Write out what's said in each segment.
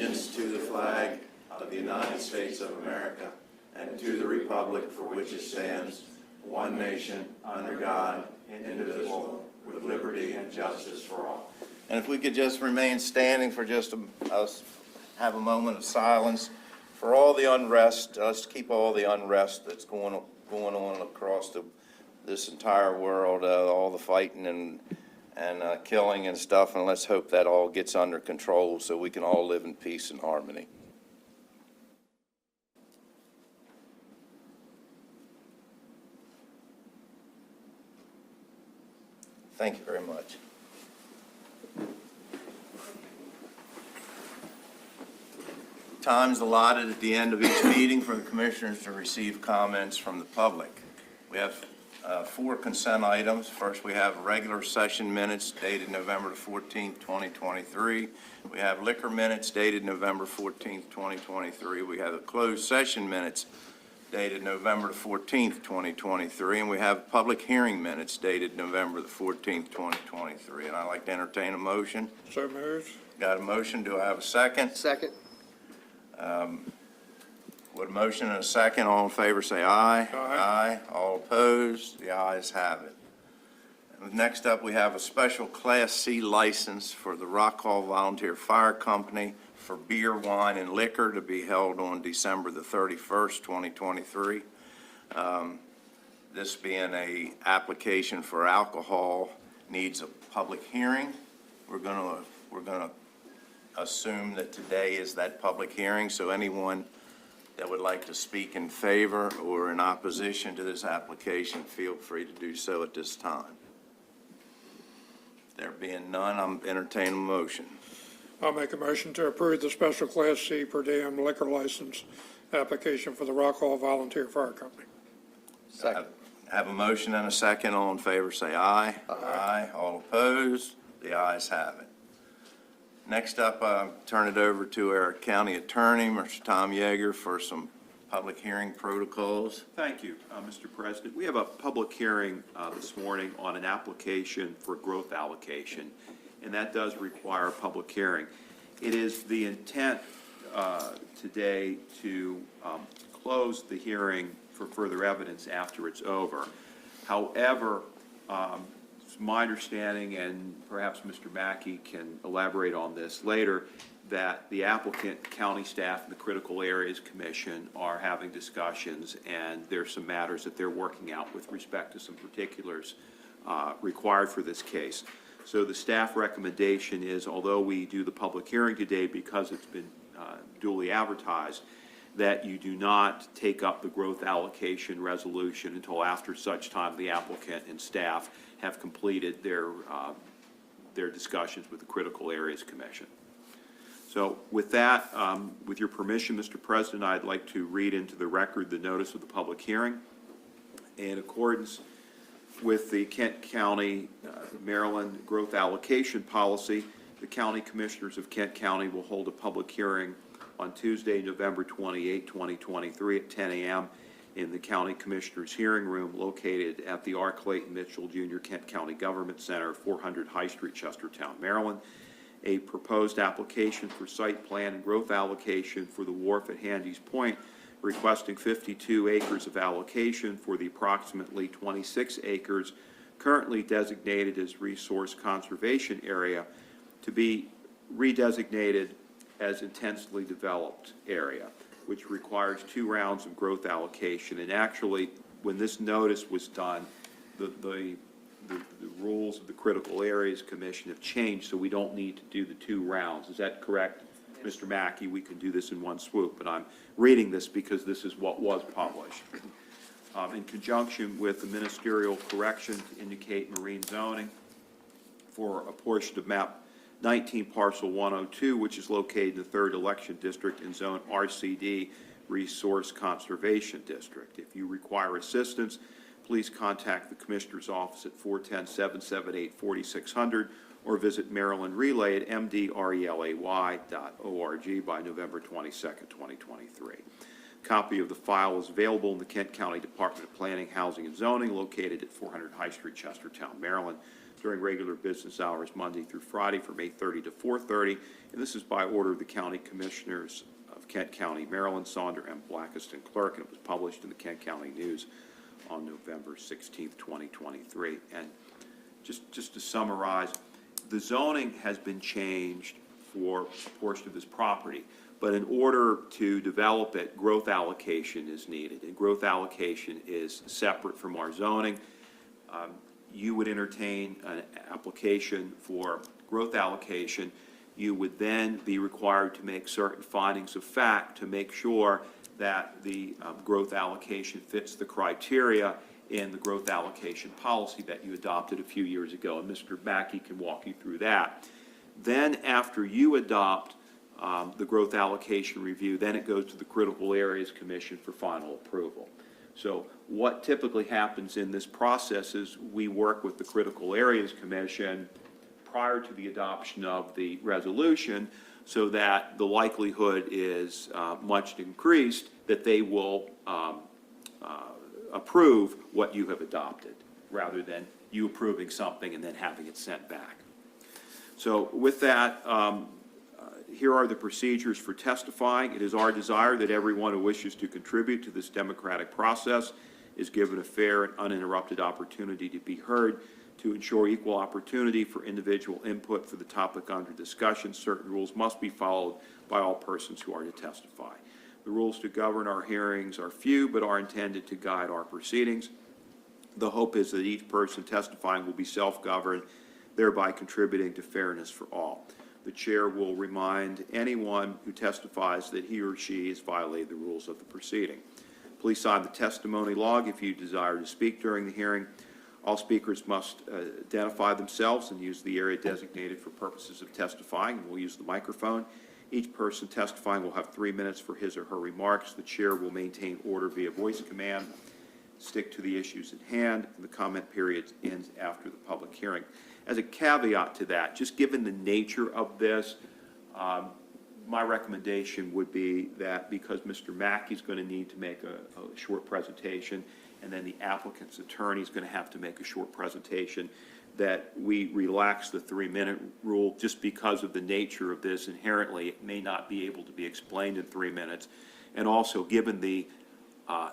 allegiance to the flag of the United States of America and to the republic for which it stands, one nation, under God, indivisible, with liberty and justice for all. And if we could just remain standing for just us, have a moment of silence for all the unrest. Let's keep all the unrest that's going on across this entire world, all the fighting and killing and stuff, and let's hope that all gets under control so we can all live in peace and harmony. Thank you very much. Time's allotted at the end of each meeting for the commissioners to receive comments from the public. We have 4 consent items. First, we have regular session minutes dated November 14th, 2023. We have liquor minutes dated November 14th, 2023. We have the closed session minutes dated November 14th, 2023. And we have public hearing minutes dated November 14th, 2023. And I'd like to entertain a motion. So moved. Got a motion. Do I have a second? Second. With a motion and a second, all in favor say aye. Aye. Aye. All opposed, the ayes have it. And next up, we have a special Class C license for the Rock Hall Volunteer Fire Company for beer, wine, and liquor to be held on December the 31st, 2023. This being a application for alcohol needs a public hearing. We're gonna assume that today is that public hearing, so anyone that would like to speak in favor or in opposition to this application, feel free to do so at this time. There being none, I'm entertaining a motion. I'll make a motion to approve the special Class C per diem liquor license application for the Rock Hall Volunteer Fire Company. Second. Have a motion and a second. All in favor say aye. Aye. Aye. All opposed? The ayes have it. Next up, turn it over to our county attorney, Mr. Tom Yeager, for some public hearing protocols. Thank you, Mr. President. We have a public hearing this morning on an application for growth allocation, and that does require a public hearing. It is the intent today to close the hearing for further evidence after it's over. However, it's my understanding, and perhaps Mr. Mackey can elaborate on this later, that the applicant, county staff, and the Critical Areas Commission are having discussions, and there's some matters that they're working out with respect to some particulars required for this case. So the staff recommendation is, although we do the public hearing today because it's been duly advertised, that you do not take up the growth allocation resolution until after such time the applicant and staff have completed their discussions with the Critical Areas Commission. So with that, with your permission, Mr. President, I'd like to read into the record the notice of the public hearing. In accordance with the Kent County, Maryland growth allocation policy, the County Commissioners of Kent County will hold a public hearing on Tuesday, November 28, 2023 at 10 a.m. in the County Commissioners Hearing Room located at the R. Clayton Mitchell Jr. Kent County Government Center, 400 High Street, Chestertown, Maryland. A proposed application for site plan and growth allocation for the wharf at Handy's Point, requesting 52 acres of allocation for the approximately 26 acres currently designated as resource conservation area to be redesignated as intensely developed area, which requires 2 rounds of growth allocation. And actually, when this notice was done, the rules of the Critical Areas Commission have changed, so we don't need to do the 2 rounds. Is that correct, Mr. Mackey? We can do this in one swoop, but I'm reading this because this is what was published. In conjunction with the ministerial correction to indicate marine zoning for a portion of map 19 parcel 102, which is located in the 3rd election district in zone RCD Resource Conservation District. If you require assistance, please contact the Commissioner's Office at 410-778-4600 or visit Maryland Relay at mdrelay.org by November 22nd, 2023. Copy of the file is available in the Kent County Department of Planning, Housing, and Zoning, located at 400 High Street, Chestertown, Maryland. during regular business hours, Monday through Friday, from 8:30 to 4:30. And this is by order of the County Commissioners of Kent County, Maryland, Sonder M. Blackiston, Clerk, and it was published in the Kent County News on November 16th, 2023. And just to summarize, the zoning has been changed for a portion of this property, but in order to develop it, growth allocation is needed, and growth allocation is separate from our zoning. You would entertain an application for growth allocation. You would then be required to make certain findings of fact to make sure that the growth allocation fits the criteria in the growth allocation policy that you adopted a few years ago, and Mr. Mackey can walk you through that. Then after you adopt the growth allocation review, then it goes to the Critical Areas Commission for final approval. So what typically happens in this process is we work with the Critical Areas Commission prior to the adoption of the resolution so that the likelihood is much increased that they will approve what you have adopted, rather than you approving something and then having it sent back. So with that, here are the procedures for testifying. It is our desire that everyone who wishes to contribute to this democratic process is given a fair and uninterrupted opportunity to be heard. To ensure equal opportunity for individual input for the topic under discussion, certain rules must be followed by all persons who are to testify. The rules to govern our hearings are few, but are intended to guide our proceedings. The hope is that each person testifying will be self-governed, thereby contributing to fairness for all. The chair will remind anyone who testifies that he or she has violated the rules of the proceeding. Please sign the testimony log if you desire to speak during the hearing. All speakers must identify themselves and use the area designated for purposes of testifying, and we'll use the microphone. Each person testifying will have 3 minutes for his or her remarks. The chair will maintain order via voice command, stick to the issues at hand, and the comment period ends after the public hearing. As a caveat to that, just given the nature of this, my recommendation would be that because Mr. Mackey is going to need to make a short presentation, and then the applicant's attorney is going to have to make a short presentation, that we relax the 3-minute rule just because of the nature of this. Inherently, it may not be able to be explained in 3 minutes. And also, given the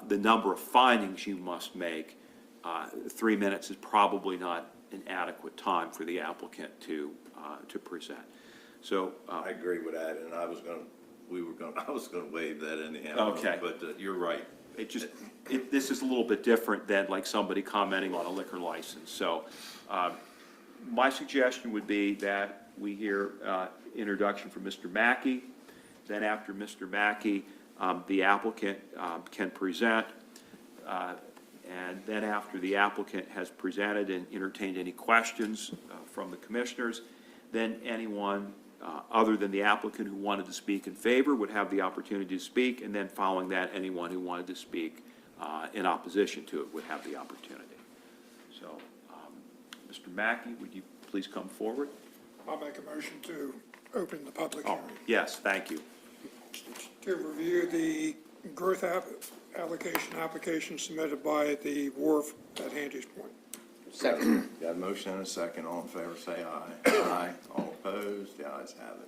number of findings you must make, 3 minutes is probably not an adequate time for the applicant to present. So I agree with that, and I was going to waive that anyhow. Okay. But you're right. This is a little bit different than like somebody commenting on a liquor license. So my suggestion would be that we hear introduction from Mr. Mackey. Then after Mr. Mackey, the applicant can present. And then after the applicant has presented and entertained any questions from the commissioners, then anyone other than the applicant who wanted to speak in favor would have the opportunity to speak, and then following that, anyone who wanted to speak in opposition to it would have the opportunity. So, Mr. Mackey, would you please come forward? I'll make a motion to open the public Oh, hearing. yes, thank you. To review the growth application submitted by the wharf at Handy's Point. Second. Got a motion and a second. All in favor, say aye. Aye. All opposed, the ayes have it.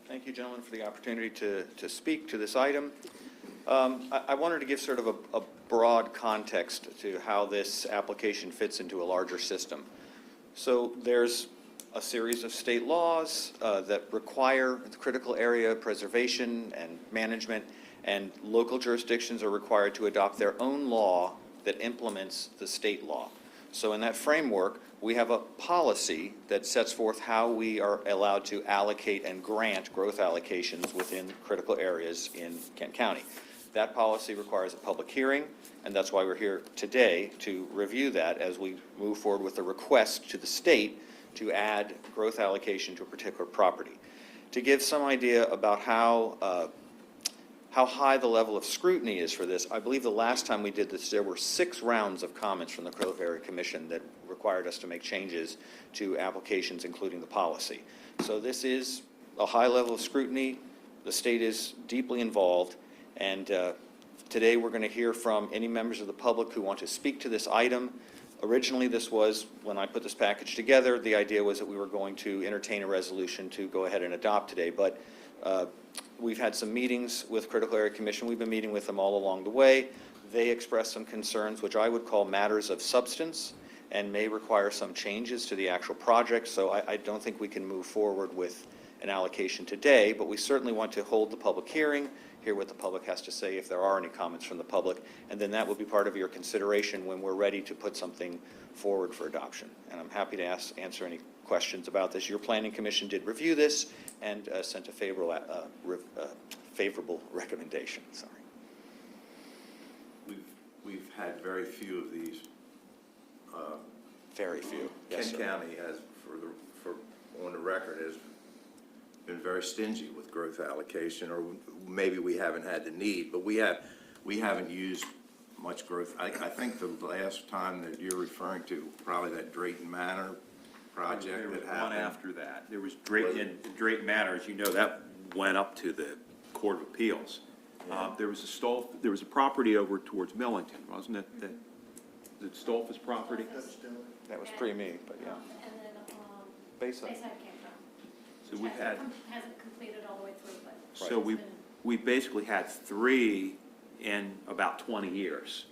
Thank you, gentlemen, for the opportunity to speak to this item. I wanted to give sort of a broad context to how this application fits into a larger system. So there's a series of state laws that require critical area preservation and management, and local jurisdictions are required to adopt their own law that implements the state law. So in that framework, we have a policy that sets forth how we are allowed to allocate and grant growth allocations within critical areas in Kent County. That policy requires a public hearing, and that's why we're here today to review that as we move forward with a request to the state to add growth allocation to a particular property. To give some idea about how high the level of scrutiny is for this, I believe the last time we did this, there were 6 rounds of comments from the Critical Area Commission that required us to make changes to applications, including the policy. So this is a high level of scrutiny. The state is deeply involved, and today we're going to hear from any members of the public who want to speak to this item. Originally, this was, when I put this package together, the idea was that we were going to entertain a resolution to go ahead and adopt today, but we've had some meetings with Critical Area Commission. We've been meeting with them all along the way. They expressed some concerns, which I would call matters of substance, and may require some changes to the actual project, so I don't think we can move forward with an allocation today, but we certainly want to hold the public hearing, hear what the public has to say if there are any comments from the public, and then that will be part of your consideration when we're ready to put something forward for adoption. And I'm happy to answer any questions about this. Your Planning Commission did review this and sent a favorable recommendation. Sorry. We've had very few of these. Very few. Yes, Kent sir. County has, on the record, has been very stingy with growth allocation, or maybe we haven't had the need, but we haven't used much growth. I think the last time that you're referring to, probably that Drayton Manor project There was that one happened. after that. There was Drayton Manor, as you know, that went up to the Court of Appeals. There was a property over towards Millington, wasn't it? The Stolfus property? That was pre-me, but yeah. And then, Bayside. Bayside campground. So we've had, Hasn't completed all the way through, but. so we basically had 3 in about 20 years.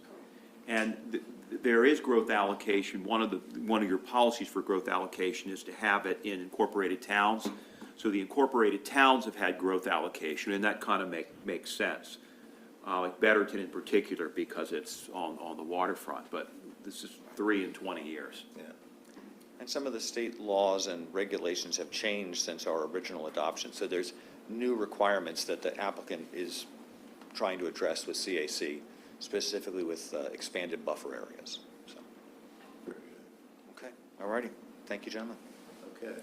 And there is growth allocation. One of your policies for growth allocation is to have it in incorporated towns. So the incorporated towns have had growth allocation, and that kind of makes sense. Like Betterton in particular, because it's on the waterfront, but this is 3 in 20 years. Yeah. And some of the state laws and regulations have changed since our original adoption, so there's new requirements that the applicant is trying to address with CAC, specifically with expanded buffer areas. So, Very good. okay, all righty. Thank you, gentlemen. Okay.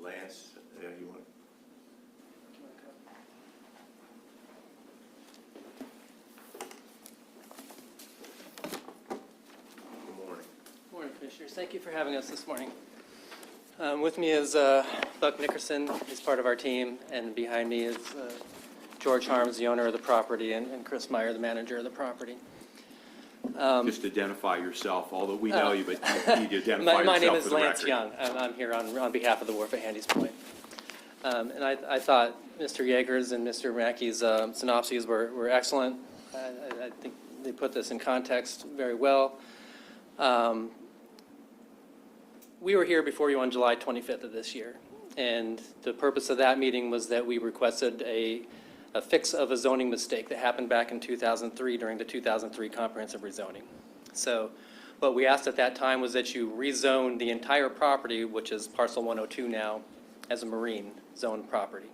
Lance, you want? Good morning. Morning, Commissioners. Thank you for having us this morning. With me is Buck Nickerson. He's part of our team, and behind me is George Harms, the owner of the property, and Chris Meyer, the manager of the property. Just identify yourself, although we know you, but you need to identify yourself My name for is the Lance record. Young. I'm here on behalf of the wharf at Handy's Point. And I thought Mr. Yeager's and Mr. Mackey's synopses were excellent. I think they put this in context very well. We were here before you on July 25th of this year, and the purpose of that meeting was that we requested a fix of a zoning mistake that happened back in 2003 during the 2003 comprehensive rezoning. So what we asked at that time was that you rezone the entire property, which is parcel 102 now, as a marine zone property.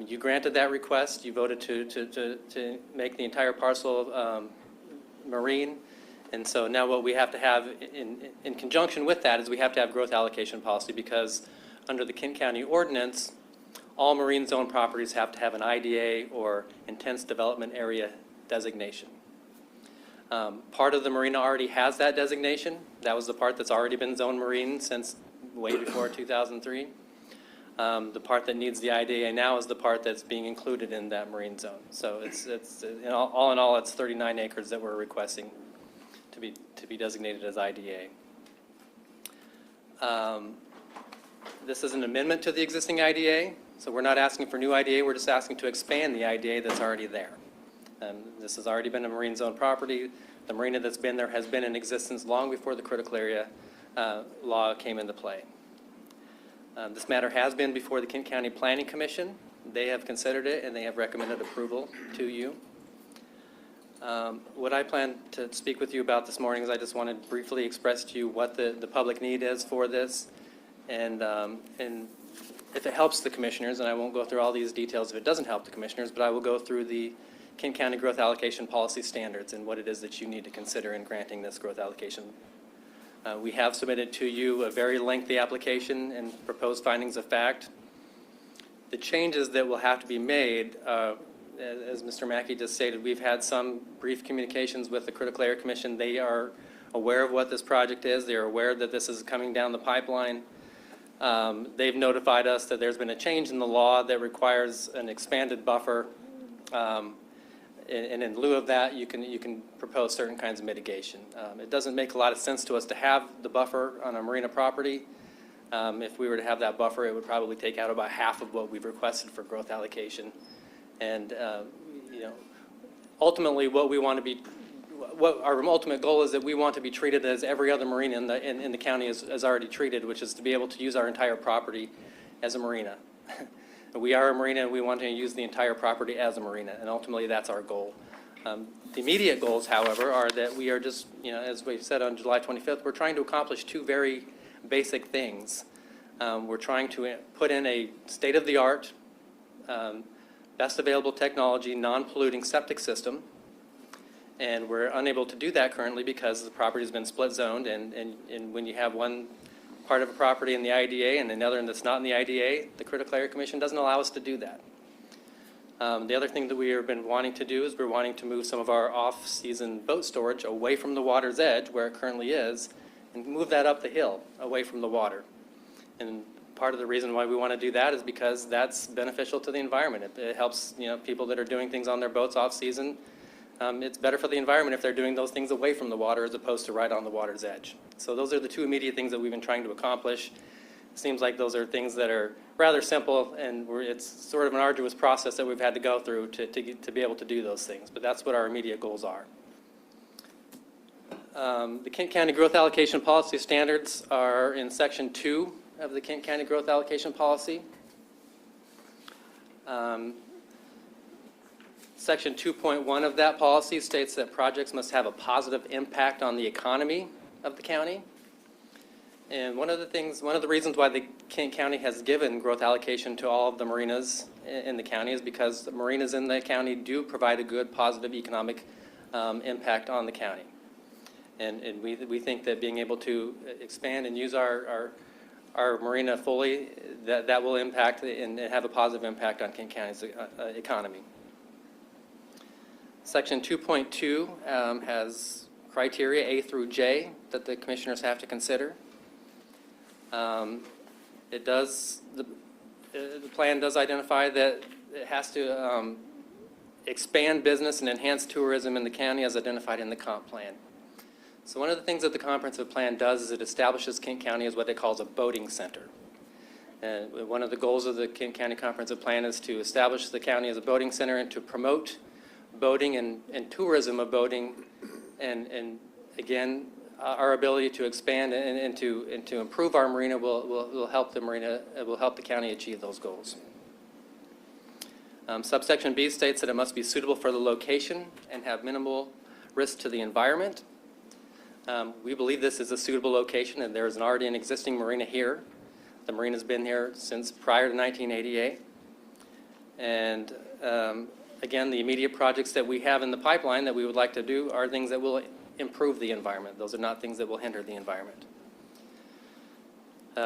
You granted that request. You voted to make the entire parcel marine. And so now what we have to have in conjunction with that is we have to have growth allocation policy, because under the Kent County ordinance, all marine zone properties have to have an IDA or intense development area designation. Part of the marina already has that designation. That was the part that's already been zoned marine since way before 2003. The part that needs the IDA now is the part that's being included in that marine zone. So it's all in all, it's 39 acres that we're requesting to be designated as IDA. This is an amendment to the existing IDA, so we're not asking for new IDA, we're just asking to expand the IDA that's already there. This has already been a marine zone property. The marina that's been there has been in existence long before the critical area law came into play. This matter has been before the Kent County Planning Commission. They have considered it and they have recommended approval to you. What I plan to speak with you about this morning is I just want to briefly express to you what the public need is for this, and if it helps the commissioners, and I won't go through all these details if it doesn't help the commissioners, but I will go through the Kent County Growth Allocation Policy Standards and what it is that you need to consider in granting this growth allocation. We have submitted to you a very lengthy application and proposed findings of fact. The changes that will have to be made, as Mr. Mackey just stated, we've had some brief communications with the Critical Area Commission. They are aware of what this project is. They are aware that this is coming down the pipeline. They've notified us that there's been a change in the law that requires an expanded buffer. And in lieu of that, you can propose certain kinds of mitigation. It doesn't make a lot of sense to us to have the buffer on a marina property. If we were to have that buffer, it would probably take out about half of what we've requested for growth allocation. And, ultimately what our ultimate goal is that we want to be treated as every other marina in the county is already treated, which is to be able to use our entire property as a marina. We are a marina, and we want to use the entire property as a marina, and ultimately that's our goal. The immediate goals, however, are that we are just, as we said on July 25th, we're trying to accomplish two very basic things. We're trying to put in a state-of-the-art, best available technology, non-polluting septic system, and we're unable to do that currently because the property has been split zoned, and when you have one part of a property in the IDA and another that's not in the IDA, the Critical Area Commission doesn't allow us to do that. The other thing that we have been wanting to do is we're wanting to move some of our off-season boat storage away from the water's edge, where it currently is, and move that up the hill, away from the water. And part of the reason why we want to do that is because that's beneficial to the environment. It helps, people that are doing things on their boats off-season. It's better for the environment if they're doing those things away from the water as opposed to right on the water's edge. So those are the two immediate things that we've been trying to accomplish. It seems like those are things that are rather simple, and it's sort of an arduous process that we've had to go through to be able to do those things. But that's what our immediate goals are. The Kent County Growth Allocation Policy Standards are in Section 2 of the Kent County Growth Allocation Policy. Section 2.1 of that policy states that projects must have a positive impact on the economy of the county. And one of the reasons why the Kent County has given growth allocation to all of the marinas in the county is because the marinas in the county do provide a good positive economic impact on the county. And we think that being able to expand and use our marina fully, that will impact and have a positive impact on Kent County's economy. Section 2.2 has criteria A through J that the commissioners have to consider. The plan does identify that it has to expand business and enhance tourism in the county as identified in the comp plan. So one of the things that the comprehensive plan does is it establishes Kent County as what they call a boating center. And one of the goals of the Kent County Comprehensive Plan is to establish the county as a boating center and to promote boating and tourism of boating, and again, our ability to expand and to improve our marina will help the county achieve those goals. Subsection B states that it must be suitable for the location and have minimal risk to the environment. We believe this is a suitable location, and there is already an existing marina here. The marina's been here since prior to 1988. And again, the immediate projects that we have in the pipeline that we would like to do are things that will improve the environment. Those are not things that will hinder the environment.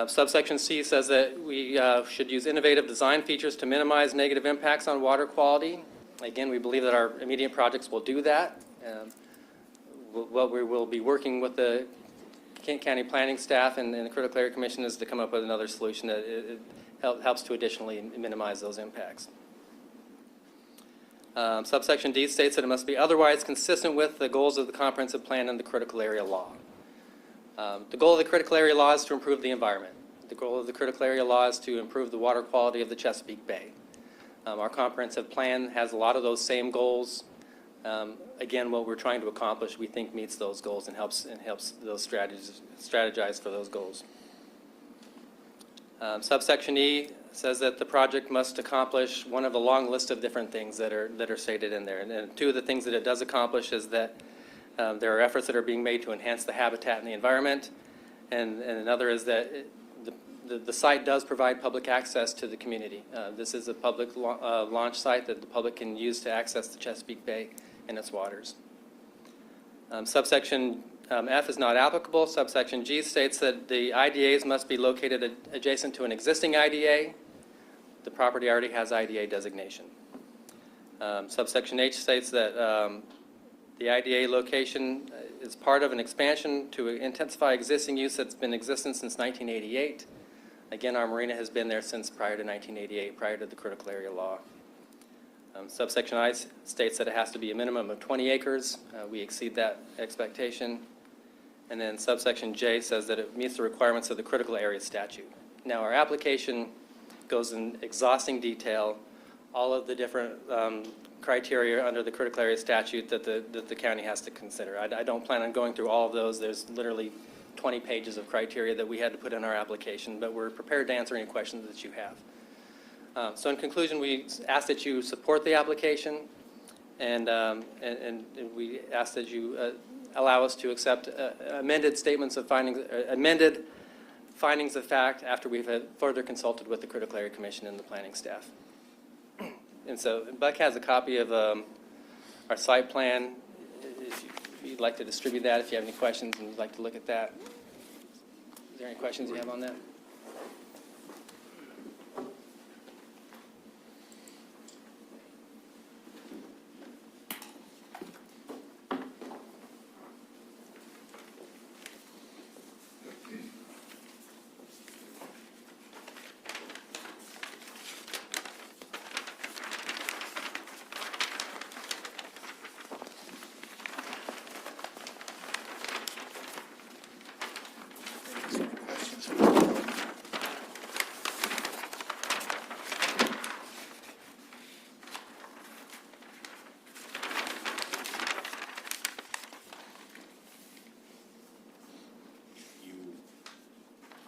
Subsection C says that we should use innovative design features to minimize negative impacts on water quality. Again, we believe that our immediate projects will do that. What we will be working with the Kent County planning staff and the Critical Area Commission is to come up with another solution that helps to additionally minimize those impacts. Subsection D states that it must be otherwise consistent with the goals of the comprehensive plan and the critical area law. The goal of the critical area law is to improve the environment. The goal of the critical area law is to improve the water quality of the Chesapeake Bay. Our comprehensive plan has a lot of those same goals. Again, what we're trying to accomplish, we think meets those goals and helps those strategize for those goals. Subsection E says that the project must accomplish one of the long list of different things that are stated in there. And two of the things that it does accomplish is that there are efforts that are being made to enhance the habitat and the environment. And another is that the site does provide public access to the community. This is a public launch site that the public can use to access the Chesapeake Bay and its waters. Subsection F is not applicable. Subsection G states that the IDAs must be located adjacent to an existing IDA. The property already has IDA designation. Subsection H states that the IDA location is part of an expansion to intensify existing use that's been in existence since 1988. Again, our marina has been there since prior to 1988, prior to the critical area law. Subsection I states that it has to be a minimum of 20 acres. We exceed that expectation. And then subsection J says that it meets the requirements of the critical area statute. Now, our application goes in exhausting detail, all of the different criteria under the critical area statute that the county has to consider. I don't plan on going through all of those. There's literally 20 pages of criteria that we had to put in our application, but we're prepared to answer any questions that you have. So in conclusion, we ask that you support the application, and we ask that you allow us to accept amended statements of findings, amended findings of fact after we've had further consulted with the Critical Area Commission and the planning staff. And so Buck has a copy of our site plan. If you'd like to distribute that, if you have any questions and you'd like to look at that. Is there any questions you have on that?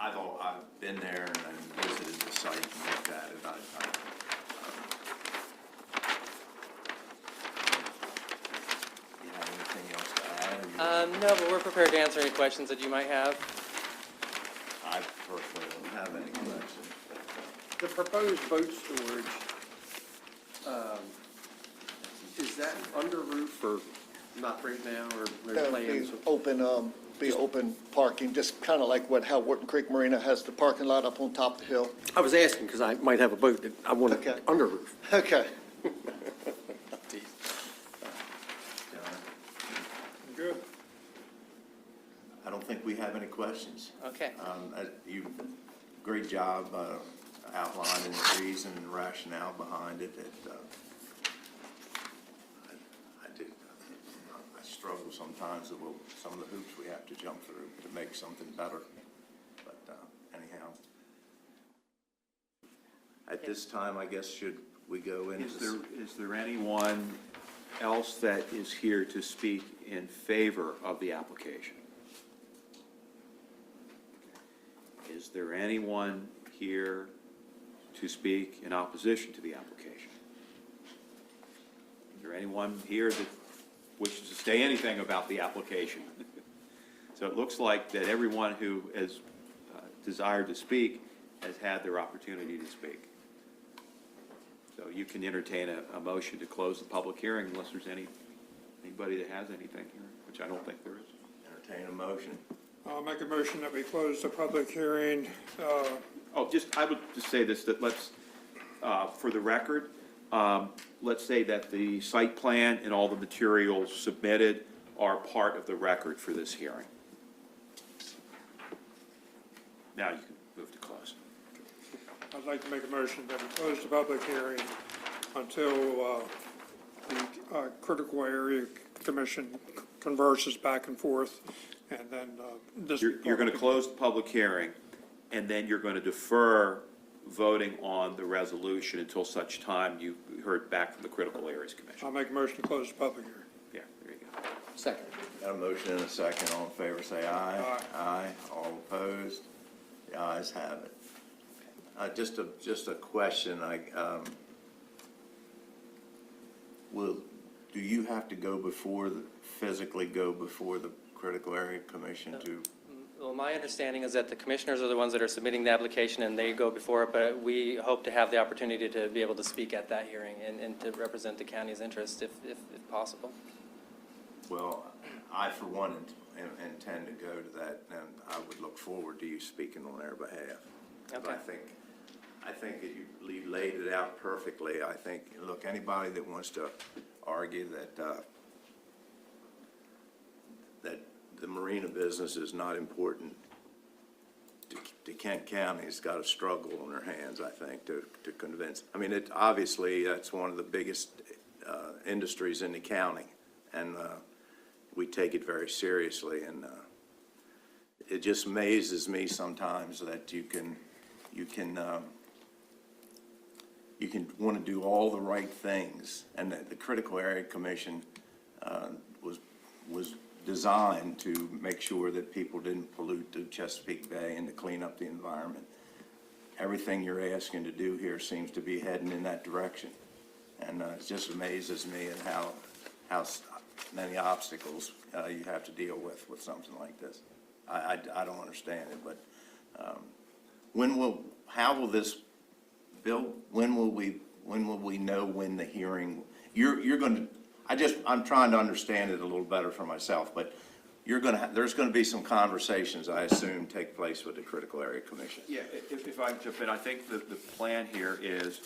I've been there and I visited the site and looked at it. You have anything else to add? No, but we're prepared to answer any questions that you might have. I personally don't have any questions. The proposed boat storage, is that under roof or not right now, or no That would plans? be open parking, just kind of like how Wharton Creek Marina has the parking lot up on top of the hill. I was asking because I might have a boat that I want Okay. under roof. Okay. Good. I don't think we have any questions. Okay. Great job outlining the reason and rationale behind it. I struggle sometimes with some of the hoops we have to jump through to make something better. But anyhow, at this time, I guess, should we go into? Is there anyone else that is here to speak in favor of the application? Is there anyone here to speak in opposition to the application? Is there anyone here that wishes to say anything about the application? So it looks like that everyone who has desired to speak has had their opportunity to speak. So you can entertain a motion to close the public hearing unless there's anybody that has anything here, which I don't think there is. Entertain a motion. I'll make a motion that we close the public hearing. I would just say this, that let's, for the record, let's say that the site plan and all the materials submitted are part of the record for this hearing. Now you can move to close. I'd like to make a motion that we close the public hearing until the Critical Area Commission converses back and forth, and then this. You're going to close the public hearing, and then you're going to defer voting on the resolution until such time you heard back from the Critical Areas Commission. I'll make a motion to close the public hearing. Yeah, there you go. Second. Got a motion and a second. All in favor, say aye. Aye. Aye. All opposed? The ayes have it. Just a question. Do you have to physically go before the Critical Area Commission to? Well, my understanding is that the commissioners are the ones that are submitting the application, and they go before it, but we hope to have the opportunity to be able to speak at that hearing and to represent the county's interest if possible. Well, I, for one, intend to go to that, and I would look forward to you speaking on their behalf. Okay. But I think that you laid it out perfectly. I think, look, anybody that wants to argue that that the marina business is not important Kent County's got a struggle on their hands, I think, to convince. I mean, obviously, that's one of the biggest industries in the county, and we take it very seriously, and it just amazes me sometimes that you can want to do all the right things, and the Critical Area Commission was designed to make sure that people didn't pollute the Chesapeake Bay and to clean up the environment. Everything you're asking to do here seems to be heading in that direction, and it just amazes me at how many obstacles you have to deal with something like this. I don't understand it, but how will this, Bill, when will we know when the hearing, you're going to, I'm trying to understand it a little better for myself, but there's going to be some conversations, I assume, take place with the Critical Area Commission. Yeah, if I jump in, I think the plan here is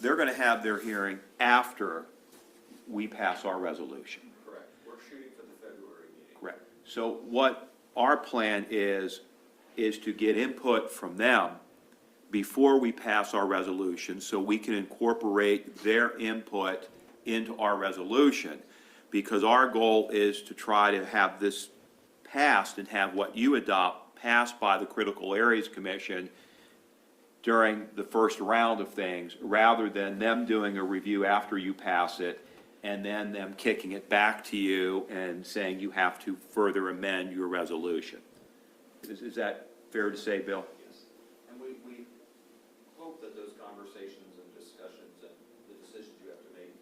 they're going to have their hearing after we pass our resolution. Correct. We're shooting for the February meeting. Correct. So what our plan is to get input from them before we pass our resolution, so we can incorporate their input into our resolution, because our goal is to try to have this passed and have what you adopt passed by the Critical Areas Commission during the first round of things, rather than them doing a review after you pass it and then them kicking it back to you and saying you have to further amend your resolution. Is that fair to say, Bill? Yes. And we hope that those conversations and discussions and the decisions you have to make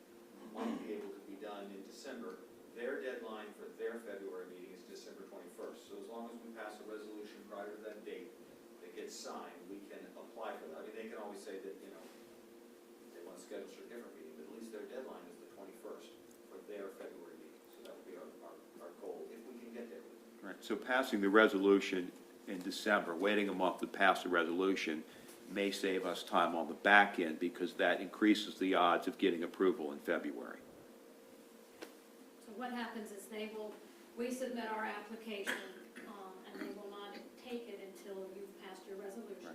might be able to be done in December. Their deadline for their February meeting is December 21st. So as long as we pass a resolution prior to that date that gets signed, we can apply for that. I mean, they can always say that, they want to schedule for a different meeting, but at least their deadline is the 21st for their February meeting. So that would be our goal, if we can get there. Right, so passing the resolution in December, waiting a month to pass the resolution may save us time on the back end, because that increases the odds of getting approval in February. So what happens is we submit our application, and they will not take it until you've passed your resolution.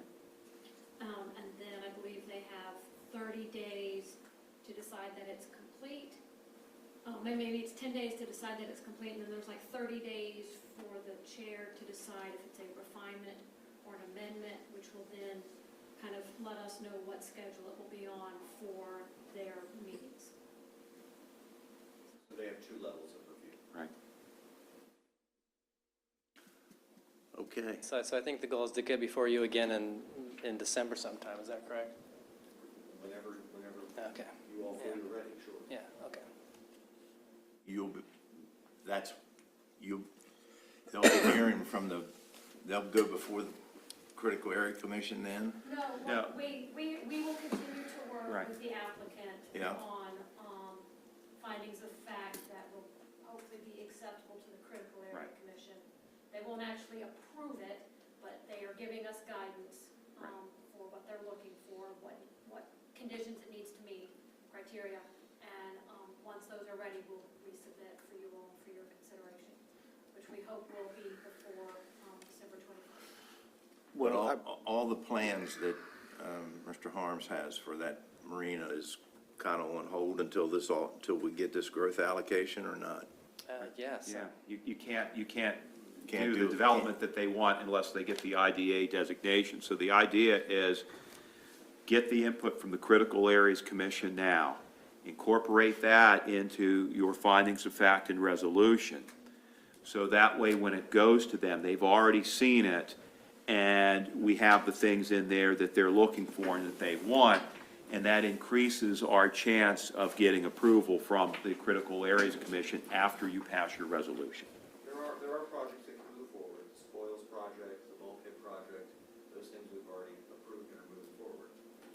And then I believe they have 30 days to decide that it's complete. Maybe it's 10 days to decide that it's complete, and then there's like 30 days for the chair to decide if it's a refinement or an amendment, which will then kind of let us know what schedule it will be on for their meetings. So they have 2 levels of review. Right. Okay. So I think the goal is to get before you again in December sometime, is that correct? Whenever Okay, you all feel you're ready, sure. yeah, okay. They'll be hearing from they'll go before the Critical Area Commission then? No. We will continue to work Right. with the applicant Yeah. on findings of fact that will hopefully be acceptable to the Critical Area Right. Commission. They won't actually approve it, but they are giving us guidance Right. for what they're looking for, what conditions it needs to meet, criteria, and once those are ready, we'll resubmit for you all for your consideration, which we hope will be before December 21st. Well, all the plans that Mr. Harms has for that marina is kind of on hold until we get this growth allocation, or not? Yes. Yeah, you can't Can't do do the it. development that they want unless they get the IDA designation. So the idea is get the input from the Critical Areas Commission now, incorporate that into your findings of fact and resolution. So that way, when it goes to them, they've already seen it, and we have the things in there that they're looking for and that they want, and that increases our chance of getting approval from the Critical Areas Commission after you pass your resolution. There are projects that can move forward, the spoils project, the bulkhead project, those things we've already approved and are moving forward,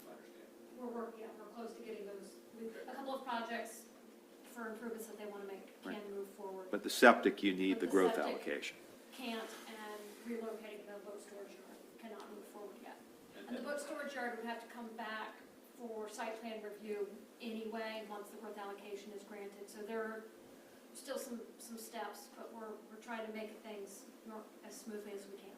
I understand. We're close to getting those, a couple of projects for improvements that they want to make can move forward. But the septic, you need But the the growth septic- allocation. Can't, and relocating the boat storage yard cannot move forward yet. And the boat storage yard would have to come back for site plan review anyway, once the growth allocation is granted. So there are still some steps, but we're trying to make things as smoothly as we can.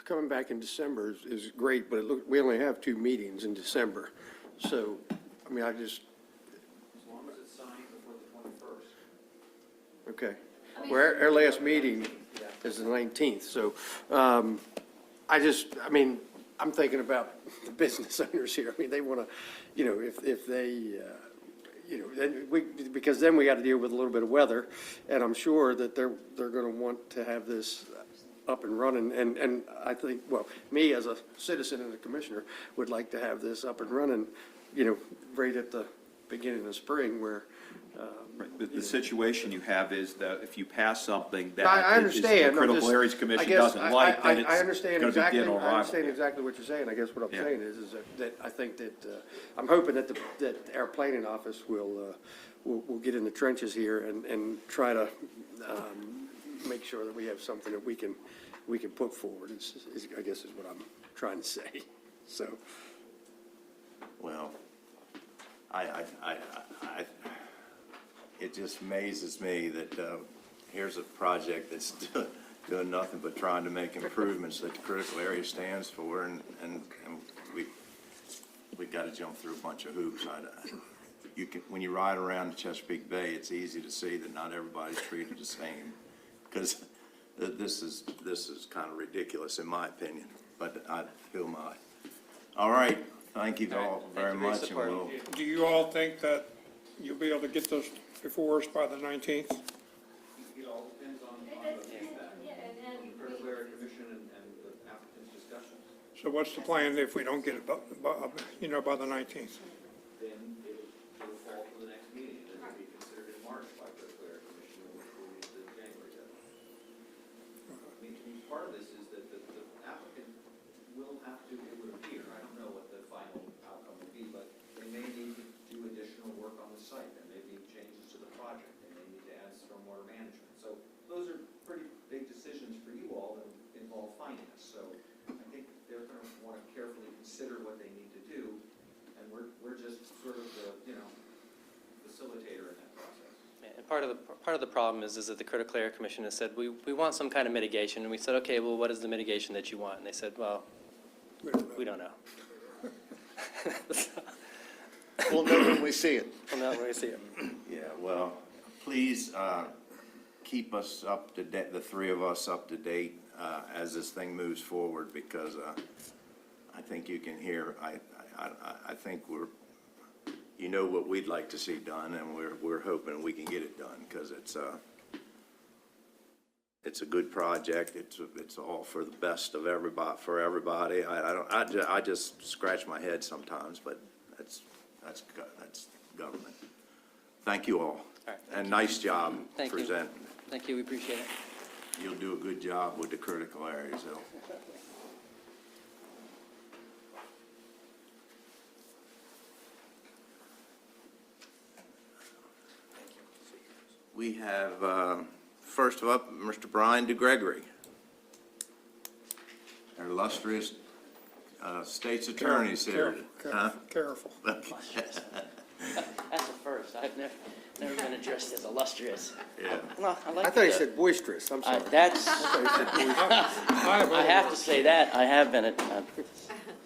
coming back in December is great, but we only have 2 meetings in December. So, I mean, As long as it's signed before the 21st. okay. Well, our last meeting is the 19th, so, I mean, I'm thinking about the business owners here. I mean, they want to, you know, if they, then because then we got to deal with a little bit of weather, and I'm sure that they're going to want to have this up and running, and I think, well, me as a citizen and a commissioner would like to have this up and running, right at the beginning of spring where, The situation you have is that if you pass something I that is understand. the I'm Critical just- Areas I Commission guess doesn't like, then it's I understand going to be exactly, dead on I arrival. understand exactly what you're saying. I guess what I'm Yeah. saying is that I think that, I'm hoping that that our planning office will get in the trenches here and try to, make sure that we have something that we can put forward, I guess is what I'm trying to say, so. Well, it just amazes me that here's a project that's doing nothing but trying to make improvements that the critical area stands for, and we got to jump through a bunch of hoops. When you ride around the Chesapeake Bay, it's easy to see that not everybody's treated the same, because this is kind of ridiculous in my opinion, but who am I? All right, thank you all very much. And we'll- Do you all think that you'll be able to get this before us by the 19th? It all depends on the feedback, the Critical Area Commission and the applicant's discussions. So what's the plan if we don't get it by the 19th? Then it'll fall to the next meeting, and it'll be considered in March by Critical Area Commission, which will be the January deadline. I mean, part of this is that the applicant will have to, it would appear, I don't know what the final outcome will be, but they may need to do additional work on the site, there may be changes to the project, they may need to add stormwater management. So those are pretty big decisions for you all that involve finance, so I think they're going to want to carefully consider what they need to do, and we're just sort of the, facilitator in that process. And part of the problem is that the Critical Area Commission has said, we want some kind of mitigation, and we said, okay, well, what is the mitigation that you want? And they said, well, we don't know. We'll know when we see it. Well, now we're going to see it. Yeah, well, please keep us up to date, the three of us up to date as this thing moves forward, because I think you can hear, I think what we'd like to see done, and we're hoping we can get it done, because it's a good project. It's all for the best of everybody, for everybody. I just scratch my head sometimes, but that's government. Thank you all. All right. And nice job Thank you. presenting. Thank you, we appreciate it. You'll do a good job with the critical areas, though. We have, first up, Mr. Brian DeGregory, our illustrious state's attorney's here. Huh? Careful. That's a first. I've never been addressed as illustrious. Yeah. No, I like I thought he the- said boisterous, I'm sorry. That's, I I have to say that, I have been,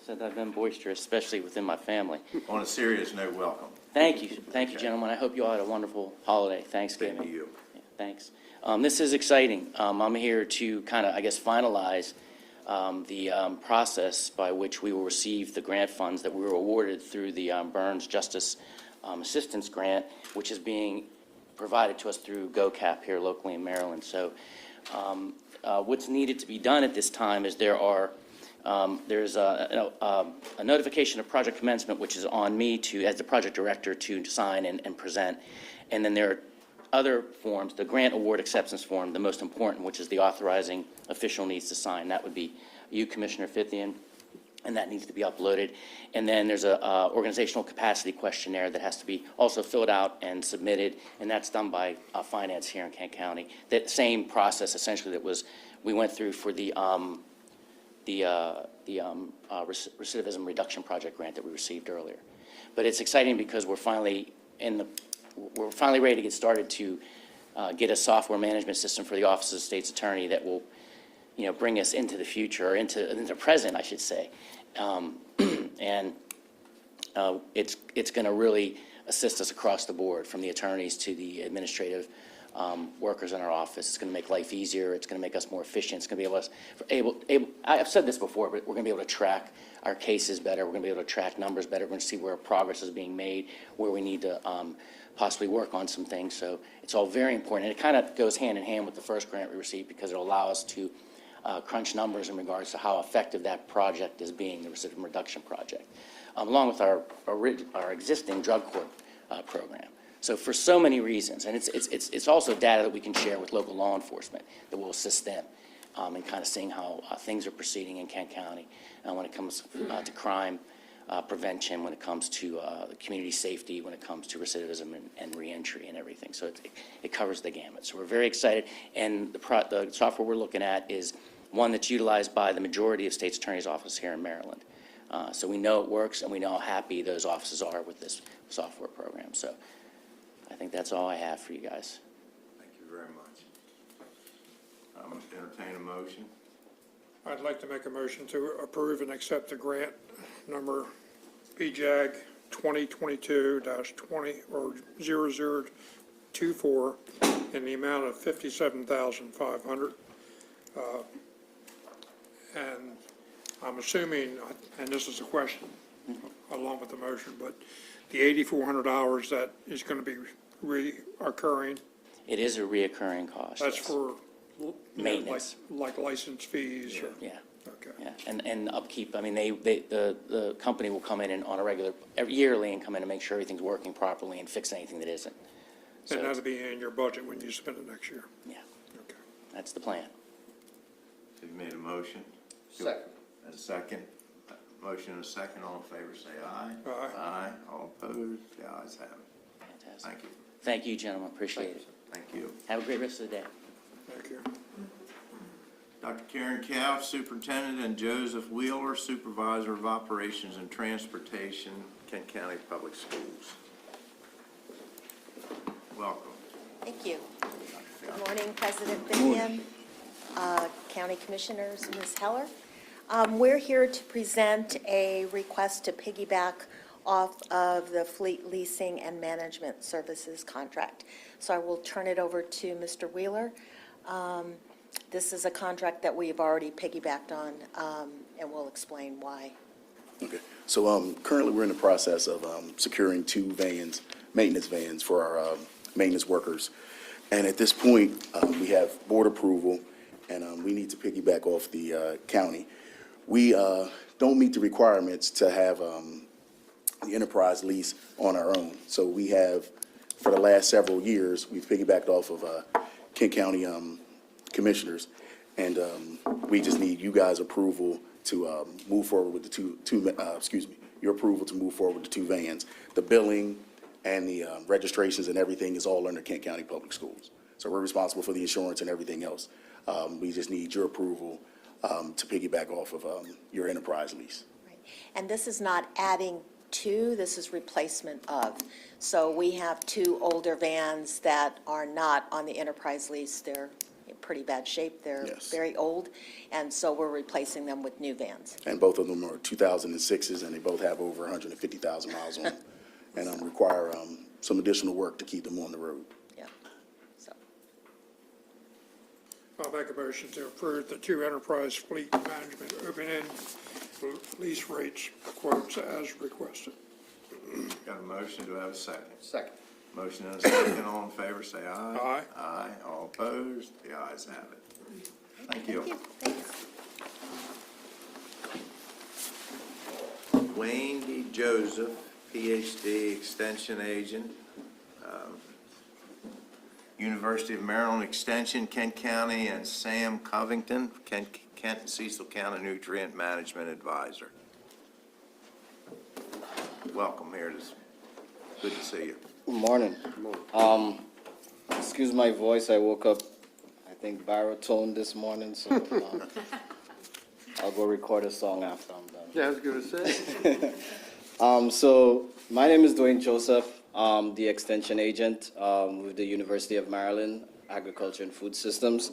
said I've been boisterous, especially within my family. On a serious note, welcome. Thank you, gentlemen. I hope you all had a wonderful holiday, Thanksgiving. Thank you. Yeah, thanks. This is exciting. I'm here to kind of, I guess, finalize the process by which we will receive the grant funds that we were awarded through the Burns Justice Assistance Grant, which is being provided to us through GOCAP here locally in Maryland. So what's needed to be done at this time is there's a notification of project commencement, which is on me to, as the project director, to sign and present. And then there are other forms, the grant award acceptance form, the most important, which is the authorizing official needs to sign. That would be you, Commissioner Fithian, and that needs to be uploaded. And then there's a organizational capacity questionnaire that has to be also filled out and submitted, and that's done by finance here in Kent County. That same process essentially that we went through for the recidivism reduction project grant that we received earlier. But it's exciting because we're finally ready to get started to get a software management system for the Office of the State's Attorney that will bring us into the future, or into the present, I should say. And it's going to really assist us across the board, from the attorneys to the administrative workers in our office. It's going to make life easier. It's going to make us more efficient. It's going to be I've said this before, but we're going to be able to track our cases better. We're going to be able to track numbers better. We're going to see where progress is being made, where we need to possibly work on some things. So it's all very important. And it kind of goes hand in hand with the first grant we received, because it'll allow us to crunch numbers in regards to how effective that project is being, the recidivism reduction project, along with our existing drug court program. So for so many reasons, and it's also data that we can share with local law enforcement that will assist them in kind of seeing how things are proceeding in Kent County when it comes to crime prevention, when it comes to community safety, when it comes to recidivism and reentry and everything. So it covers the gamut. So we're very excited, and the software we're looking at is one that's utilized by the majority of state's attorney's office here in Maryland. So we know it works, and we know how happy those offices are with this software program. So I think that's all I have for you guys. Thank you very much. I'm going to entertain a motion. I'd like to make a motion to approve and accept the grant number BJAG 2022-20 or 0024 in the amount of $57,500. And I'm assuming, and this is a question along with the motion, but the $8,400 that is going to be reoccurring, It is a reoccurring cost. that's yes. for Maintenance. like license fees? Or, Yeah. okay. Yeah, and upkeep. I mean, the company will come in and on a yearly, and come in and make sure everything's working properly and fix anything that isn't. So, And that'll be in your budget when you spend it next year? yeah, Okay. that's the plan. You've made a motion. Second. And a second. Motion and a second. All in favor, say aye. Aye. Aye. All opposed, the ayes have it. Fantastic. Thank you. Thank you, gentlemen. Appreciate it. Thank you. Have a great rest of the day. Thank you. Dr. Karen Cow, Superintendent, and Joseph Wheeler, Supervisor of Operations and Transportation, Kent County Public Schools. Welcome. Thank you. Good morning, President Vivian, County Commissioners, Ms. Heller. We're here to present a request to piggyback off of the Fleet Leasing and Management Services contract. So I will turn it over to Mr. Wheeler. This is a contract that we've already piggybacked on, and we'll explain why. Okay, so currently we're in the process of securing 2 vans, maintenance vans for our maintenance workers. And at this point, we have board approval, and we need to piggyback off the county. We don't meet the requirements to have the enterprise lease on our own. So we have, for the last several years, we've piggybacked off of Kent County commissioners, and we just need you guys' approval to move forward with the your approval to move forward with the 2 vans. The billing and the registrations and everything is all under Kent County Public Schools. So we're responsible for the insurance and everything else. We just need your approval to piggyback off of your enterprise lease. Right. And this is not adding to, this is replacement of. So we have 2 older vans that are not on the enterprise lease. They're in pretty bad shape. They're Yes. very old, and so we're replacing them with new vans. And both of them are 2006s, and they both have over 150,000 miles on them, and require some additional work to keep them on the road. Yeah. So, I'll make a motion to approve the 2 enterprise fleet management open-end lease rates quotes as requested. Got a motion, do I have a second? Second. Motion and a second, all in favor, say aye. Aye. Aye, all opposed, the ayes have it. Thank you. thanks. Wayne D. Joseph, PhD, Extension Agent, University of Maryland Extension, Kent County, and Sam Covington, Kent and Cecil County Nutrient Management Advisor. Welcome here, it's good to see you. Good morning. Excuse my voice, I woke up, I think, baritone this morning, so I'll go record a song after I'm done. Yeah, I was going to say. So my name is Dwayne Joseph, the Extension Agent with the University of Maryland Agriculture and Food Systems,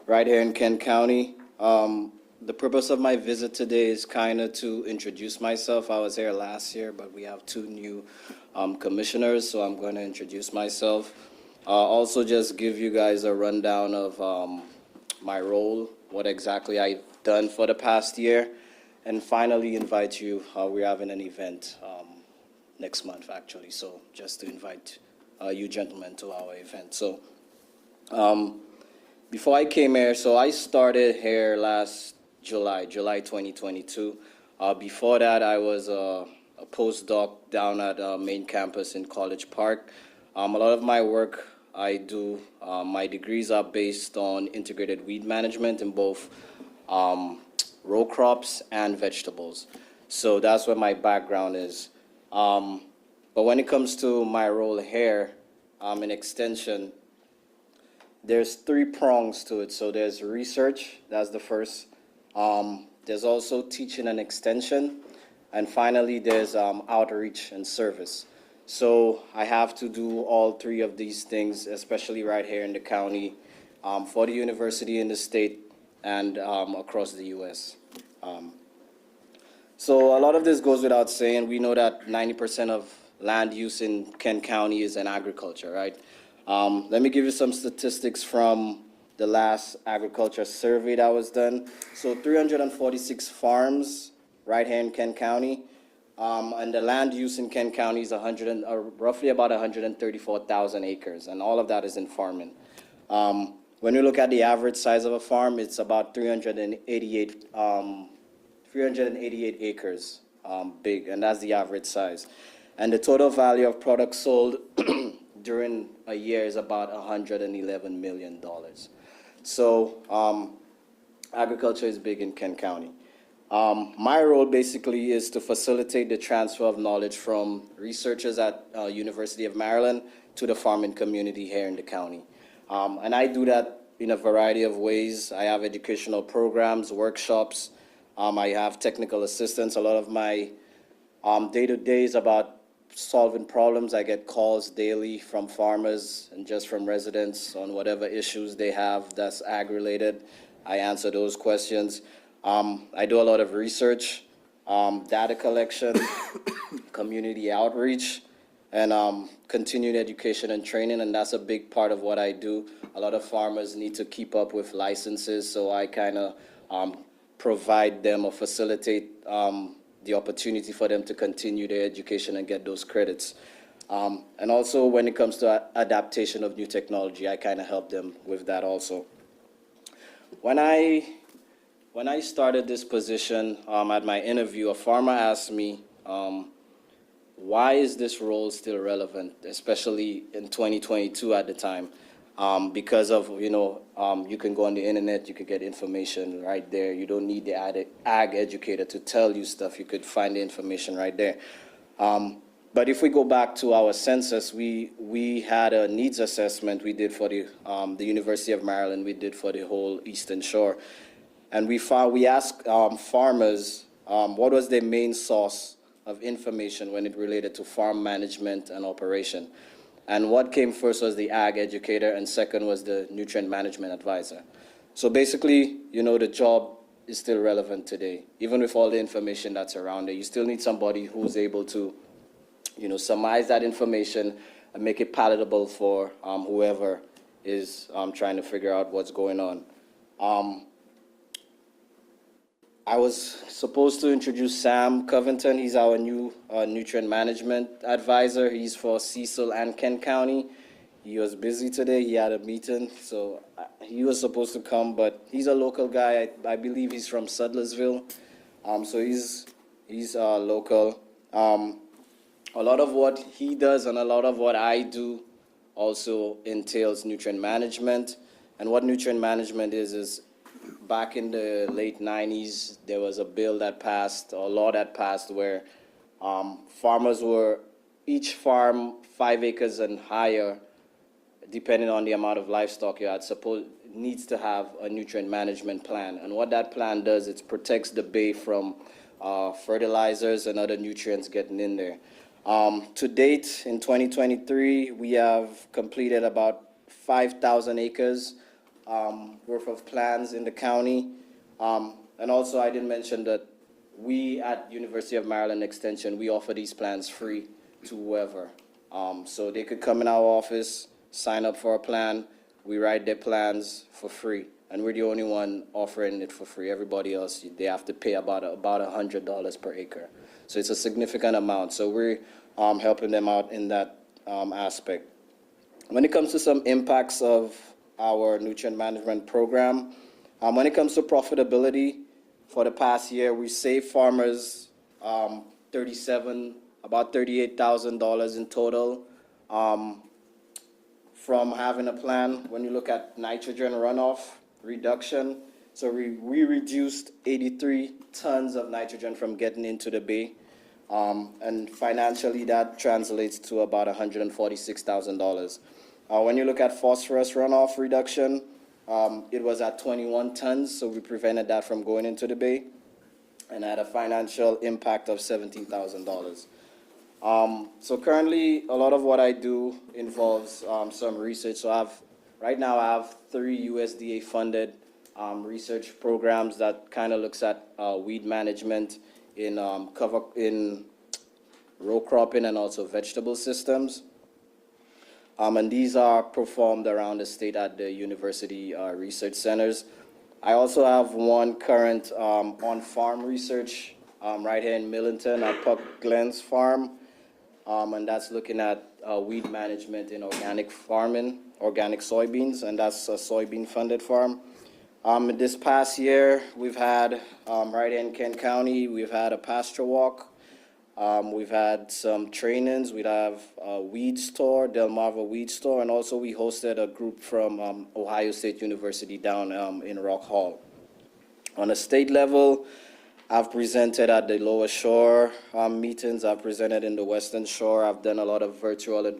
right here in Kent County. The purpose of my visit today is kind of to introduce myself. I was here last year, but we have two new commissioners, so I'm going to introduce myself. Also just give you guys a rundown of my role, what exactly I've done for the past year, and finally invite you. We're having an event next month, actually, so just to invite you gentlemen to our event. So before I came here, so I started here last July 2022. Before that, I was a postdoc down at main campus in College Park. A lot of my work I do, my degrees are based on integrated weed management in both row crops and vegetables. So that's what my background is. But when it comes to my role here in extension, there's three prongs to it. So there's research, that's the first. There's also teaching and extension. And finally, there's outreach and service. So I have to do all three of these things, especially right here in the county, for the university in the state and across the U.S. So a lot of this goes without saying. We know that 90% of land use in Kent County is in agriculture, right? Let me give you some statistics from the last agriculture survey that was done. So 346 farms right here in Kent County. And the land use in Kent County is roughly about 134,000 acres, and all of that is in farming. When you look at the average size of a farm, it's about 388 acres big, and that's the average size. And the total value of products sold during a year is about $111 million. So agriculture is big in Kent County. My role basically is to facilitate the transfer of knowledge from researchers at University of Maryland to the farming community here in the county. And I do that in a variety of ways. I have educational programs, workshops. I have technical assistance. A lot of my day-to-day is about solving problems. I get calls daily from farmers and just from residents on whatever issues they have that's ag-related. I answer those questions. I do a lot of research, data collection, community outreach, and continuing education and training, and that's a big part of what I do. A lot of farmers need to keep up with licenses, so I kind of provide them or facilitate the opportunity for them to continue their education and get those credits. And also when it comes to adaptation of new technology, I kind of help them with that also. When I started this position at my interview, a farmer asked me, why is this role still relevant, especially in 2022 at the time? Because of, you can go on the internet, you could get information right there. You don't need the ag educator to tell you stuff. You could find the information right there. But if we go back to our census, we had a needs assessment we did for the University of Maryland, we did for the whole Eastern Shore. And we asked farmers what was their main source of information when it related to farm management and operation. And what came first was the ag educator, and second was the nutrient management advisor. So basically, the job is still relevant today. Even with all the information that's around it, you still need somebody who's able to, summarize that information and make it palatable for whoever is trying to figure out what's going on. I was supposed to introduce Sam Covington. He's our new nutrient management advisor. He's for Cecil and Kent County. He was busy today. He had a meeting, so he was supposed to come, but he's a local guy. I believe he's from Sudlersville, so he's local. A lot of what he does and a lot of what I do also entails nutrient management. And what nutrient management is back in the late 90s, there was a bill that passed, or a law that passed, where farmers were, each farm 5 acres and higher, depending on the amount of livestock you had, needs to have a nutrient management plan. And what that plan does, it protects the bay from fertilizers and other nutrients getting in there. To date, in 2023, we have completed about 5,000 acres worth of plans in the county. And also, I didn't mention that we at University of Maryland Extension, we offer these plans free to whoever. So they could come in our office, sign up for a plan, we write their plans for free. And we're the only one offering it for free. Everybody else, they have to pay about $100 per acre. So it's a significant amount. So we're helping them out in that aspect. When it comes to some impacts of our nutrient management program, when it comes to profitability, for the past year, we saved farmers about $38,000 in total from having a plan. When you look at nitrogen runoff reduction, so we reduced 83 tons of nitrogen from getting into the bay. And financially, that translates to about $146,000. When you look at phosphorus runoff reduction, it was at 21 tons, so we prevented that from going into the bay and had a financial impact of $17,000. So currently, a lot of what I do involves some research. So right now I have 3 USDA-funded research programs that kind of looks at weed management in row cropping and also vegetable systems. And these are performed around the state at the university research centers. I also have one current on-farm research right here in Millington at Puck Glens Farm, and that's looking at weed management in organic farming, organic soybeans, and that's a soybean-funded farm. This past year, we've had, right in Kent County, we've had a pasture walk. We've had some trainings. We have a weed store, Delmarva Weed Store, and also we hosted a group from Ohio State University down in Rock Hall. On a state level, I've presented at the Lower Shore meetings. I've presented in the Western Shore. I've done a lot of virtual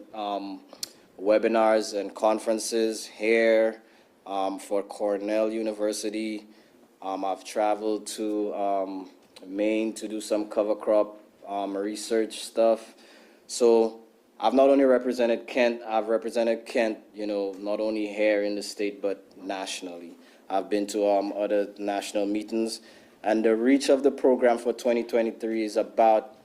webinars and conferences here for Cornell University. I've traveled to Maine to do some cover crop research stuff. So I've not only represented Kent, I've represented Kent, not only here in the state, but nationally. I've been to other national meetings, and the reach of the program for 2023 is about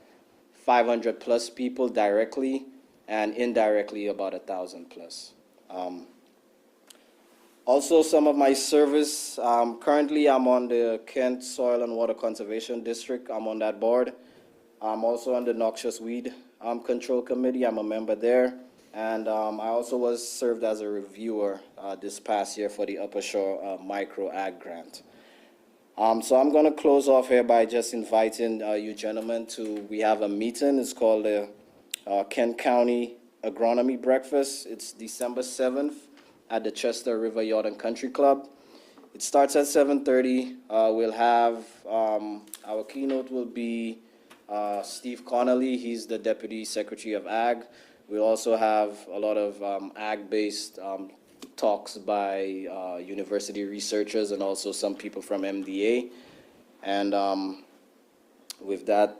500 plus people directly, and indirectly about 1,000 plus. Also, some of my service, currently I'm on the Kent Soil and Water Conservation District. I'm on that board. I'm also on the Noxious Weed Control Committee. I'm a member there. And I also served as a reviewer this past year for the Upper Shore Micro Ag Grant. So I'm going to close off here by just inviting you gentlemen we have a meeting. It's called the Kent County Agronomy Breakfast. It's December 7th at the Chester River Yacht and Country Club. It starts at 7:30. We'll have, our keynote will be Steve Connolly. He's the Deputy Secretary of Ag. We'll also have a lot of ag-based talks by university researchers and also some people from MDA. And with that,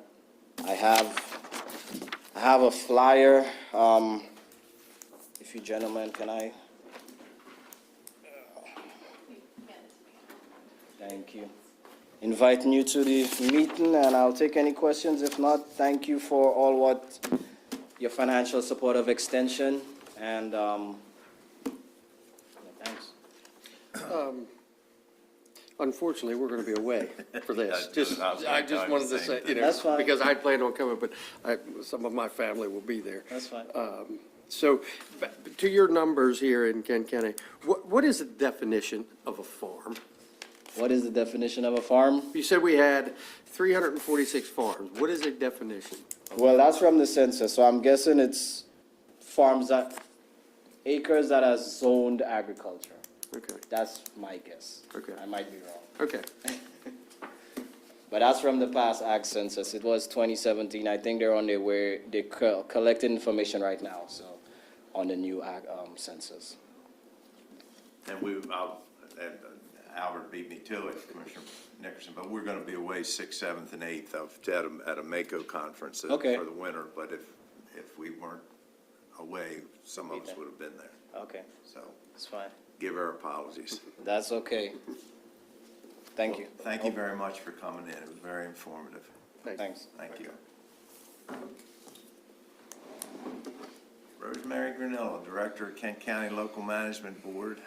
I have a flyer. If you gentlemen, can I? Thank you. Inviting you to the meeting, and I'll take any questions. If not, thank you for all what your financial support of Extension, and thanks. Unfortunately, we're going to be away for this. I just wanted to say, That's fine. because I planned on coming, but some of my family will be there. That's fine. So, to your numbers here in Kent County, what is the definition of a farm? What is the definition of a farm? You said we had 346 farms. What is the definition? Well, that's from the census, so I'm guessing it's acres that are zoned agriculture. Okay, That's my guess. Okay. I might be wrong. okay. But that's from the past ag census. It was 2017. I think they're on their way. They're collecting information right now, so on the new ag census. And Albert beat me to it, Commissioner Nickerson, but we're going to be away 6th, 7th, and 8th at a MACO conference for the winter. But if we weren't away, some of us would have been there. Okay, So that's fine. give our apologies. That's okay. Thank you. Thank you very much for coming in. It was very informative. Thanks. Thank you. Rosemary Granillo, Director of Kent County Local Management Board,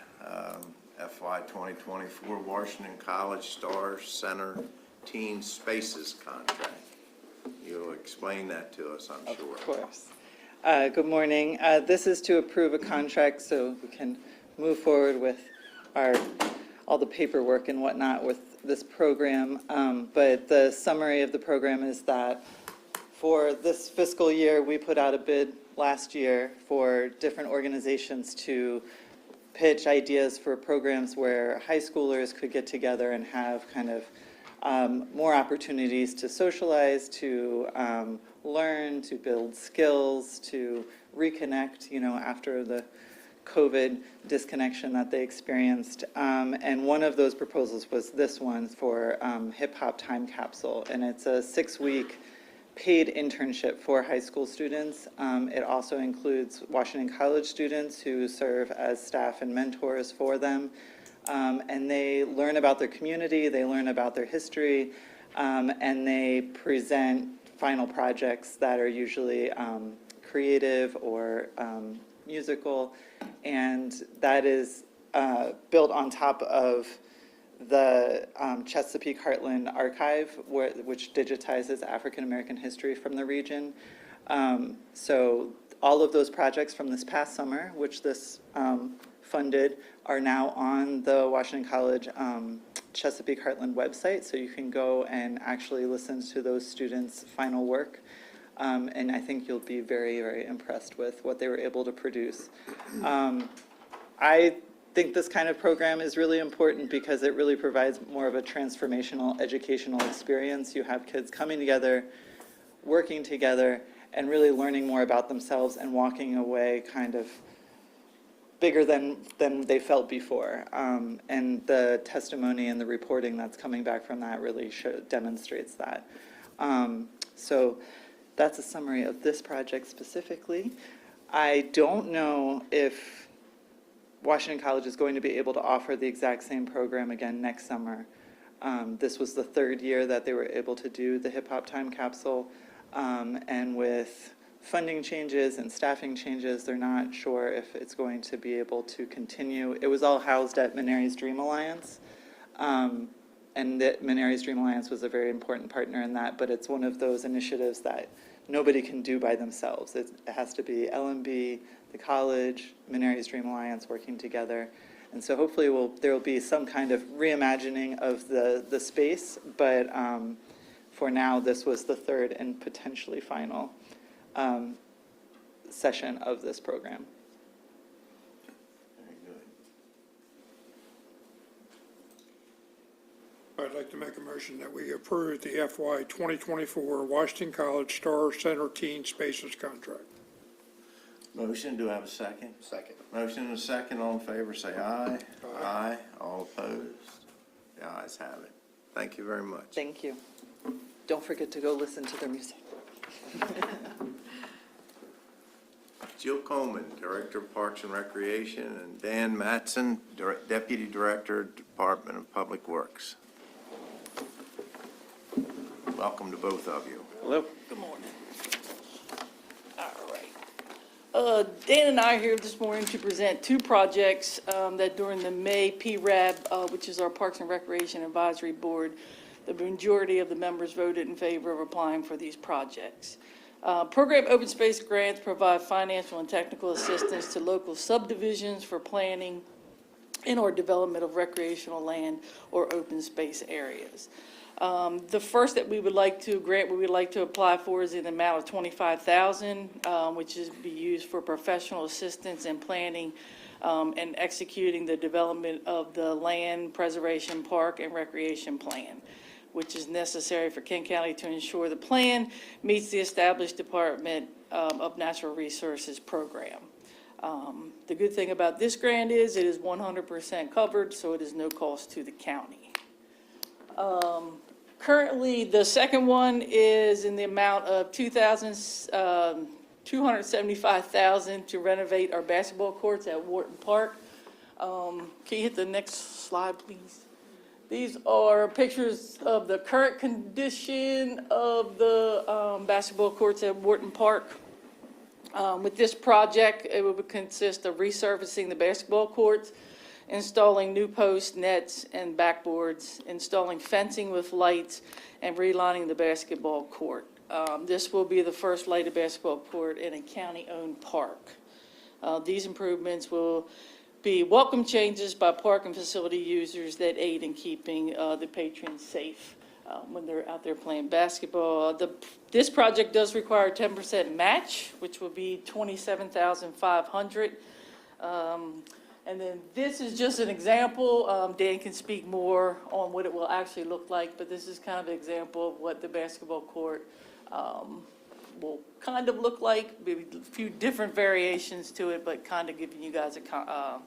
FY 2024 Washington College Star Center Teen Spaces Contract. You'll explain that to us, I'm sure. Of course. Good morning. This is to approve a contract so we can move forward with all the paperwork and whatnot with this program. But the summary of the program is that for this fiscal year, we put out a bid last year for different organizations to pitch ideas for programs where high schoolers could get together and have kind of more opportunities to socialize, to learn, to build skills, to reconnect, after the COVID disconnection that they experienced. And one of those proposals was this one for Hip Hop Time Capsule. And it's a 6-week paid internship for high school students. It also includes Washington College students who serve as staff and mentors for them. And they learn about their community, they learn about their history, and they present final projects that are usually creative or musical. And that is built on top of the Chesapeake Heartland Archive, which digitizes African American history from the region. So all of those projects from this past summer, which this funded, are now on the Washington College Chesapeake Heartland website, so you can go and actually listen to those students' final work. And I think you'll be very, very impressed with what they were able to produce. I think this kind of program is really important because it really provides more of a transformational educational experience. You have kids coming together, working together, and really learning more about themselves and walking away kind of bigger than they felt before. And the testimony and the reporting that's coming back from that really demonstrates that. So that's a summary of this project specifically. I don't know if Washington College is going to be able to offer the exact same program again next summer. This was the 3rd year that they were able to do the Hip Hop Time Capsule. And with funding changes and staffing changes, they're not sure if it's going to be able to continue. It was all housed at Menary's Dream Alliance. And that Menary's Dream Alliance was a very important partner in that, but it's one of those initiatives that nobody can do by themselves. It has to be LMB, the college, Menary's Dream Alliance working together. And so hopefully there will be some kind of reimagining of the space, but for now, this was the 3rd and potentially final session of this program. Very good. I'd like to make a motion that we approve the FY 2024 Washington College Star Center Teen Spaces Contract. Motion, do I have a second? Second. Motion and a second, all in favor, say aye. Aye. All opposed? The ayes have it. Thank you very much. Thank you. Don't forget to go listen to their music. Jill Coleman, Director of Parks and Recreation, and Dan Matson, Deputy Director, Department of Public Works. Welcome to both of you. Hello. Good morning. All right. Dan and I are here this morning to present 2 projects that during the May PRAB, which is our Parks and Recreation Advisory Board, the majority of the members voted in favor of applying for these projects. Program open space grants provide financial and technical assistance to local subdivisions for planning and or development of recreational land or open space areas. The first that we would like to apply for is in the amount of $25,000, which is be used for professional assistance in planning and executing the development of the land preservation park and recreation plan, which is necessary for Kent County to ensure the plan meets the established Department of Natural Resources program. The good thing about this grant is it is 100% covered, so it is no cost to the county. Currently, the second one is in the amount of $275,000 to renovate our basketball courts at Wharton Park. Can you hit the next slide, please? These are pictures of the current condition of the basketball courts at Wharton Park. With this project, it would consist of resurfacing the basketball courts, installing new posts, nets, and backboards, installing fencing with lights, and relining the basketball court. This will be the first lighted basketball court in a county-owned park. These improvements will be welcome changes by park and facility users that aid in keeping the patrons safe when they're out there playing basketball. This project does require a 10% match, which will be $27,500. And then this is just an example. Dan can speak more on what it will actually look like, but this is kind of an example of what the basketball court will kind of look like. Maybe a few different variations to it, but kind of giving you guys a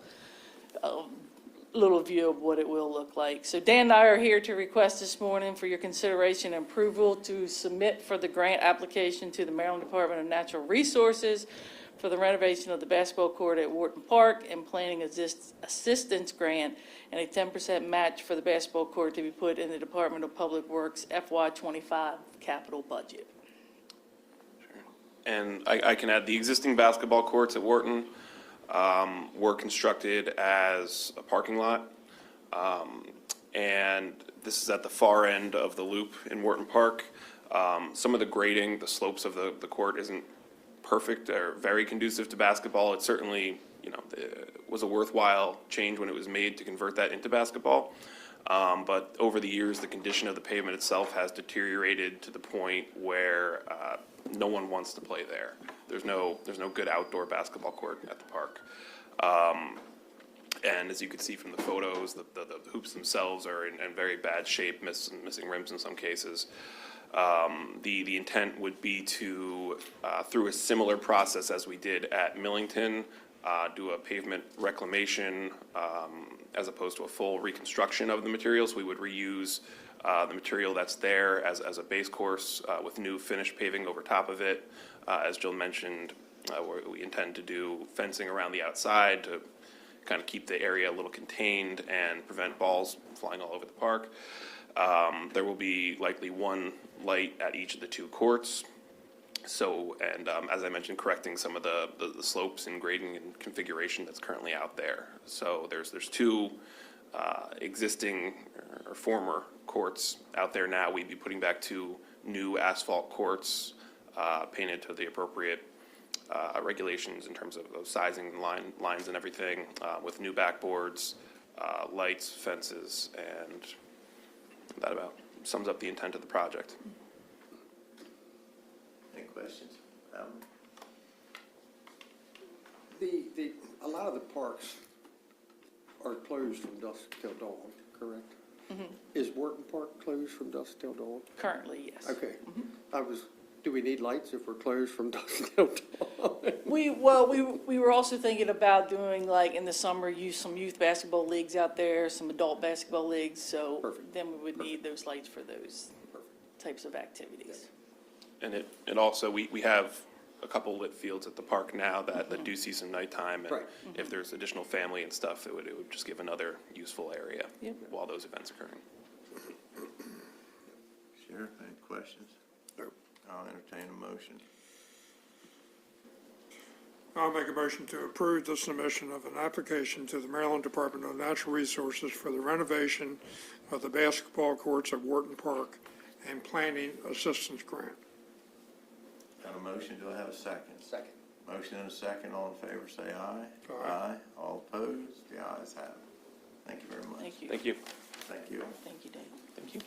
little view of what it will look like. So Dan and I are here to request this morning for your consideration and approval to submit for the grant application to the Maryland Department of Natural Resources for the renovation of the basketball court at Wharton Park and planning assistance grant and a 10% match for the basketball court to be put in the Department of Public Works FY25 capital budget. And I can add, the existing basketball courts at Wharton were constructed as a parking lot. And this is at the far end of the loop in Wharton Park. Some of the grading, the slopes of the court isn't perfect or very conducive to basketball. It certainly, was a worthwhile change when it was made to convert that into basketball. But over the years, the condition of the pavement itself has deteriorated to the point where no one wants to play there. There's no good outdoor basketball court at the park. And as you can see from the photos, the hoops themselves are in very bad shape, missing rims in some cases. The intent would be to, through a similar process as we did at Millington, do a pavement reclamation as opposed to a full reconstruction of the materials. We would reuse the material that's there as a base course with new finished paving over top of it. As Jill mentioned, we intend to do fencing around the outside to kind of keep the area a little contained and prevent balls flying all over the park. There will be likely one light at each of the two courts. So, and as I mentioned, correcting some of the slopes and grading and configuration that's currently out there. So there's two existing or former courts out there now. We'd be putting back two new asphalt courts painted to the appropriate regulations in terms of those sizing and lines and everything, with new backboards, lights, fences, and that about sums up the intent of the project. Any questions? A lot of the parks are closed from dusk till dawn, correct? Mm-hmm. Is Wharton Park closed from dusk till dawn? Currently, yes. Okay. Do we need lights if we're closed from dusk till dawn? We were also thinking about doing, like, in the summer, use some youth basketball leagues out there, some adult basketball leagues, so Perfect. then we would need those lights for those types of activities. And it also, we have a couple lit fields at the park now that do see some nighttime. And Right. if there's additional family and stuff, it would just give another useful area Yep. while those events are occurring. Sure, any questions? I'll entertain a motion. I'll make a motion to approve the submission of an application to the Maryland Department of Natural Resources for the renovation of the basketball courts at Wharton Park and planning assistance grant. Got a motion, do I have a second? Second. Motion and a second, all in favor say aye. Aye. All opposed, the ayes have it. Thank you very much. Thank you. Thank you. Thank you. Thank you, Dave. Thank you.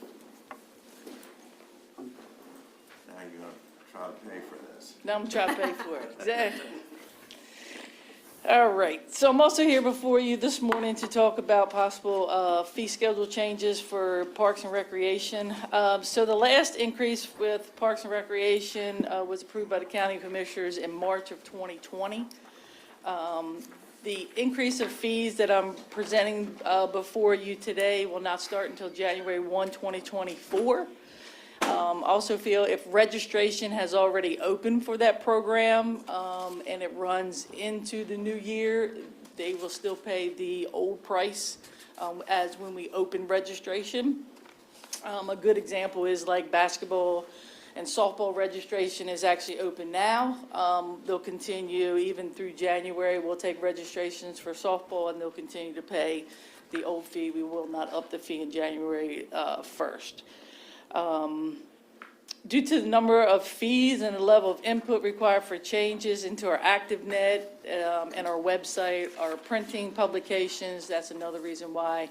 Now you're gonna try to pay for this. Now I'm trying to pay for it, exactly. All right, so I'm also here before you this morning to talk about possible fee schedule changes for Parks and Recreation. So the last increase with Parks and Recreation was approved by the County Commissioners in March of 2020. The increase of fees that I'm presenting before you today will not start until January 1, 2024. Also feel if registration has already opened for that program and it runs into the new year, they will still pay the old price as when we open registration. A good example is like basketball and softball registration is actually open now. They'll continue even through January. We'll take registrations for softball, and they'll continue to pay the old fee. We will not up the fee in January 1st. Due to the number of fees and the level of input required for changes into our ActiveNet and our website, our printing publications, that's another reason why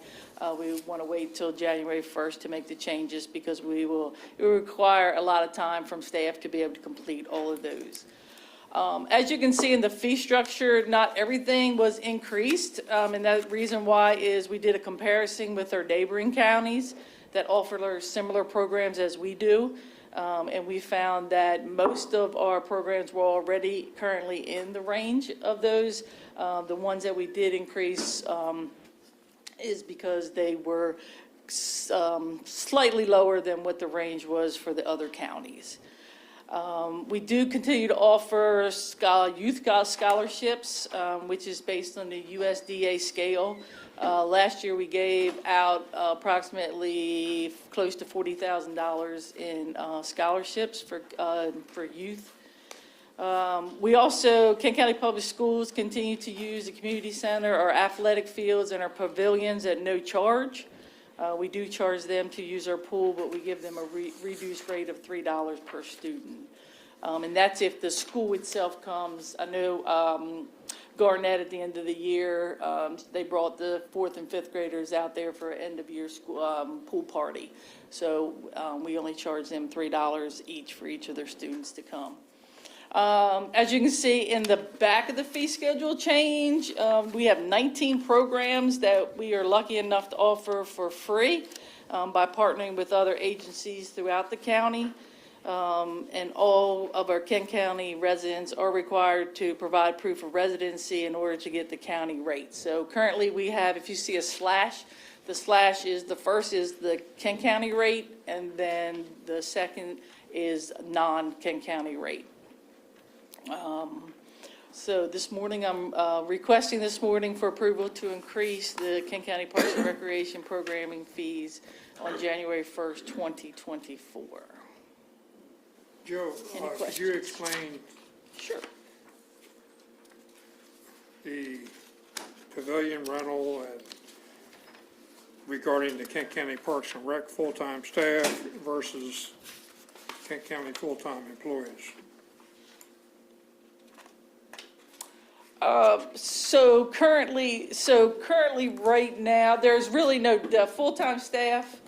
we want to wait till January 1st to make the changes, because it will require a lot of time from staff to be able to complete all of those. As you can see in the fee structure, not everything was increased, and that reason why is we did a comparison with our neighboring counties that offer similar programs as we do. And we found that most of our programs were already currently in the range of those. The ones that we did increase is because they were slightly lower than what the range was for the other counties. We do continue to offer youth scholarships, which is based on the USDA scale. Last year, we gave out approximately close to $40,000 in scholarships for youth. We also, Kent County Public Schools continue to use the community center, our athletic fields, and our pavilions at no charge. We do charge them to use our pool, but we give them a reduced rate of $3 per student. And that's if the school itself comes. I know Garnett at the end of the year, they brought the 4th and 5th graders out there for an end-of-year school pool party. So we only charge them $3 each for each of their students to come. As you can see in the back of the fee schedule change, we have 19 programs that we are lucky enough to offer for free by partnering with other agencies throughout the county. And all of our Kent County residents are required to provide proof of residency in order to get the county rate. So currently we have, if you see a slash, the slash is, the first is the Kent County rate, and then the second is non-Kent County rate. So this morning, I'm requesting this morning for approval to increase the Kent County Parks and Recreation programming fees on January 1st, 2024. Joe, could you explain Sure. the pavilion rental and regarding the Kent County Parks and Rec full-time staff versus Kent County full-time employees? So currently right now, there's really no full-time staff.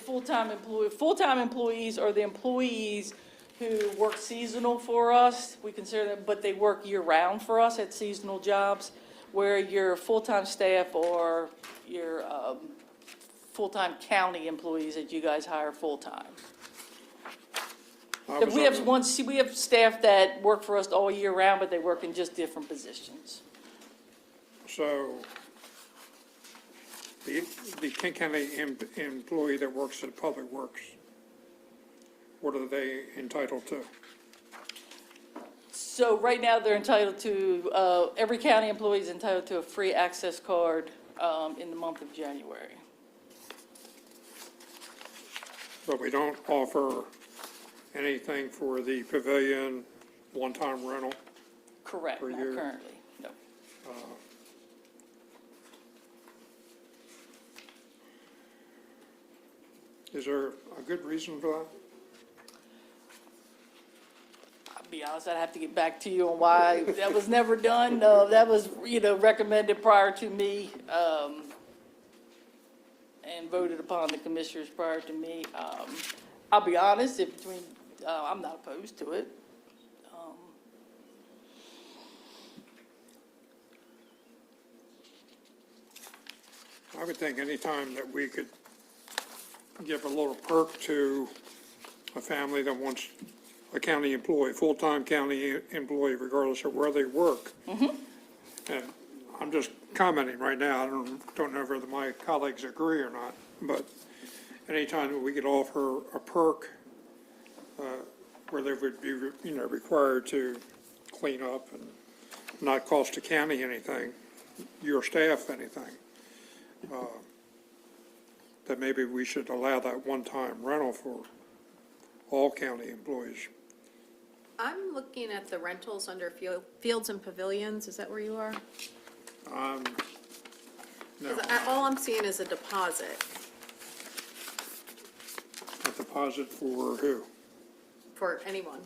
Full-time employees are the employees who work seasonal for us. We consider them, but they work year-round for us at seasonal jobs, where your full-time staff or your full-time county employees that you guys hire full-time. We have staff that work for us all year round, but they work in just different positions. So the Kent County employee that works at Public Works, what are they entitled to? So right now, they're entitled to, every county employee is entitled to a free access card in the month of January. But we don't offer anything for the pavilion one-time rental? Correct, Per not year? currently, no. Is there a good reason for that? I'll be honest, I'd have to get back to you on why that was never done. That was, recommended prior to me, and voted upon the commissioners prior to me. I'll be honest, I'm not opposed to it. I would think any time that we could give a little perk to a family that wants a county employee, full-time county employee, regardless of where they work. Mm-hmm. And I'm just commenting right now, I don't know whether my colleagues agree or not, but anytime that we could offer a perk where they would be, required to clean up and not cost the county anything, your staff anything, that maybe we should allow that one-time rental for all county employees. I'm looking at the rentals under fields and pavilions. Is that where you are? No, 'Cause all I'm seeing is a deposit a deposit for who? for anyone,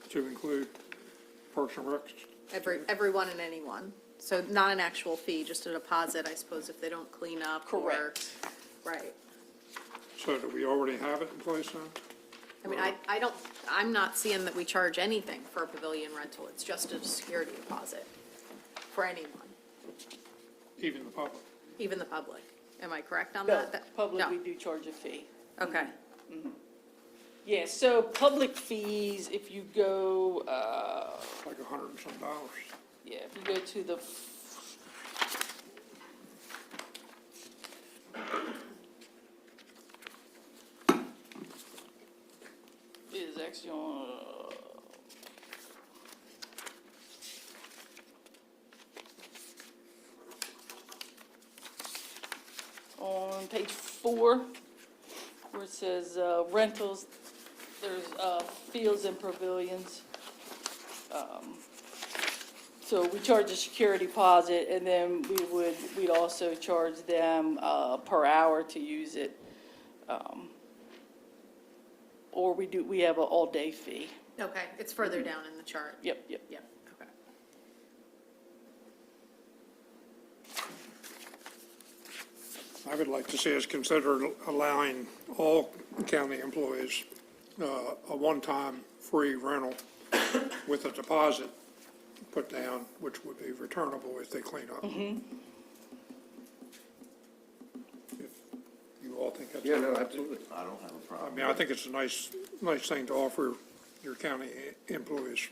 To include Parks and Rec? everyone and anyone. So not an actual fee, just a deposit, I suppose, if they don't clean up or. Correct. Right. So do we already have it in place now? I mean, I'm not seeing that we charge anything for a pavilion rental. It's just a security deposit for anyone, Even the public? even the public. Am I correct on No, that? public, No. we do charge a fee. Okay. Yeah, so public fees, if you go, Like $100 and some dollars. yeah, if you go to the, it is actually on page 4, where it says rentals, there's fields and pavilions. So we charge a security deposit, and then we'd also charge them per hour to use it. Or we have an all-day fee. Okay, it's further down in the chart. Yep, yep. Yep, okay. I would like to see us consider allowing all county employees a one-time free rental with a deposit put down, which would be returnable if they clean up. If you all think that's. Yeah, no, absolutely. I don't have a I problem. mean, I think it's a nice thing to offer your county employees.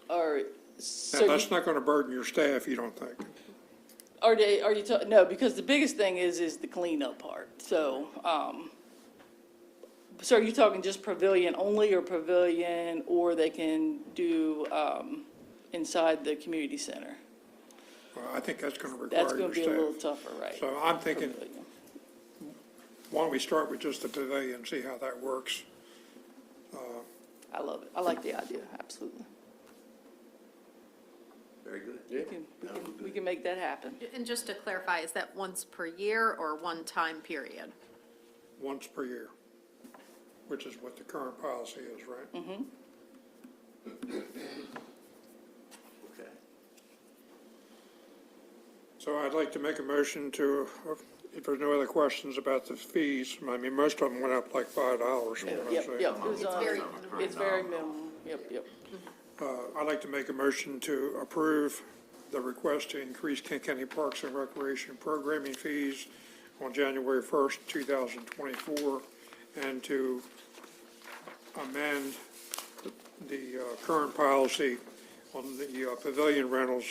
All right, Now, so that's not going to burden your staff, you don't think? are you, no, because the biggest thing is the cleanup part. So, so are you talking just pavilion only, or pavilion, or they can do inside the community center? Well, I think that's going to That's require gonna your be a little staff. tougher, right? So I'm thinking, Pavilion. why don't we start with just the pavilion, see how that works? I love it. I like the idea, absolutely. Very good. We can make that happen. And just to clarify, is that once per year or one time period? Once per year, which is what the current policy is, right? Mm-hmm. Okay. So I'd like to make a motion to, if there's no other questions about the fees, I mean, most of them went up like $5. from what I'm Yep, saying. yep. It was, It's very it's very minimal. Yep, yep. I'd like to make a motion to approve the request to increase Kent County Parks and Recreation programming fees on January 1st, 2024, and to amend the current policy on the pavilion rentals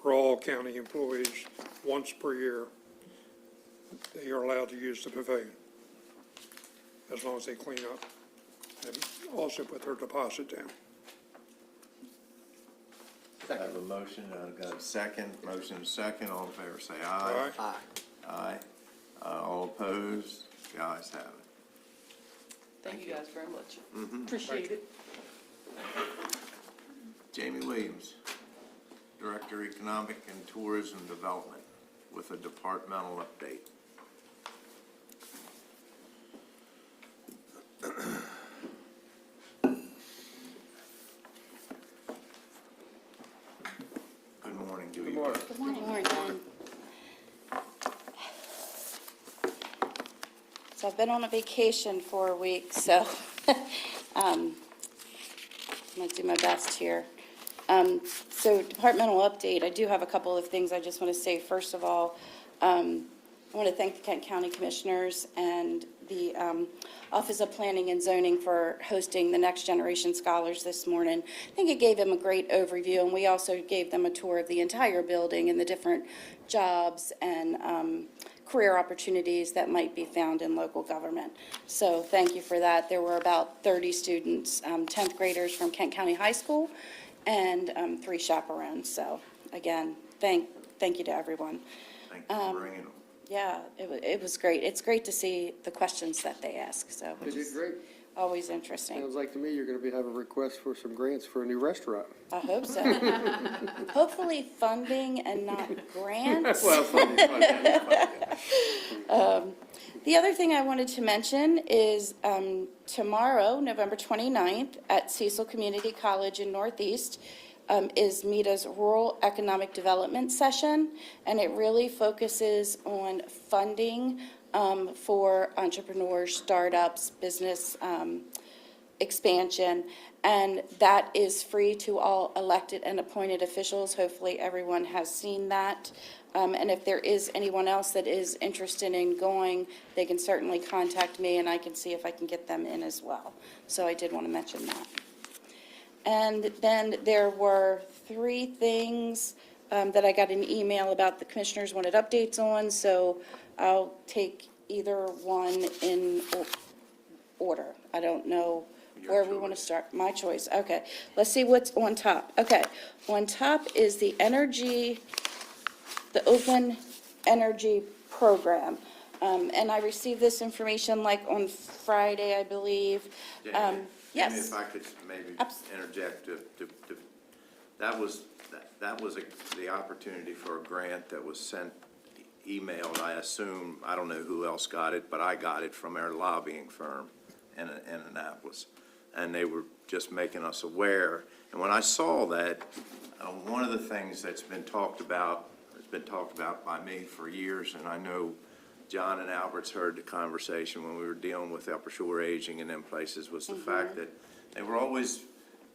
for all county employees once per year. They are allowed to use the pavilion, as long as they clean up, and also put their deposit down. I have a motion, I've got a second, motion and second, all in favor say aye. Aye. Aye. All opposed, the ayes have it. Thank you guys very much. Mhm. Appreciate it. Jamie Williams, Director, Economic and Tourism Development, with a departmental update. Good morning to you. Good morning. Good morning. So I've been on a vacation for a week, so I'm going to do my best here. So departmental update, I do have a couple of things I just want to say. First of all, I want to thank the Kent County Commissioners and the Office of Planning and Zoning for hosting the Next Generation Scholars this morning. I think it gave them a great overview, and we also gave them a tour of the entire building and the different jobs and career opportunities that might be found in local government. So thank you for that. There were about 30 students, 10th graders from Kent County High School, and 3 chaperones. So again, thank you to everyone. Thank you for bringing them. Yeah, it was great. It's great to see the questions that they ask, so. They did great. Always interesting. Sounds like to me you're going to have a request for some grants for a new restaurant. I hope so. Hopefully funding and not grants. Well, funny. The other thing I wanted to mention is tomorrow, November 29th, at Cecil Community College in Northeast, is MEDA's Rural Economic Development Session, and it really focuses on funding for entrepreneurs, startups, business expansion, and that is free to all elected and appointed officials. Hopefully, everyone has seen that. And if there is anyone else that is interested in going, they can certainly contact me, and I can see if I can get them in as well. So I did want to mention that. And then there were 3 things that I got an email about the commissioners wanted updates on, so I'll take either one in order. I don't know where we want to start. My choice. Okay. Let's see what's on top. Okay. On top is the Open Energy Program. And I received this information like on Friday, I believe. Yes. If I could maybe interject, that was the opportunity for a grant that was sent, emailed, I assume, I don't know who else got it, but I got it from our lobbying firm in Annapolis. And they were just making us aware. And when I saw that, one of the things that's been talked about by me for years, and I know John and Albert's heard the conversation when we were dealing with Upper Shore Aging and them places, was the fact that they were always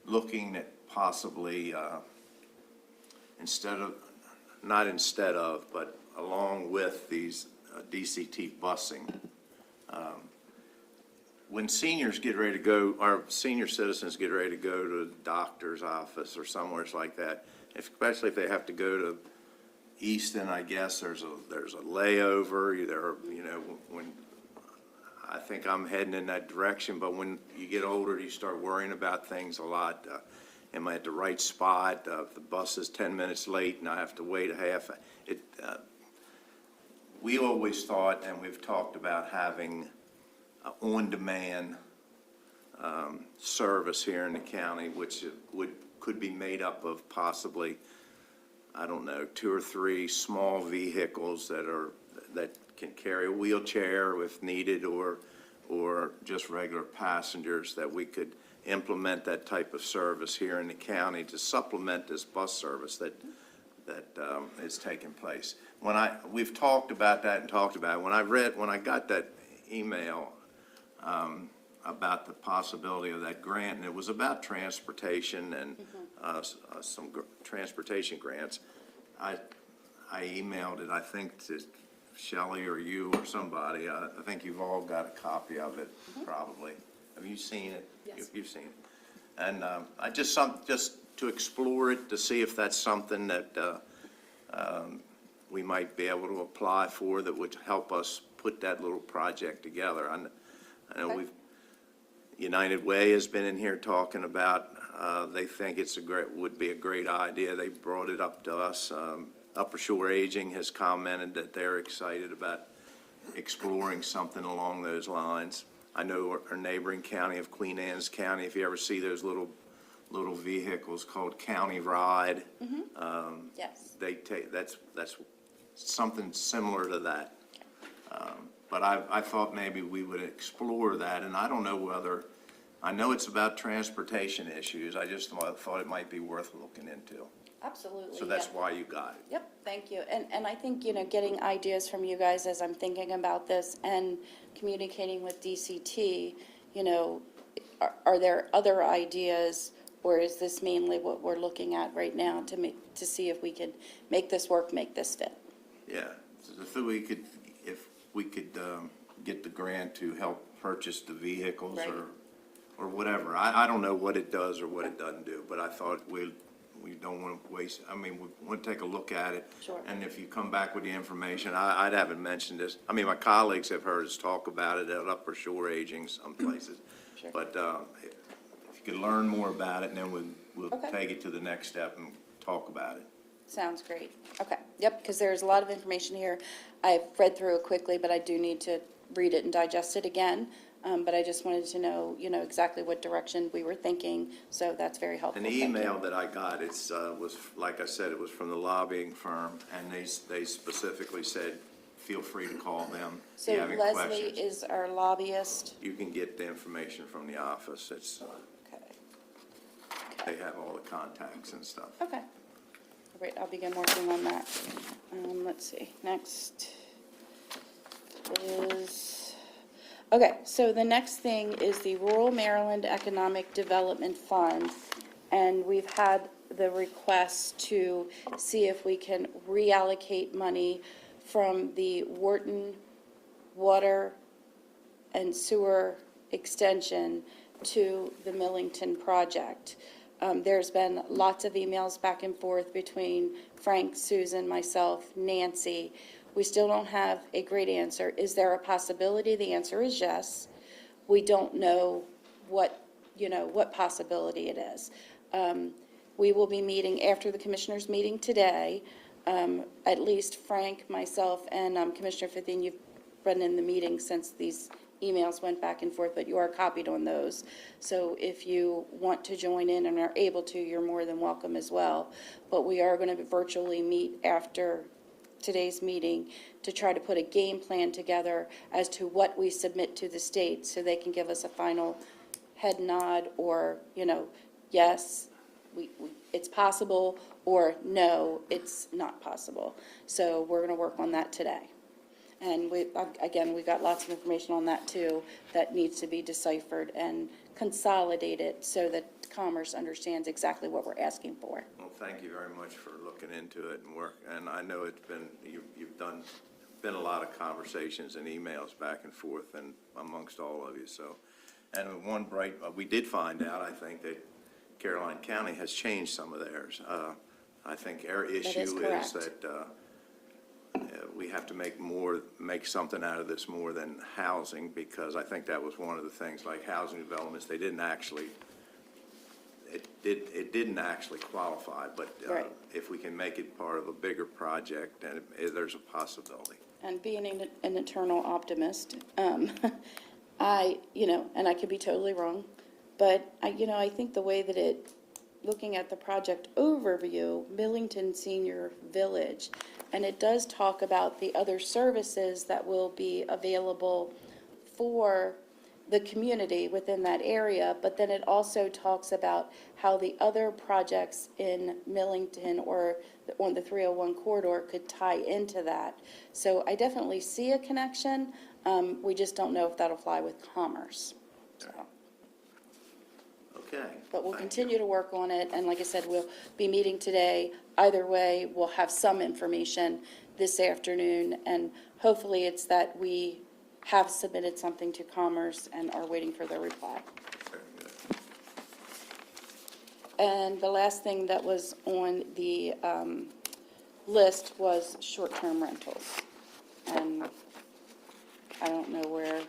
looking at possibly, but along with these DCT busing. When seniors get ready to go, our senior citizens get ready to go to a doctor's office or somewhere like that, especially if they have to go to Easton, I guess there's a layover. When I think I'm heading in that direction, but when you get older, you start worrying about things a lot. Am I at the right spot? If the bus is 10 minutes late and I have to wait a half, we always thought, and we've talked about having on-demand service here in the county, which could be made up of possibly, I don't know, 2 or 3 small vehicles that can carry a wheelchair if needed, or just regular passengers, that we could implement that type of service here in the county to supplement this bus service that is taking place. We've talked about that and talked about it. When I got that email about the possibility of that grant, and it was about transportation and some transportation grants, I emailed it, I think, to Shelley or you or somebody. I think you've all got a copy of it, probably. Have you seen it? Yes. You've seen it. And I just to explore it, to see if that's something that we might be able to apply for, that would help us put that little project together. I know United Way has been in here talking about, they think would be a great idea. They brought it up to us. Upper Shore Aging has commented that they're excited about exploring something along those lines. I know our neighboring county of Queen Anne's County, if you ever see those little vehicles called County Ride, Yes. they take, that's something similar to that. But I thought maybe we would explore that, and I don't know I know it's about transportation issues, I just thought it might be worth looking into. Absolutely. So that's why you got it. Yep, thank you. And I think, getting ideas from you guys as I'm thinking about this and communicating with DCT, are there other ideas, or is this mainly what we're looking at right now to see if we can make this work, make this fit? Yeah, so if we could get the grant to help purchase the vehicles, Right. or whatever. I don't know what it does or what it doesn't do, but I thought we don't want to waste, we want to take a look at it. Sure. And if you come back with the information, I haven't mentioned this. My colleagues have heard us talk about it at Upper Shore Aging some places. Sure. But if you could learn more about it, and then we'll Okay. take it to the next step and talk about it. Sounds great. Okay, yep, because there's a lot of information here. I've read through it quickly, but I do need to read it and digest it again. But I just wanted to know, exactly what direction we were thinking, so that's very helpful. An Thank you. email that I got, was, like I said, it was from the lobbying firm, and they specifically said, feel free to call them if So you have any Leslie questions. is our lobbyist. You can get the information from the office. Okay. They have all the contacts and stuff. Okay. All right, I'll begin working on that. Let's see, next is, okay, so the next thing is the Rural Maryland Economic Development Fund. And we've had the request to see if we can reallocate money from the Wharton Water and Sewer Extension to the Millington project. There's been lots of emails back and forth between Frank, Susan, myself, Nancy. We still don't have a great answer. Is there a possibility? The answer is yes. We don't know what possibility it is. We will be meeting after the commissioners' meeting today. At least Frank, myself, and Commissioner Fithine, you've been in the meeting since these emails went back and forth, but you are copied on those. So if you want to join in and are able to, you're more than welcome as well. But we are going to virtually meet after today's meeting to try to put a game plan together as to what we submit to the state so they can give us a final head nod or, yes, it's possible, or no, it's not possible. So we're going to work on that today. And we got lots of information on that too that needs to be deciphered and consolidated so that Commerce understands exactly what we're asking for. Well, thank you very much for looking into it and work. And I know it's been, you've been a lot of conversations and emails back and forth and amongst all of you. So, and we did find out, I think, that Caroline County has changed some of theirs. I think our issue is that we have to make something out of this more than housing, because I think that was one of the things, like housing developments, they didn't actually, it didn't actually qualify, but Right. if we can make it part of a bigger project, then there's a possibility. And being an eternal optimist, and I could be totally wrong, but I think the way that looking at the project overview, Millington Senior Village, and it does talk about the other services that will be available for the community within that area, but then it also talks about how the other projects in Millington or on the 301 corridor could tie into that. So I definitely see a connection. We just don't know if that'll fly with Commerce. So. Okay. But we'll Thank continue to work on it, and like I said, we'll be meeting today. Either way, we'll have some information this afternoon, and hopefully it's that we have submitted something to Commerce and are waiting for their reply. Very good. And the last thing that was on the list was short-term rentals. And I don't know where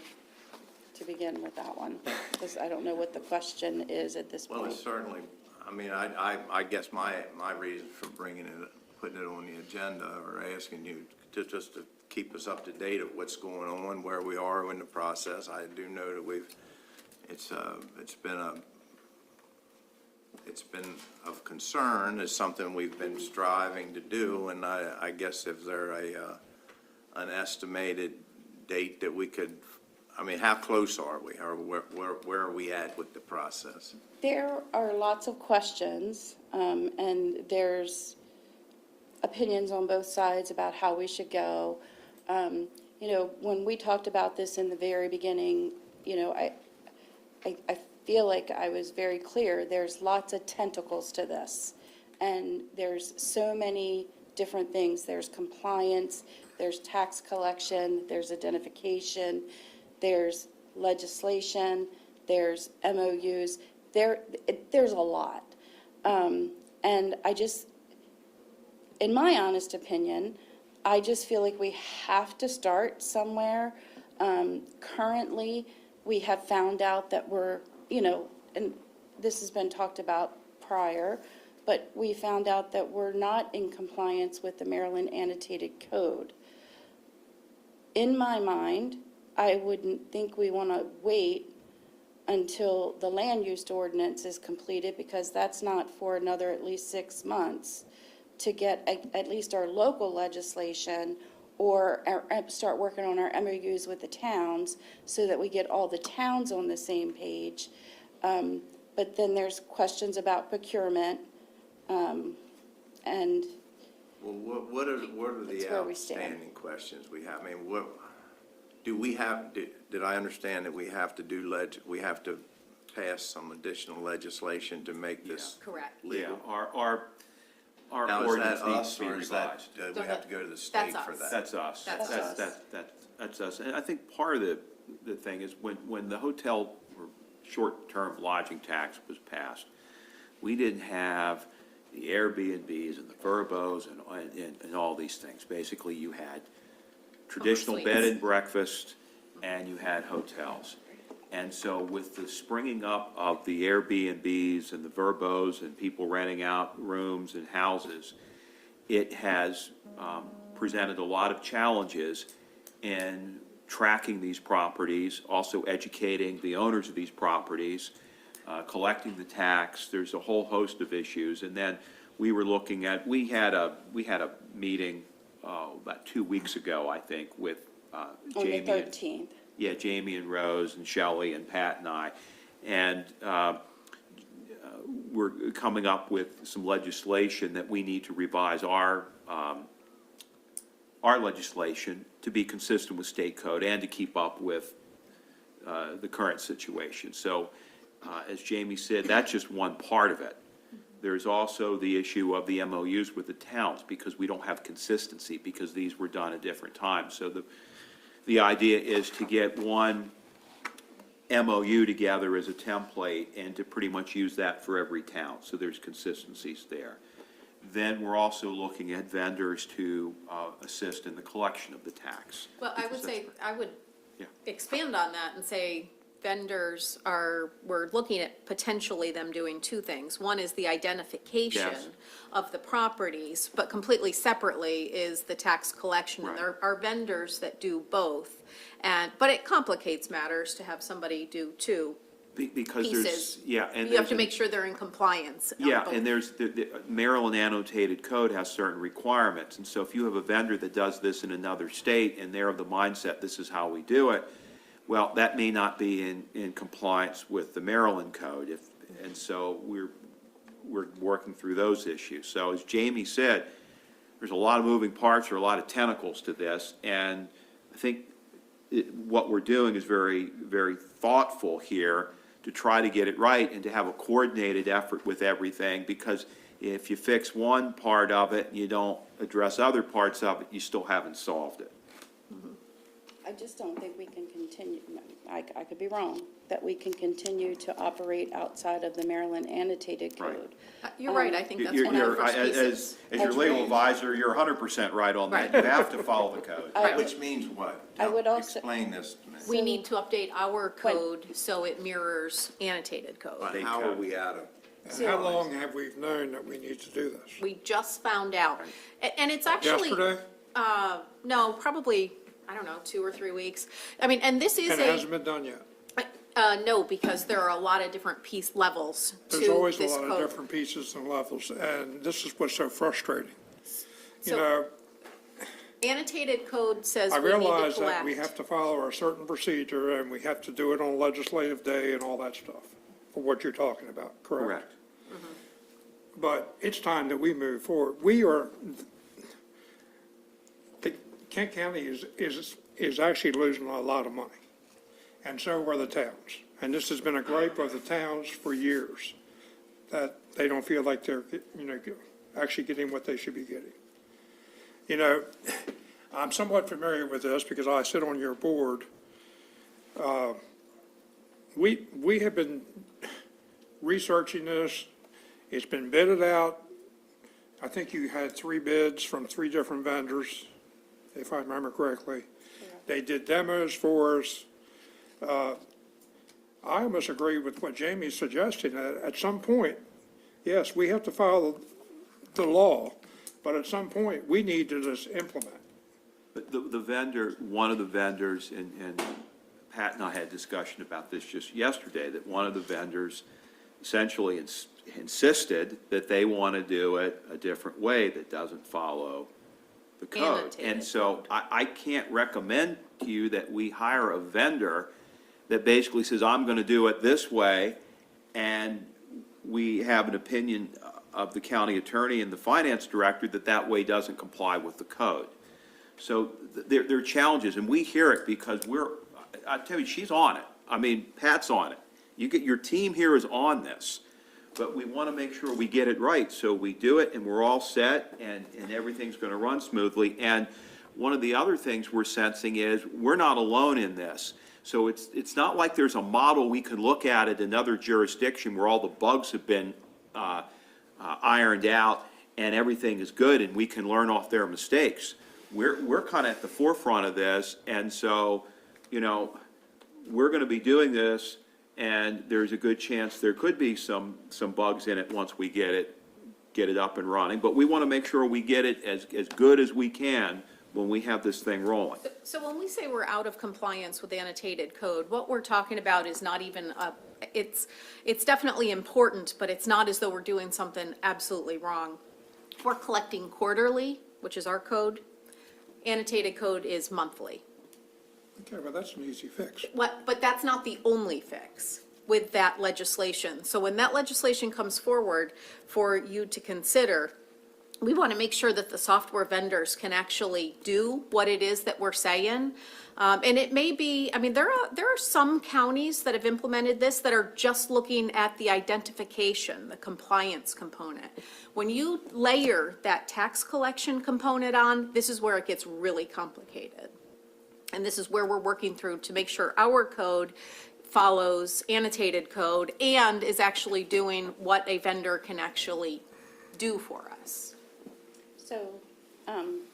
to begin with that one, because I don't know what the question is at this point. Well, it's certainly, I guess my reason for putting it on the agenda or asking you just to keep us up to date of what's going on, where we are in the process. I do know that it's been of concern, is something we've been striving to do, and I guess if there an estimated date that we could, how close are we, or where are we at with the process? There are lots of questions, and there's opinions on both sides about how we should go. When we talked about this in the very beginning, I feel like I was very clear. There's lots of tentacles to this, and there's so many different things. There's compliance, there's tax collection, there's identification, there's legislation, there's MOUs, there's a lot. And in my honest opinion, I just feel like we have to start somewhere. Currently, we have found out that we're, and this has been talked about prior, but we found out that we're not in compliance with the Maryland Annotated Code. In my mind, I wouldn't think we want to wait until the land use ordinance is completed, because that's not for another at least 6 months to get at least our local legislation or start working on our MOUs with the towns so that we get all the towns on the same page. But then there's questions about procurement, and Well, what are That's the where we stand. outstanding questions we have? I mean, what, do we have, did I understand that we have to we have to pass some additional legislation to make this Correct. Yeah, legal? our Now, is ordinance that needs us, to be or is that, revised. we have to go to the state That's for us. that? That's us. That's us. That's us. And I think part of the thing is when the hotel or short-term lodging tax was passed, we didn't have the Airbnbs and the Vurbos and all these things. Basically, you had traditional bed and breakfast and you had hotels. And so with the springing up of the Airbnbs and the Vurbos and people renting out rooms and houses, it has presented a lot of challenges in tracking these properties, also educating the owners of these properties, collecting the tax. There's a whole host of issues. And then we were looking at, we had a meeting about 2 weeks ago, I think, with Jamie. on the 13th. Yeah, Jamie and Rose and Shelley and Pat and I. And we're coming up with some legislation that we need to revise our legislation to be consistent with state code and to keep up with the current situation. So, as Jamie said, that's just one part of it. There's also the issue of the MOUs with the towns, because we don't have consistency, because these were done at different times. So the idea is to get one MOU together as a template and to pretty much use that for every town, so there's consistencies there. Then we're also looking at vendors to assist in the collection of the tax. Well, I would say, I would Yeah. expand on that and say vendors we're looking at potentially them doing two things. One is the identification Yes. of the properties, but completely separately is the tax collection. And Right. there are vendors that do both. But it complicates matters to have somebody do two Because there's, pieces. yeah. And You have there's to a- make sure they're in compliance. on Yeah, both. and there's, the Maryland Annotated Code has certain requirements, and so if you have a vendor that does this in another state, and they're of the mindset, this is how we do it, well, that may not be in compliance with the Maryland Code, and so we're working through those issues. So as Jamie said, there's a lot of moving parts, or a lot of tentacles to this, and I think what we're doing is very, very thoughtful here to try to get it right and to have a coordinated effort with everything, because if you fix one part of it and you don't address other parts of it, you still haven't solved it. I just don't think we can continue, I could be wrong, that we can continue to operate outside of the Maryland Annotated Right. Code. You're right, I think that's You're- one of the you're- first as- pieces. As your legal advisor, you're 100% right on that. You have to follow the code. Which means what? I would also- Explain this to me. We need to update our code so it mirrors annotated code. But how are we out of? And how long have we known that we need to do this? We just found out. And it's actually. Yesterday? No, probably, I don't know, 2 or 3 weeks. I mean, and this is And it hasn't been done yet? no, because there are a lot of different piece levels to There's always a this lot of code. different pieces and levels, and this is what's so frustrating. You So- know, Annotated code says I we need to realize that we collect. have to follow a certain procedure, and we have to do it on legislative day and all that stuff, for what you're talking about, correct? Correct. But it's time that we move forward. Kent County is actually losing a lot of money, and so are the towns. And this has been a gripe of the towns for years, that they don't feel like they're, actually getting what they should be getting. I'm somewhat familiar with this because I sit on your board. We have been researching this. It's been bidded out. I think you had 3 bids from 3 different vendors, if I remember correctly. They did demos for us. I almost agree with what Jamie's suggesting. At some point, yes, we have to follow the law, but at some point, we need to just implement. But the vendor, one of the vendors, and Pat and I had a discussion about this just yesterday, that one of the vendors essentially insisted that they want to do it a different way that doesn't follow the code. Annotated. And so I can't recommend to you that we hire a vendor that basically says, I'm going to do it this way, and we have an opinion of the county attorney and the finance director that that way doesn't comply with the code. So there are challenges, and we hear it because I tell you, she's on it. I mean, Pat's on it. Your team here is on this, but we want to make sure we get it right, so we do it, and we're all set, and everything's going to run smoothly. And one of the other things we're sensing is we're not alone in this. So it's not like there's a model we can look at another jurisdiction where all the bugs have been ironed out and everything is good and we can learn off their mistakes. We're kind of at the forefront of this, and so, you know, we're going to be doing this, and there's a good chance there could be some bugs in it once we get it up and running. But we want to make sure we get it as good as we can when we have this thing rolling. So when we say we're out of compliance with annotated code, what we're talking about is not even it's definitely important, but it's not as though we're doing something absolutely wrong. We're collecting quarterly, which is our code. Annotated code is monthly. Okay, well, that's an easy fix. But that's not the only fix with that legislation. So when that legislation comes forward for you to consider, we want to make sure that the software vendors can actually do what it is that we're saying. And it may be, I mean, there are some counties that have implemented this that are just looking at the identification, the compliance component. When you layer that tax collection component on, this is where it gets really complicated. And this is where we're working through to make sure our code follows annotated code and is actually doing what a vendor can actually do for us. So,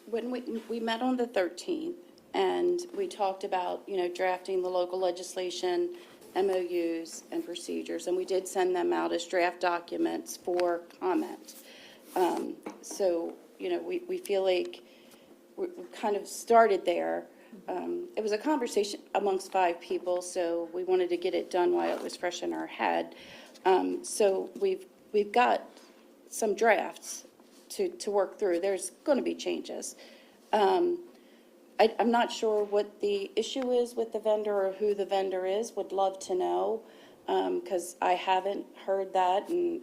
when we met on the 13th, and we talked about, you know, drafting the local legislation, MOUs, and procedures, and we did send them out as draft documents for comment. So, you know, we feel like we kind of started there. It was a conversation amongst 5 people, so we wanted to get it done while it was fresh in our head. So we've got some drafts to work through. There's going to be changes. I'm not sure what the issue is with the vendor or who the vendor is. Would love to know, because I haven't heard that, and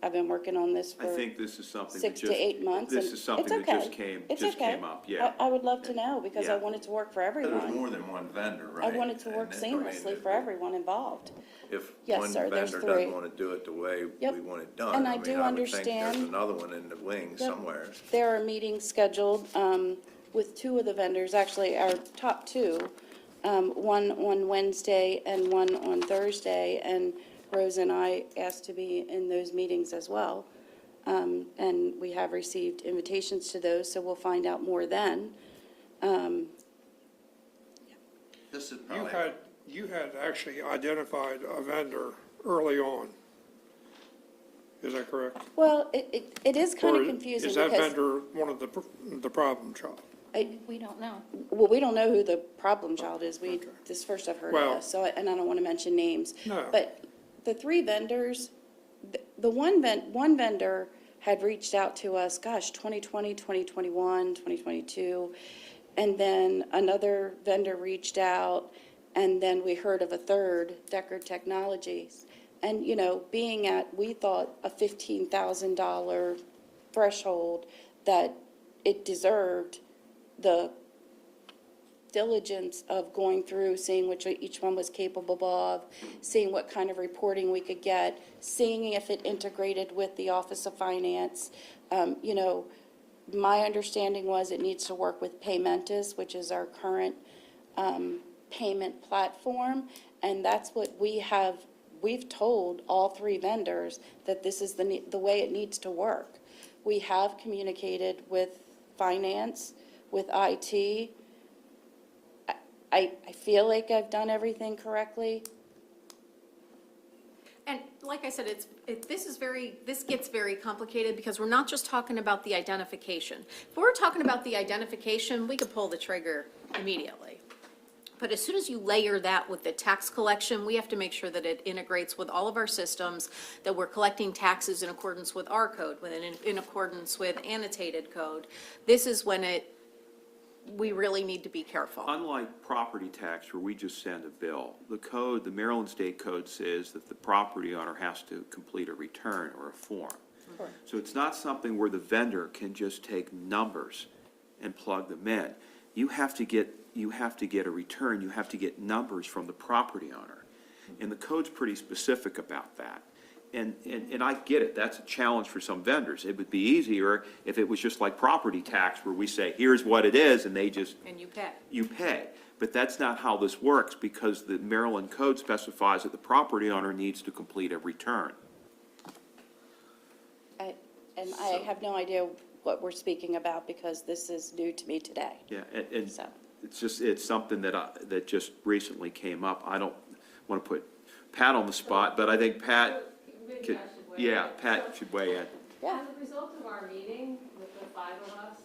I've been working on this I for think this is something that 6 just. to 8 months. This and is something it's that okay. just It's okay. came up, yeah. I would love to know, because I Yeah. want it to work for There's everyone. more than one vendor, right? I want it to work And I mean, seamlessly for everyone involved. If Yes, one sir, there's vendor 3. doesn't want to do it the way Yep. we want it done, And I I mean, do I would think there's understand. another one in the wings Yep. somewhere. There are meetings scheduled with 2 of the vendors, actually our top 2, one on Wednesday and one on Thursday, and Rose and I asked to be in those meetings as well. And we have received invitations to those, so we'll find out more then. This is You had actually identified a vendor early on. Is that correct? Well, it is kind Or of confusing is that because, vendor one of the problem child? we don't know. Well, we don't know who the problem child is. This first I've heard of Well- this, so, and I don't want to mention names. No. But the 3 vendors, the one vendor had reached out to us, 2020, 2021, 2022. And then another vendor reached out, and then we heard of a third, Deckard Technologies. And, you know, being at, we thought, a $15,000 threshold, that it deserved the diligence of going through, seeing which each one was capable of, seeing what kind of reporting we could get, seeing if it integrated with the Office of Finance. You know, my understanding was it needs to work with Paymentus, which is our current payment platform, and that's what we've told all 3 vendors that this is the way it needs to work. We have communicated with finance, with IT. I feel like I've done everything correctly. And like I said, this gets very complicated because we're not just talking about the identification. If we're talking about the identification, we could pull the trigger immediately. But as soon as you layer that with the tax collection, we have to make sure that it integrates with all of our systems, that we're collecting taxes in accordance with our code, in accordance with annotated code. This is when we really need to be careful. Unlike property tax where we just send a bill, the Maryland State Code says that the property owner has to complete a return or a form. So it's not something where the vendor can just take numbers and plug them in. You have to get a return, you have to get numbers from the property owner. And the code's pretty specific about that. And I get it, that's a challenge for some vendors. It would be easier if it was just like property tax where we say, here's what it is, and they just. And you pay. You pay. But that's not how this works because the Maryland Code specifies that the property owner needs to complete a return. And I have no idea what we're speaking about because this is new to me today. Yeah, and So. it's something that just recently came up. I don't want to put Pat on the spot, but I think Pat. Maybe I should weigh in. Yeah, Pat should weigh in. As a result of our meeting with the five of us,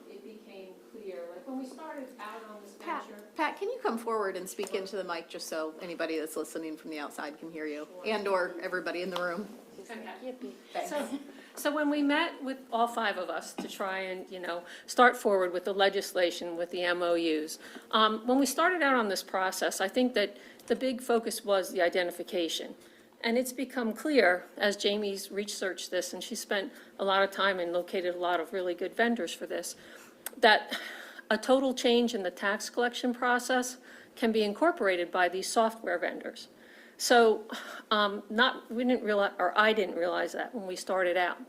it became clear, like when we started out on this venture. Pat, can you come forward and speak into the mic just so anybody that's listening from the outside can hear you and/or everybody in the room? Thanks. So when we met with all five of us to try and, start forward with the legislation, with the MOUs, when we started out on this process, I think that the big focus was the identification. And it's become clear, as Jamie's researched this, and she spent a lot of time and located a lot of really good vendors for this, that a total change in the tax collection process can be incorporated by these software vendors. So we didn't realize, or I didn't realize that when we started out.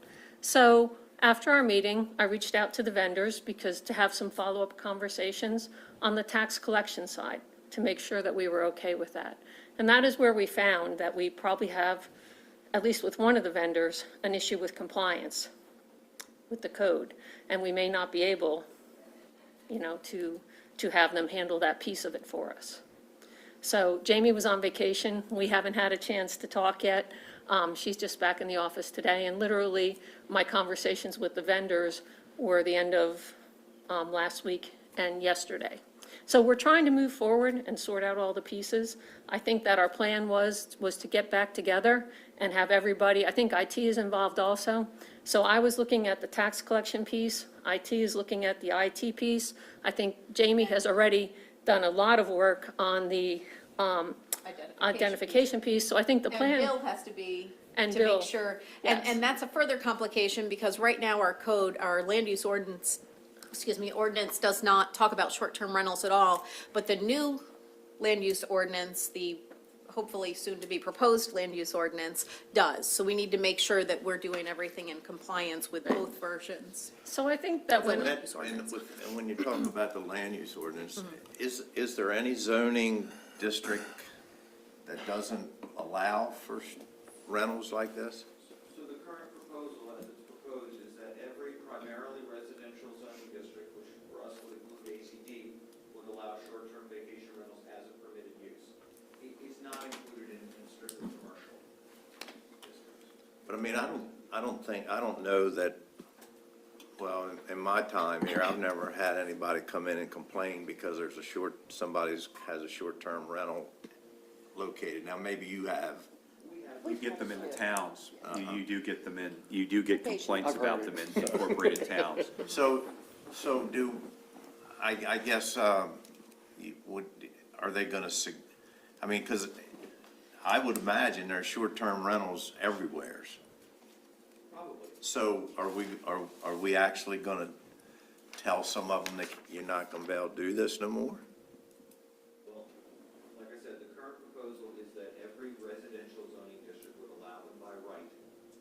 So after our meeting, I reached out to the vendors to have some follow-up conversations on the tax collection side to make sure that we were okay with that. And that is where we found that we probably have, at least with one of the vendors, an issue with compliance with the code. And we may not be able, to have them handle that piece of it for us. So Jamie was on vacation. We haven't had a chance to talk yet. She's just back in the office today. And literally, my conversations with the vendors were the end of last week and yesterday. So we're trying to move forward and sort out all the pieces. I think that our plan was to get back together and have everybody, I think IT is involved also. So I was looking at the tax collection piece. IT is looking at the IT piece. I think Jamie has already done a lot of work on the identification piece. So I think the plan. And Bill has to be, And to Bill, make sure. yes. And that's a further complication because right now our code, our land use ordinance does not talk about short-term rentals at all, but the new land use ordinance, the hopefully soon-to-be proposed land use ordinance does. So we need to make sure that we're doing everything in compliance with both versions. So I think that when. And when you talk about the land use ordinance, is there any zoning district that doesn't allow for rentals like this? So the current proposal, as it's proposed, is that every primarily residential zoning district, which for us would include ACD, would allow short-term vacation rentals as a permitted use. It's not included in strictly commercial districts. But I mean, I don't know that, well, in my time here, I've never had anybody come in and complain because there's somebody has a short-term rental located. Now, maybe you have. We get them in the towns. You do get them in, you do get complaints about them in incorporated towns. So I guess, are they gonna, I mean, because I would imagine there's short-term rentals everywhere. Probably. So are we actually gonna tell some of them that you're not gonna be able to do this no more? Well, like I said, the current proposal is that every residential zoning district would allow them by right,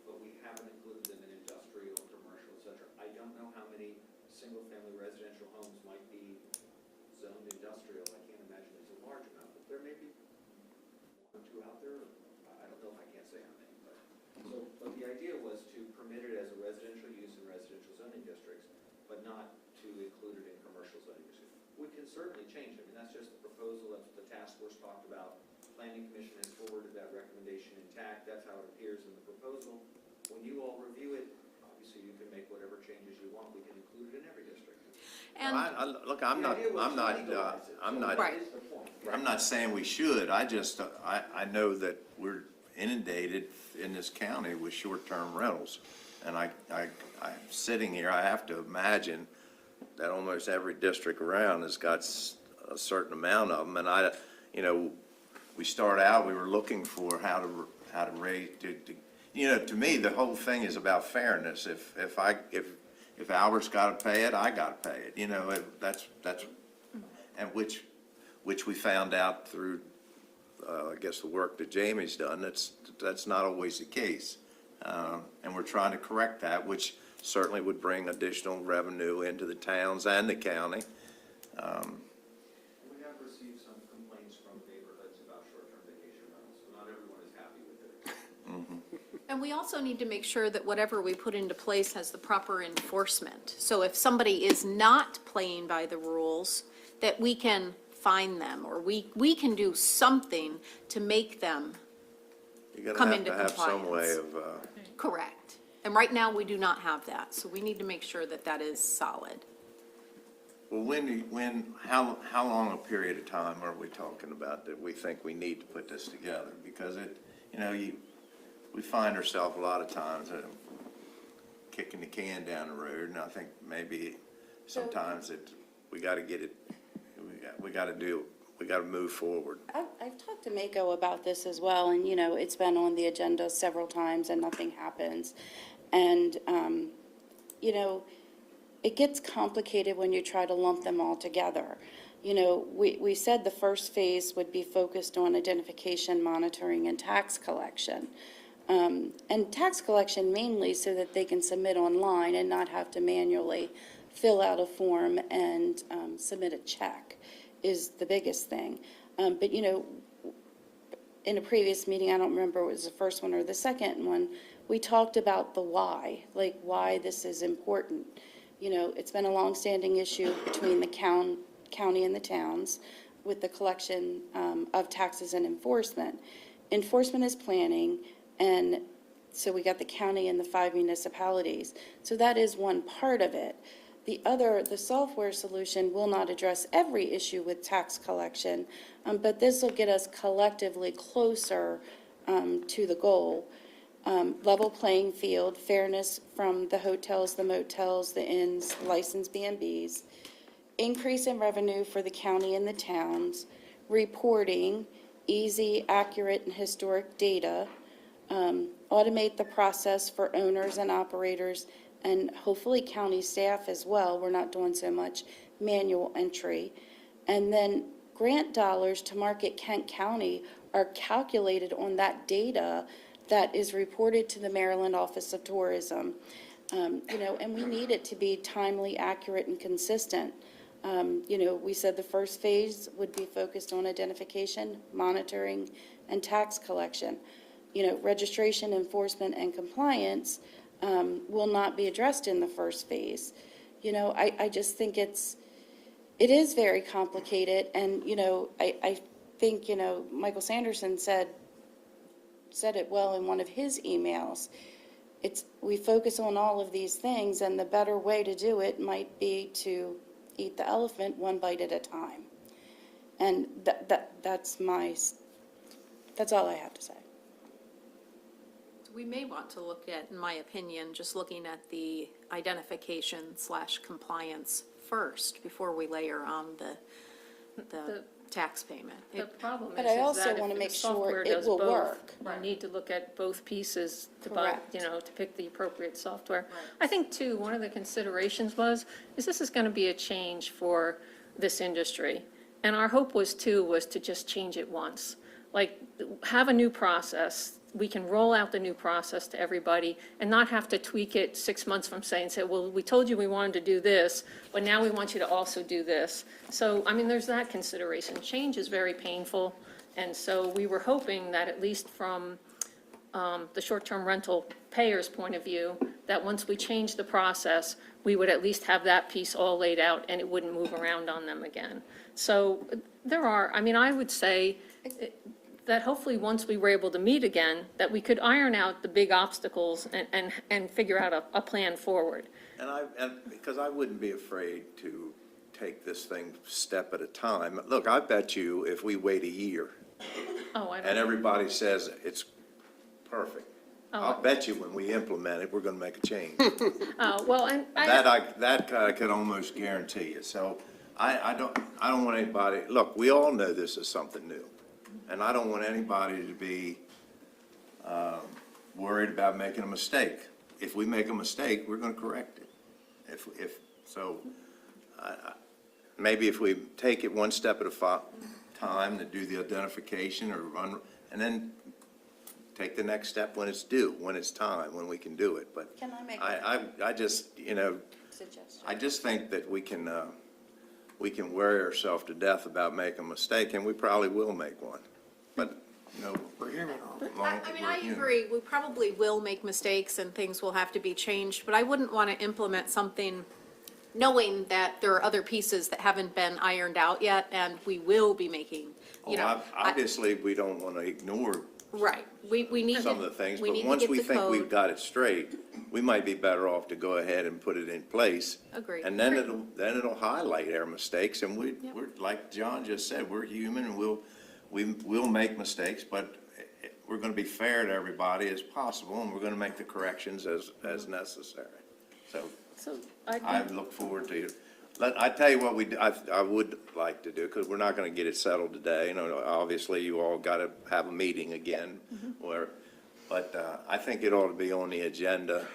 but we haven't included them in industrial, commercial, et cetera. I don't know how many single-family residential homes might be zoned industrial. I can't imagine it's a large amount, but there may be one or two out there. I don't know, I can't say how many, but the idea was to permit it as a residential use in residential zoning districts, but not to include it in commercial zoning districts. We can certainly change it. I mean, that's just the proposal that the task force talked about. Planning Commission has forwarded that that recommendation intact. That's how it appears in the proposal. When you all review it, obviously you can make whatever changes you want. We can include it in every district. And, Look, I'm not Right. I'm not saying we should, I just, I know that we're inundated in this county with short-term rentals. And I'm sitting here, I have to imagine that almost every district around has got a certain amount of them. And we start out, we were looking for how to raise, to me, the whole thing is about fairness. If Albert's gotta pay it, I gotta pay it, that's, and which we found out through, I guess, the work that Jamie's done, that's not always the case. And we're trying to correct that, which certainly would bring additional revenue into the towns and the county. We have received some complaints from neighborhoods about short-term vacation rentals, so not everyone is happy with it. and we also need to make sure that whatever we put into place has the proper enforcement. So if somebody is not playing by the rules, that we can fine them, or we can do something to make them You're come gonna into have to have some way compliance. of, Correct. And right now, we do not have that, so we need to make sure that that is solid. well, how long a period of time are we talking about that we think we need to put this together? Because we find ourselves a lot of times kicking the can down the road, and I think maybe sometimes we gotta get it, we gotta move forward. I've talked to Mako about this as well, and, it's been on the agenda several times and nothing happens. And, it gets complicated when you try to lump them all together. We said the first phase would be focused on identification, monitoring, and tax collection. And tax collection mainly so that they can submit online and not have to manually fill out a form and submit a check is the biggest thing. But, in a previous meeting, I don't remember if it was the first one or the second one, we talked about the why, like why this is important. It's been a longstanding issue between the county and the towns with the collection of taxes and enforcement. Enforcement is planning, and so we got the county and the 5 municipalities. So that is one part of it. The software solution will not address every issue with tax collection, but this will get us collectively closer to the goal. Level playing field, fairness from the hotels, the motels, the inns, licensed B&Bs, increase in revenue for the county and the towns, reporting, easy, accurate, and historic data, automate the process for owners and operators, and hopefully county staff as well. We're not doing so much manual entry. And then grant dollars to market Kent County are calculated on that data that is reported to the Maryland Office of Tourism. And we need it to be timely, accurate, and consistent. We said the first phase would be focused on identification, monitoring, and tax collection. Registration, enforcement, and compliance will not be addressed in the first phase. I just think it is very complicated, and, I think, Michael Sanderson said it well in one of his emails. We focus on all of these things, and the better way to do it might be to eat the elephant one bite at a time. And that's all I have to say. We may want to look at, in my opinion, just looking at the identification/compliance first before we layer on the tax payment. The problem But is I also that wanna if make the sure software it does will both, work. you need to look at both pieces to buy, Correct. to pick the appropriate software. I think too, one of the considerations is this is gonna be a change for this industry. And our hope was to just change it once. Like, have a new process. We can roll out the new process to everybody and not have to tweak it 6 months from say, well, we told you we wanted to do this, but now we want you to also do this. So, there's that consideration. Change is very painful. And so we were hoping that at least from the short-term rental payer's point of view, that once we change the process, we would at least have that piece all laid out and it wouldn't move around on them again. So there are, I would say, that hopefully once we were able to meet again, that we could iron out the big obstacles and figure out a plan forward. And because I wouldn't be afraid to take this thing step at a time. Look, I bet you if we wait a year Oh, I and don't, everybody says it's perfect, I'll bet you when we implement it, we're gonna make a change. oh, well, and That I could almost guarantee you. So I don't want anybody, look, we all know this is something new. And I don't want anybody to be worried about making a mistake. If we make a mistake, we're gonna correct it. Maybe if we take it one step at a time to do the identification or run, and then take the next step when it's due, when it's time, when we can do it. But Can I make I just, suggestion? I just think that we can worry ourselves to death about making a mistake, and we probably will make one. But, We're human, aren't we? I mean, I agree, we probably will make mistakes and things will have to be changed, but I wouldn't want to implement something knowing that there are other pieces that haven't been ironed out yet, and we will be making, obviously, we don't want to ignore right, we need to. some of the things, we but need to once get we the think we've code. got it straight, we might be better off to go ahead and put it in place. Agreed. And then it'll highlight our mistakes, and we're, like John just said, we're human, and we'll make mistakes, but we're gonna be fair to everybody as possible, and we're gonna make the corrections as necessary. So I look forward to, I tell you what I would like to do, because we're not gonna get it settled today. Obviously, you all gotta have a meeting again, but I think it ought to be on the agenda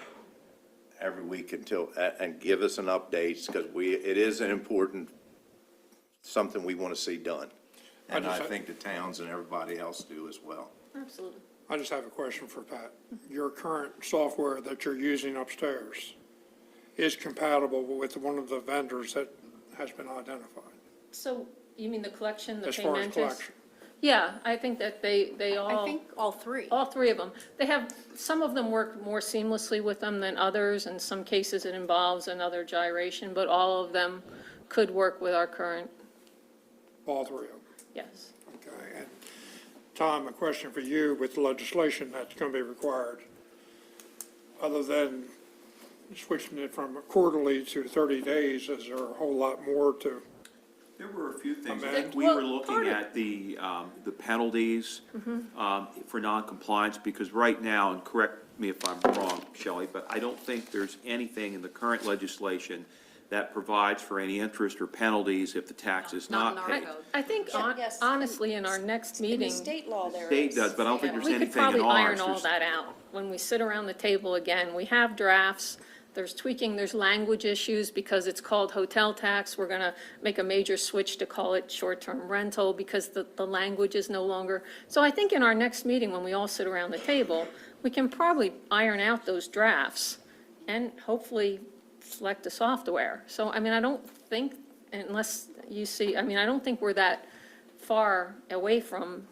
every week and give us an update, because it is an important, something we wanna see done. And I think the towns and everybody else do as well. absolutely. I just have a question for Pat. Your current software that you're using upstairs is compatible with one of the vendors that has been identified, So you mean the collection, the as pay far as managers? collection? Yeah, I think that they all. I think all three. All three of them. They have, some of them work more seamlessly with them than others. In some cases, it involves another gyration, but all of them could work with our current, All three of them? yes. Okay, and Tom, a question for you with legislation that's going to be required. Other than switching it from quarterly to 30 days, is there a whole lot more to? There were a few things. Amend? We were Well, looking part of- at the penalties for noncompliance, because right now, and correct me if I'm wrong, Shelley, but I don't think there's anything in the current legislation that provides for any interest or penalties if the tax is Not in not our paid. code. I think Yes. honestly, in our next In the meeting, state law, there is. State does, but I don't think there's we could anything probably in iron ours. all There's- that out. When we sit around the table again, we have drafts, there's tweaking, there's language issues because it's called hotel tax. We're gonna make a major switch to call it short-term rental because the language is no longer. So I think in our next meeting, when we all sit around the table, we can probably iron out those drafts and hopefully select the software. So, I mean, I don't think, unless you see, I mean, I don't think we're that far away from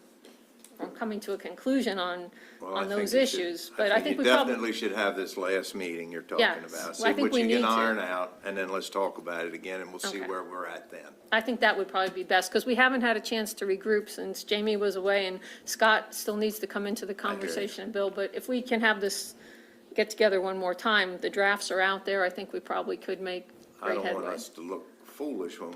coming to a conclusion on Well, I think those you should- issues, but I think we you probably. definitely should have this last meeting you're talking Yes, about. well, I See think what we you need can to. iron out, and then let's talk about it again, and we'll see Okay. where we're at then. I think that would probably be best, because we haven't had a chance to regroup since Jamie was away, and Scott still needs to come into the conversation, Bill, but if we can have this get together one more time, the drafts are out there, I think we probably could make I great don't want headway. us to look foolish when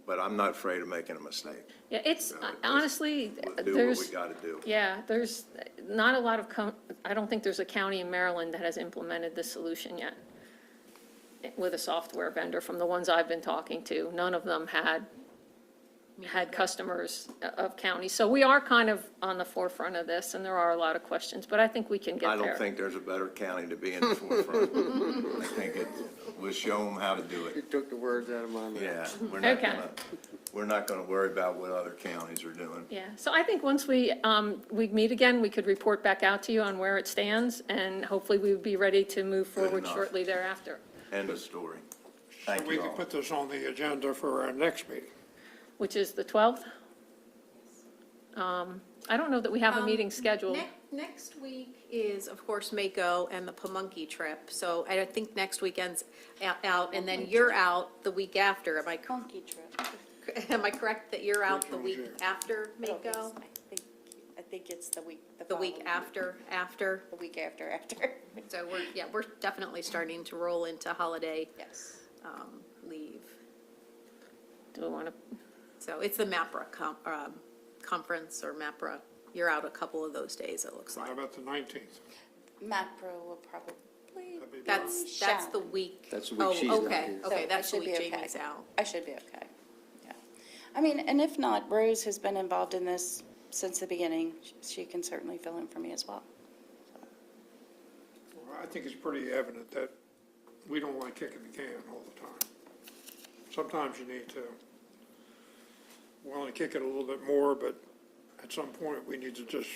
but I'm not afraid of making a mistake. Yeah, it's, So just honestly, We'll do what we there's, gotta do. yeah, there's not a lot of, I don't think there's a county in Maryland that has implemented this solution yet with a software vendor, from the ones I've been talking to. None of them had customers of counties. So we are kind of on the forefront of this, and there are a lot of questions, but I think we can get I there. don't think there's a better county to be in the forefront. I think we'll show them how to do You it. took the words out of my mouth. Yeah, Okay. we're not gonna worry about what other counties are doing. Yeah, so I think once we meet again, we could report back out to you on where it stands, and hopefully we would be ready to move forward enough. shortly thereafter, End of story. So Thank we you can all. put this on the agenda for our next meeting. which is the 12th. I don't know that we have a meeting scheduled. Next week is, of course, Mako and the Pamunkey trip, so I think next weekend's out, and then you're out the week after, am I, Funky trip. am I correct that you're out the week Weekend, after Mako? I think think it's the week, The week after. The week after. So we're definitely starting to roll into holiday Yes. leave. Do we want to, So it's the MAPRA conference or MAPRA. You're out a couple of those days, it looks like. How about the 19th? MAPRO will probably. That's the week. That's the week she's not okay, here. okay, So that's the I should week be okay. Jamie's out. I should be okay, yeah. I mean, and if not, Rose has been involved in this since the beginning. She can certainly fill in for me as well. Well, I think it's pretty evident that we don't like kicking the can all the time. Sometimes you need to, want to kick it a little bit more, but at some point, we need to just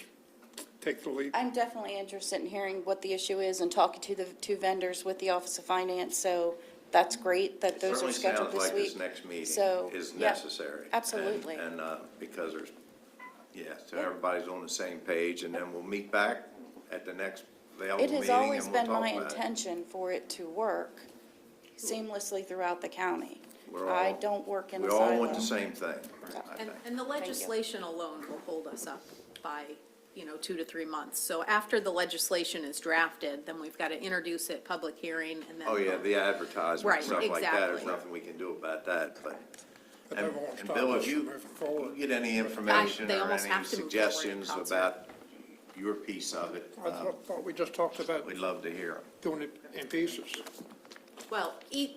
take the lead. I'm definitely interested in hearing what the issue is and talking to the two vendors with the Office of Finance, so that's great that those are scheduled this Certainly week. sounds like this next meeting So, is yeah, necessary. absolutely. And because there's, so everybody's on the same page, and then we'll meet back at the next available It meeting, has and always we'll been talk my about it. intention for it to work seamlessly throughout the county. We're I all- don't work in a We silo. all want the same thing, I think. And the legislation alone will hold us up by, 2 to 3 months. So after the legislation is drafted, then we've got to introduce it, public hearing, and then. Oh, yeah, the advertisement, Right, stuff like that, there's exactly. nothing we can do about that, but. But that And won't and stop Bill, us if from you moving forward. get any information they or almost any have to move forward in suggestions concert. about your piece of it, I thought we just talked about we'd love to hear 'em. doing it in pieces. Well,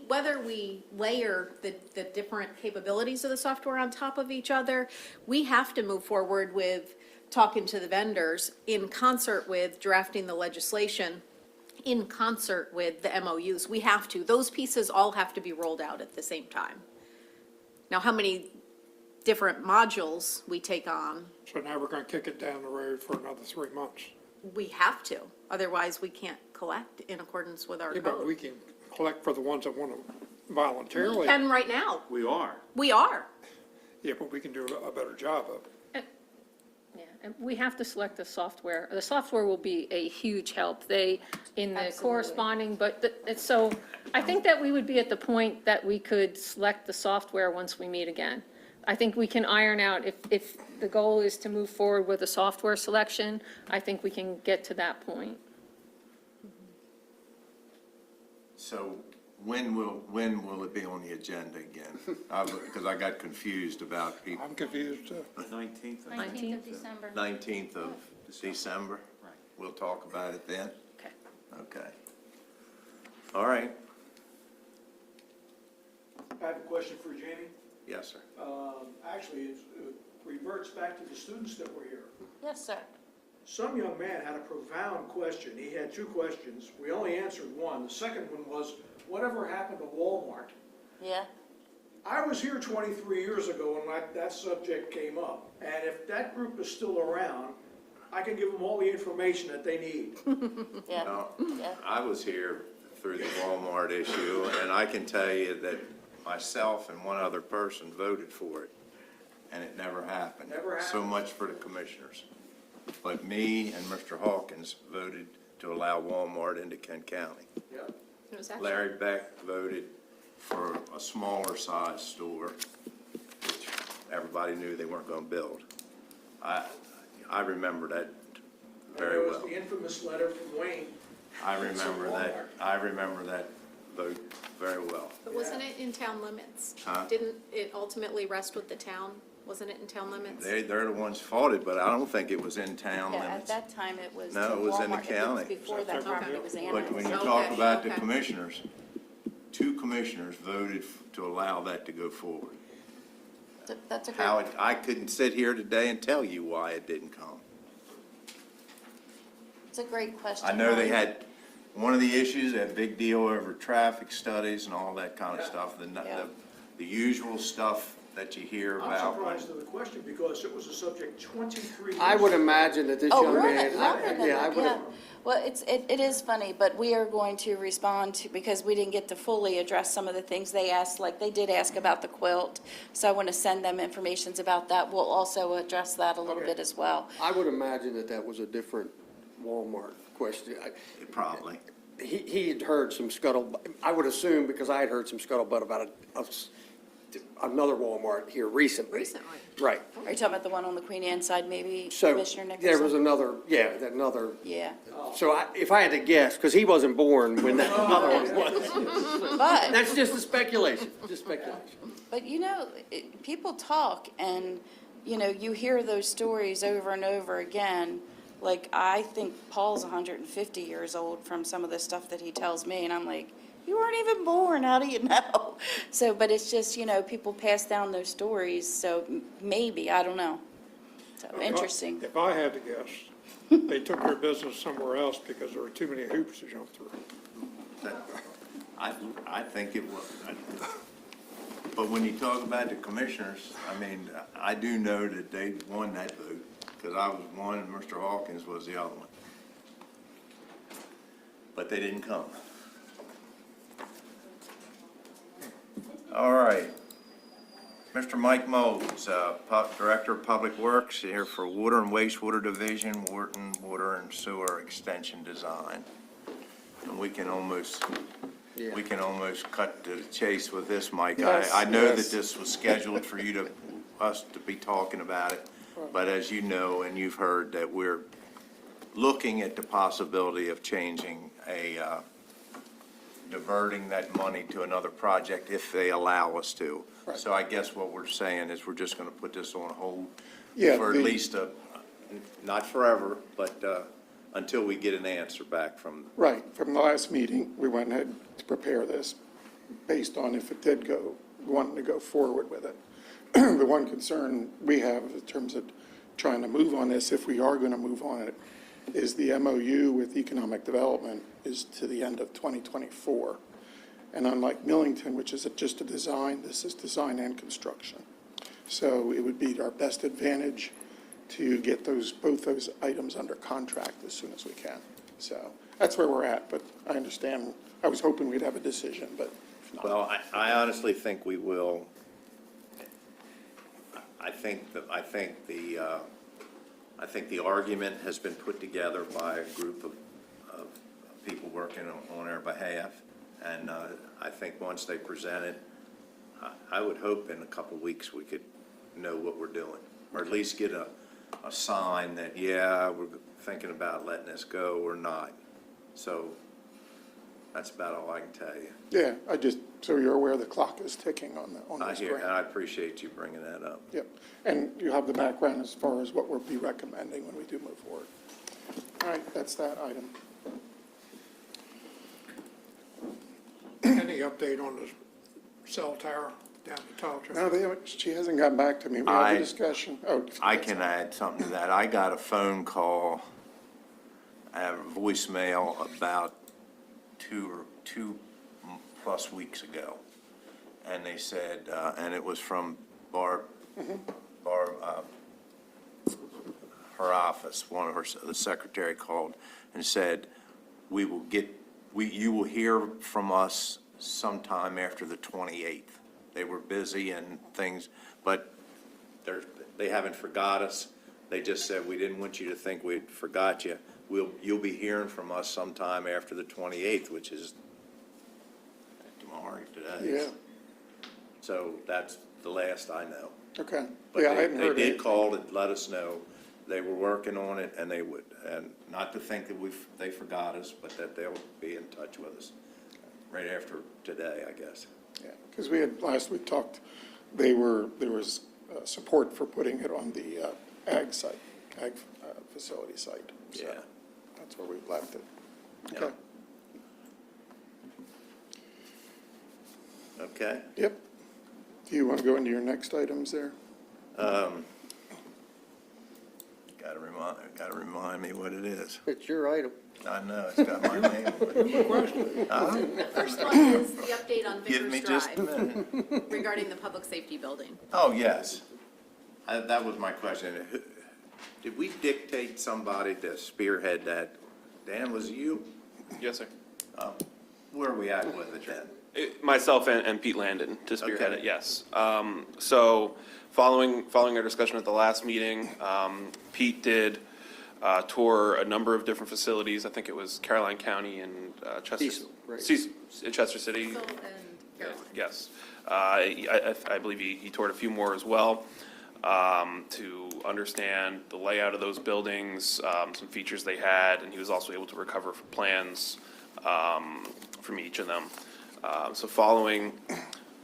whether we layer the different capabilities of the software on top of each other, we have to move forward with talking to the vendors in concert with drafting the legislation, in concert with the MOUs. We have to. Those pieces all have to be rolled out at the same time. Now, how many different modules we take on, So now we're going to kick it down the road for another 3 months. we have to. Otherwise, we can't collect in accordance with our Yeah, but we code. can collect for the ones that want to We voluntarily. can right now. We are. We are. Yeah, but we can do a better job of it. yeah, and we have to select the software. The software will be a huge help. In the corresponding, but it's so, I think that we would be at the point that we could select the software once we meet again. I think we can iron out, if the goal is to move forward with a software selection, I think we can get to that point. So when will it be on the agenda again? Because I got confused about people. I'm confused too. 19th? 19th of December. 19th of December? Right. We'll talk about it then? Okay. Okay. All right. I have a question for Jamie. Yes, sir. Actually, it reverts back to the students that were here. Yes, sir. Some young man had a profound question. He had two questions. We only answered one. The second one was, whatever happened to Walmart? Yeah. I was here 23 years ago when that subject came up. And if that group is still around, I can give them all the information that they need. Yeah. Now, Yeah. I was here through the Walmart issue, and I can tell you that myself and one other person voted for it, and it never happened. Never happened. So much for the commissioners. But me and Mr. Hawkins voted to allow Walmart into Kent County. Yeah. It was actually- Larry Beck voted for a smaller size store, which everybody knew they weren't gonna build. I remember that very There was well. the infamous letter from Wayne. I remember that vote very well. But wasn't it in town limits? Huh? Didn't it ultimately rest with the town? Wasn't it in town limits? They're the ones fought it, but I don't think it was in town Yeah, at limits. that time it was. No, to it was in the Walmart. It was county. Before that property was But annexed. when you Okay, talk about the okay. commissioners, 2 commissioners voted to allow that to go forward. That's a How great, I couldn't sit here today and tell you why it didn't come. it's a great question. I know they Ryan. had, one of the issues, that big deal over traffic studies and all that kind of stuff, Yeah. the usual stuff that you hear I'm about. surprised at the question because it was a subject 23 years I would ago. imagine that this Oh, young really? man, Younger than yeah, I that, would yeah. have, Well, it is funny, but we are going to respond to, because we didn't get to fully address some of the things they asked, like they did ask about the quilt. So I want to send them informations about that. We'll also address that a little Okay. bit as well. I would imagine that that was a different Walmart question. Probably. He had heard some scuttlebutt, I would assume, because I had heard some scuttlebutt about another Walmart here recently. Recently. Right. Are you talking about the one on the Queen Anne side, maybe, So Commissioner Nicholson? there was another, another. Yeah. So if I had to guess, because he wasn't born when that other one was. But, That's just a speculation, just speculation. but you know, people talk and, you know, you hear those stories over and over again. Like, I think Paul's 150 years old from some of the stuff that he tells me, and I'm like, you weren't even born, how do you know? So, but it's just, you know, people pass down those stories, so maybe, I don't know. So, interesting. If I had to guess, they took their business somewhere else because there were too many hoops to jump through. I think it was. But when you talk about the commissioners, I mean, I do know that they won that vote, because I was one and Mr. Hawkins was the other one. But they didn't come. All right. Mr. Mike Moles, Director of Public Works, here for Water and Wastewater Division, Wharton Water and Sewer Extension Design. And we can almost cut to the chase with this, Mike. Yes, I know that yes. this was scheduled for us to be talking about it, but as you know, and you've heard, that we're looking at the possibility of changing diverting that money to another project if they allow us to. Right. So I guess what we're saying is we're just gonna put this on hold Yeah, for at the- least not forever, but until we get an answer back from. Right, from the last meeting, we went ahead to prepare this based on if it did go, wanting to go forward with it. The one concern we have in terms of trying to move on this, if we are going to move on it, is the MOU with economic development is to the end of 2024. And unlike Millington, which is just a design, this is design and construction. So it would be our best advantage to get both those items under contract as soon as we can. So that's where we're at, but I understand, I was hoping we'd have a decision, but if not. Well, I honestly think we will. I think the argument has been put together by a group of people working on our behalf. And I think once they present it, I would hope in a couple of weeks we could know what we're doing. Or at least get a sign that, yeah, we're thinking about letting this go or not. So that's about all I can tell you. Yeah, so you're aware the clock is ticking on I this hear, and grant. I appreciate you bringing that up. Yep, and you have the background as far as what we'll be recommending when we do move forward. All right, that's that item. Any update on the cell tower down the top? No, she hasn't gotten back to me. We had a discussion. Oh, I can add something to that. I got a phone call, a voicemail about two plus weeks ago. And they said, and it was from Barb, her office, the secretary called and said, you will hear from us sometime after the 28th. They were busy and things, but they haven't forgot us. They just said, we didn't want you to think we'd forgot you. You'll be hearing from us sometime after the 28th, which is tomorrow, today. Yeah, So that's the last I know. okay. But Yeah, I hadn't heard they did it. call and let us know they were working on it, and they would, and not to think that they forgot us, but that they'll be in touch with us right after today, I guess. Yeah, because we had, last we talked, there was support for putting it on the ag facility site. So Yeah. that's where we left it. Yeah. Okay. Okay? Yep. Do you want to go into your next items there? Gotta remind me what it is. It's your item. I know, it's got my name on it. First one is the update on Give me Vickers just a Drive minute. regarding the public safety building. Oh, yes. That was my question. Did we dictate somebody to spearhead that? Dan, was it you? Yes, sir. Where are we at with it then? Myself and Pete Landon to spearhead Okay. it, yes. So following our discussion at the last meeting, Pete did tour a number of different facilities. I think it was Caroline County and Chester. Cecil, right. Cecil, in Chester City. Cecil and Caroline. Yes. I believe he toured a few more as well, to understand the layout of those buildings, some features they had, and he was also able to recover plans from each of them. So following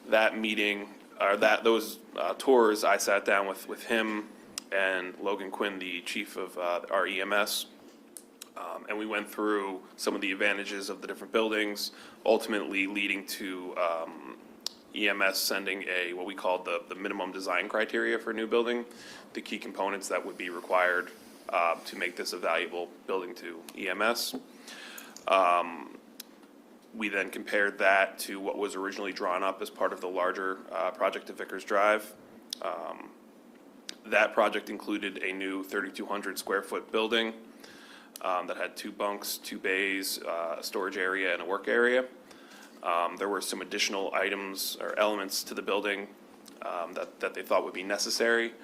that meeting, or those tours, I sat down with him and Logan Quinn, the chief of our EMS, and we went through some of the advantages of the different buildings, ultimately leading to EMS sending what we called the minimum design criteria for a new building, the key components that would be required to make this a valuable building to EMS. We then compared that to what was originally drawn up as part of the larger project at Vickers Drive. That project included a new 3,200 square foot building that had 2 bunks, 2 bays, a storage area, and a work area. There were some additional items or elements to the building that they thought would be necessary.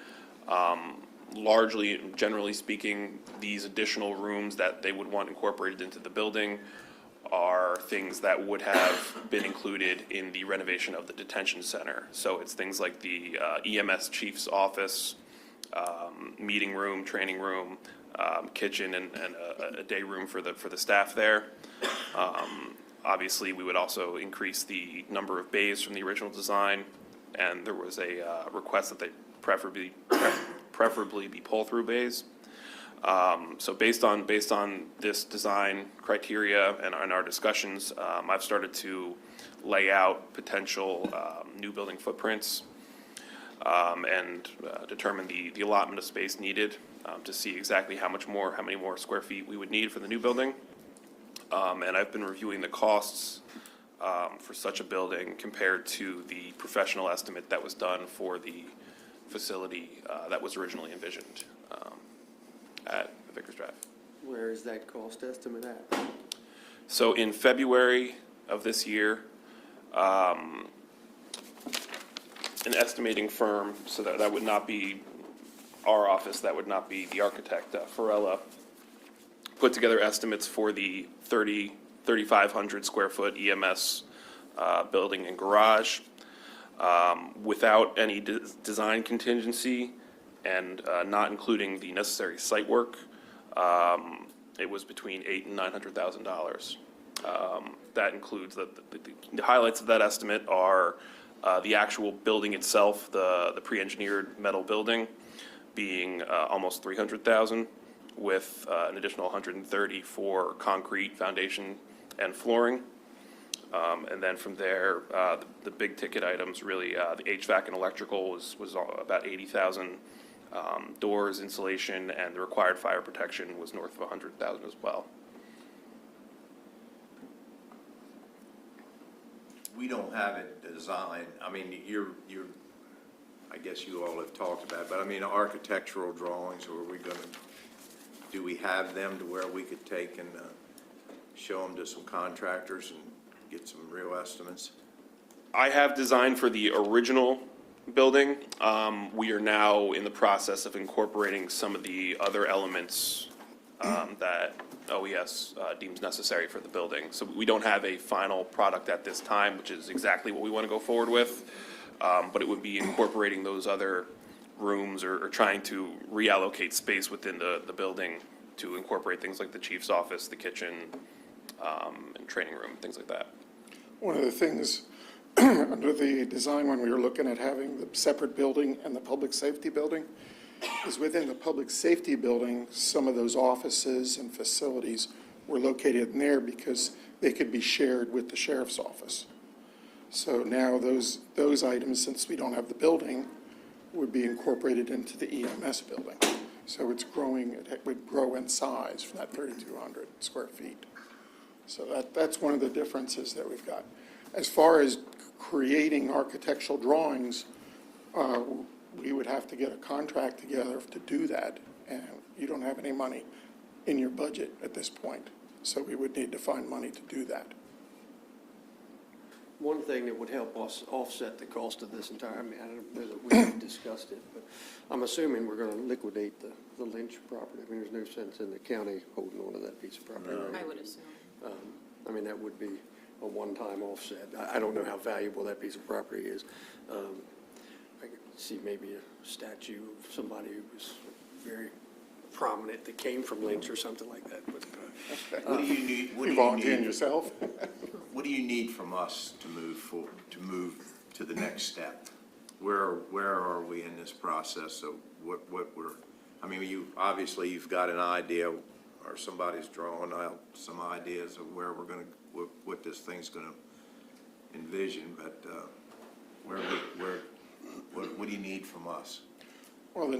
Largely, generally speaking, these additional rooms that they would want incorporated into the building are things that would have been included in the renovation of the detention center. So it's things like the EMS chief's office, meeting room, training room, kitchen, and a day room for the staff there. Obviously, we would also increase the number of bays from the original design, and there was a request that they preferably be pull-through bays. So based on this design criteria and our discussions, I've started to lay out potential new building footprints and determine the allotment of space needed to see exactly how many more square feet we would need for the new building. And I've been reviewing the costs for such a building compared to the professional estimate that was done for the facility that was originally envisioned at Vickers Drive. Where is that cost estimate at? So in February of this year, an estimating firm, so that would not be our office, that would not be the architect, Farella, put together estimates for the 3,500 square foot EMS building and garage without any design contingency and not including the necessary site work. It was between $800,000 and $900,000. That includes the highlights of that estimate are the actual building itself, the pre-engineered metal building, being almost $300,000, with an additional $130,000 for concrete foundation and flooring. And then from there, the big ticket items, really, the HVAC and electrical was about $80,000. Doors, insulation, and the required fire protection was north of $100,000 as well. We don't have it designed, I mean, I guess you all have talked about it, but I mean, architectural drawings, do we have them to where we could take and show them to some contractors and get some real estimates? I have designed for the original building. We are now in the process of incorporating some of the other elements that OES deems necessary for the building. So we don't have a final product at this time, which is exactly what we want to go forward with, but it would be incorporating those other rooms or trying to reallocate space within the building to incorporate things like the chief's office, the kitchen, and training room, things like that. One of the things under the design when we were looking at having the separate building and the public safety building is within the public safety building, some of those offices and facilities were located in there because they could be shared with the sheriff's office. So now those items, since we don't have the building, would be incorporated into the EMS building. So it's growing, it would grow in size from that 3,200 square feet. So that's one of the differences that we've got. As far as creating architectural drawings, we would have to get a contract together to do that, and you don't have any money in your budget at this point. So we would need to find money to do that. One thing that would help us offset the cost of this entire, I mean, I don't know that we have discussed it, but I'm assuming we're gonna liquidate the Lynch property. I mean, there's no sense in the county holding on to that piece of property, right? I would assume. I mean, that would be a one-time offset. I don't know how valuable that piece of property is. I could see maybe a statue of somebody who was very prominent that came from Lynch or something like that, but. What do you need, what do You you volunteering need, yourself? what do you need from us to move to the next step? Where are we in this process of what we're, I mean, obviously you've got an idea, or somebody's drawing out some ideas of where we're gonna, what this thing's gonna envision, but, what do you need from us? Well,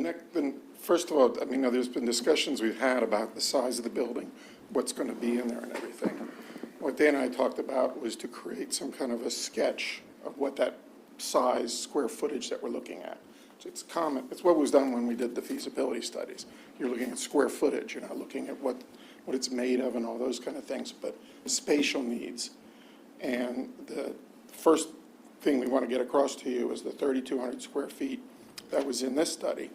first of all, I mean, there's been discussions we've had about the size of the building, what's going to be in there and everything. What Dan and I talked about was to create some kind of a sketch of what that size, square footage that we're looking at. So it's common, it's what was done when we did the feasibility studies. You're looking at square footage, you're not looking at what it's made of and all those kind of things, but spatial needs. And the first thing we want to get across to you is the 3,200 square feet that was in this study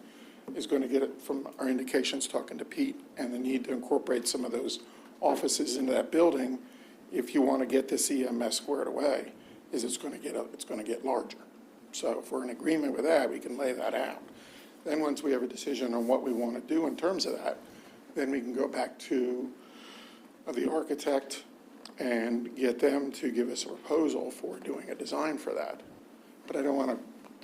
is going to get it from our indications talking to Pete, and the need to incorporate some of those offices into that building if you want to get this EMS squared away, is it's going to get larger. So if we're in agreement with that, we can lay that out. Then once we have a decision on what we want to do in terms of that, then we can go back to the architect and get them to give us a proposal for doing a design for that. But I don't want to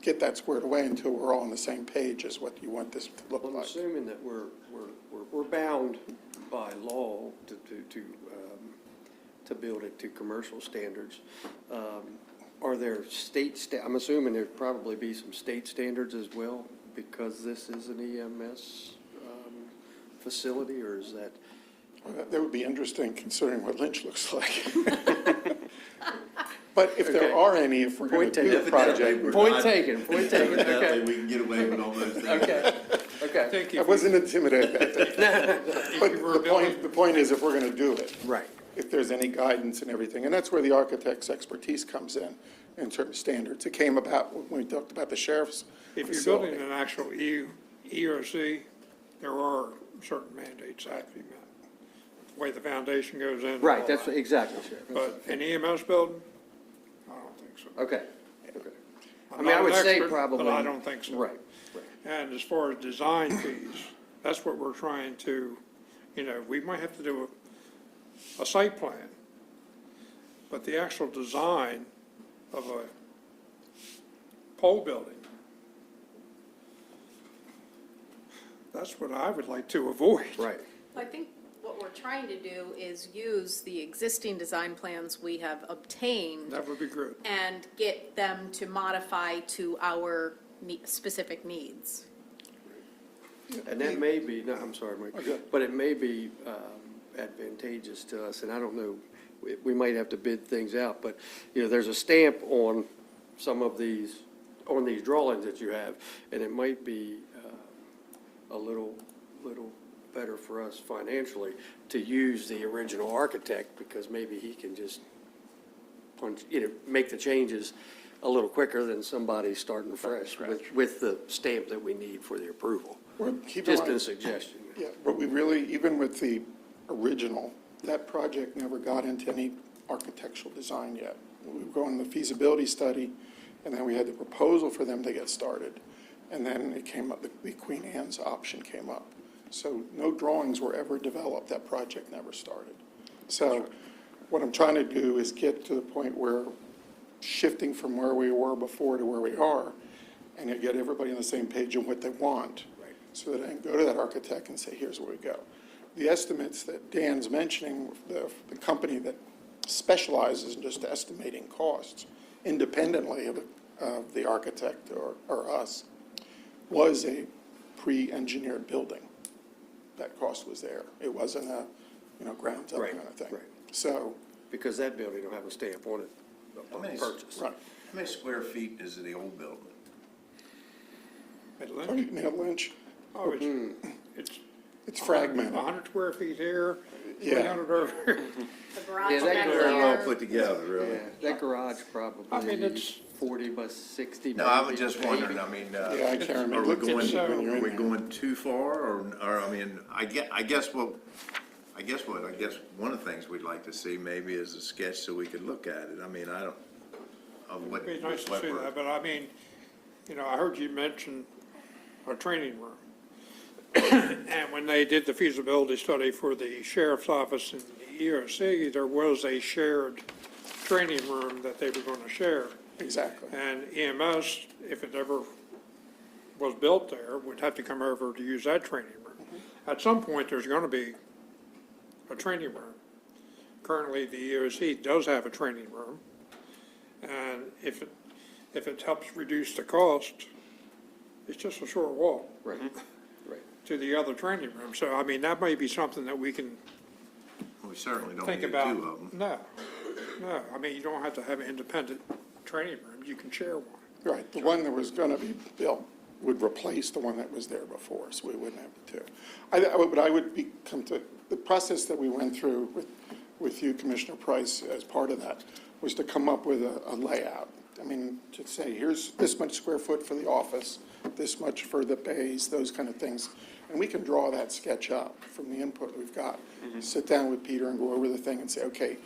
get that squared away until we're all on the same page as what you want this to look I'm like. assuming that we're bound by law to build it to commercial standards. Are there I'm assuming there'd probably be some state standards as well, because this is an EMS facility, or is that? Well, that would be interesting considering what Lynch looks like. But if there are any, if we're going to do the project. Point taken, Evidently, we can get away with all those things. Okay. I wasn't intimidated by that. But the point is, if we're going to do it. Right. If there's any guidance and everything, and that's where the architect's expertise comes in terms of standards. It came about when we talked about the sheriff's If you're facility. building an actual EOC, there are certain mandates that have to be met. The way the foundation goes in. and all Right, that's that. exactly, Sheriff. But an EMS building, I don't think so. Okay. I'm I mean, I not would an say expert, probably. But I don't think so. Right. And as far as design fees, that's what we're trying to, we might have to do a site plan, but the actual design of a pole building, that's what I would like to avoid. Right. I think what we're trying to do is use the existing design plans we have obtained That would be good. and get them to modify to our specific needs. And that may be, no, I'm sorry, Mike, but it may be advantageous to us, and I don't know, we might have to bid things out, but, there's a stamp on some of these, on these drawings that you have, and it might be a little better for us financially to use the original architect, because maybe he can just make the changes a little quicker than somebody starting fresh with the stamp that we need for the approval. Well, keep in Just a mind- suggestion. Yeah, but we really, even with the original, that project never got into any architectural design yet. We were going the feasibility study, and then we had the proposal for them to get started. And then it came up, the Queen Anne's option came up. So no drawings were ever developed, that project never started. So what I'm trying to do is get to the point where shifting from where we were before to where we are, and you get everybody on the same page on what they want. So that I can go to that architect and say, here's where we go. The estimates that Dan's mentioning, the company that specializes in just estimating costs independently of the architect or us, was a pre-engineered building. That cost was there. It wasn't a, ground up kind of thing. Right. So. Because that building will have a stamp on it How upon many- purchase. Right. How many square feet is the old building? At Lynch, Lynch, oh, it's it's fragmented. 100 square feet here, Yeah. 300 over here. The garage Yeah, that back goes Very well there. put together, really. Yeah, that garage probably. I mean, it's- 40 by 60. No, I was maybe. just wondering, I mean, Yeah, I can't remember. are we Look at going, it when you're are in we there. going too far, or, I mean, I guess what I guess one of the things we'd like to see maybe is a sketch so we could look at it. I mean, I don't, of what. It'd be nice to what see we're- that, but I mean, I heard you mention a training room. And when they did the feasibility study for the sheriff's office and the EOC, there was a shared training room that they were going to share. Exactly. And EMS, if it ever was built there, would have to come over to use that training room. At some point, there's going to be a training room. Currently, the EOC does have a training room. And if it helps reduce the cost, it's just a short walk. Right. Right. To the other training room. So, I mean, that may be something that we can We certainly don't think need two about. of them. No, I mean, you don't have to have an independent training room, you can share one. Right, the one that was gonna be built would replace the one that was there before, so we wouldn't have the two. But I would come to, the process that we went through with you, Commissioner Price, as part of that, was to come up with a layout. I mean, to say, here's this much square foot for the office, this much for the bays, those kind of things. And we can draw that sketch up from the input we've got. Sit down with Peter and go over the thing and say, okay,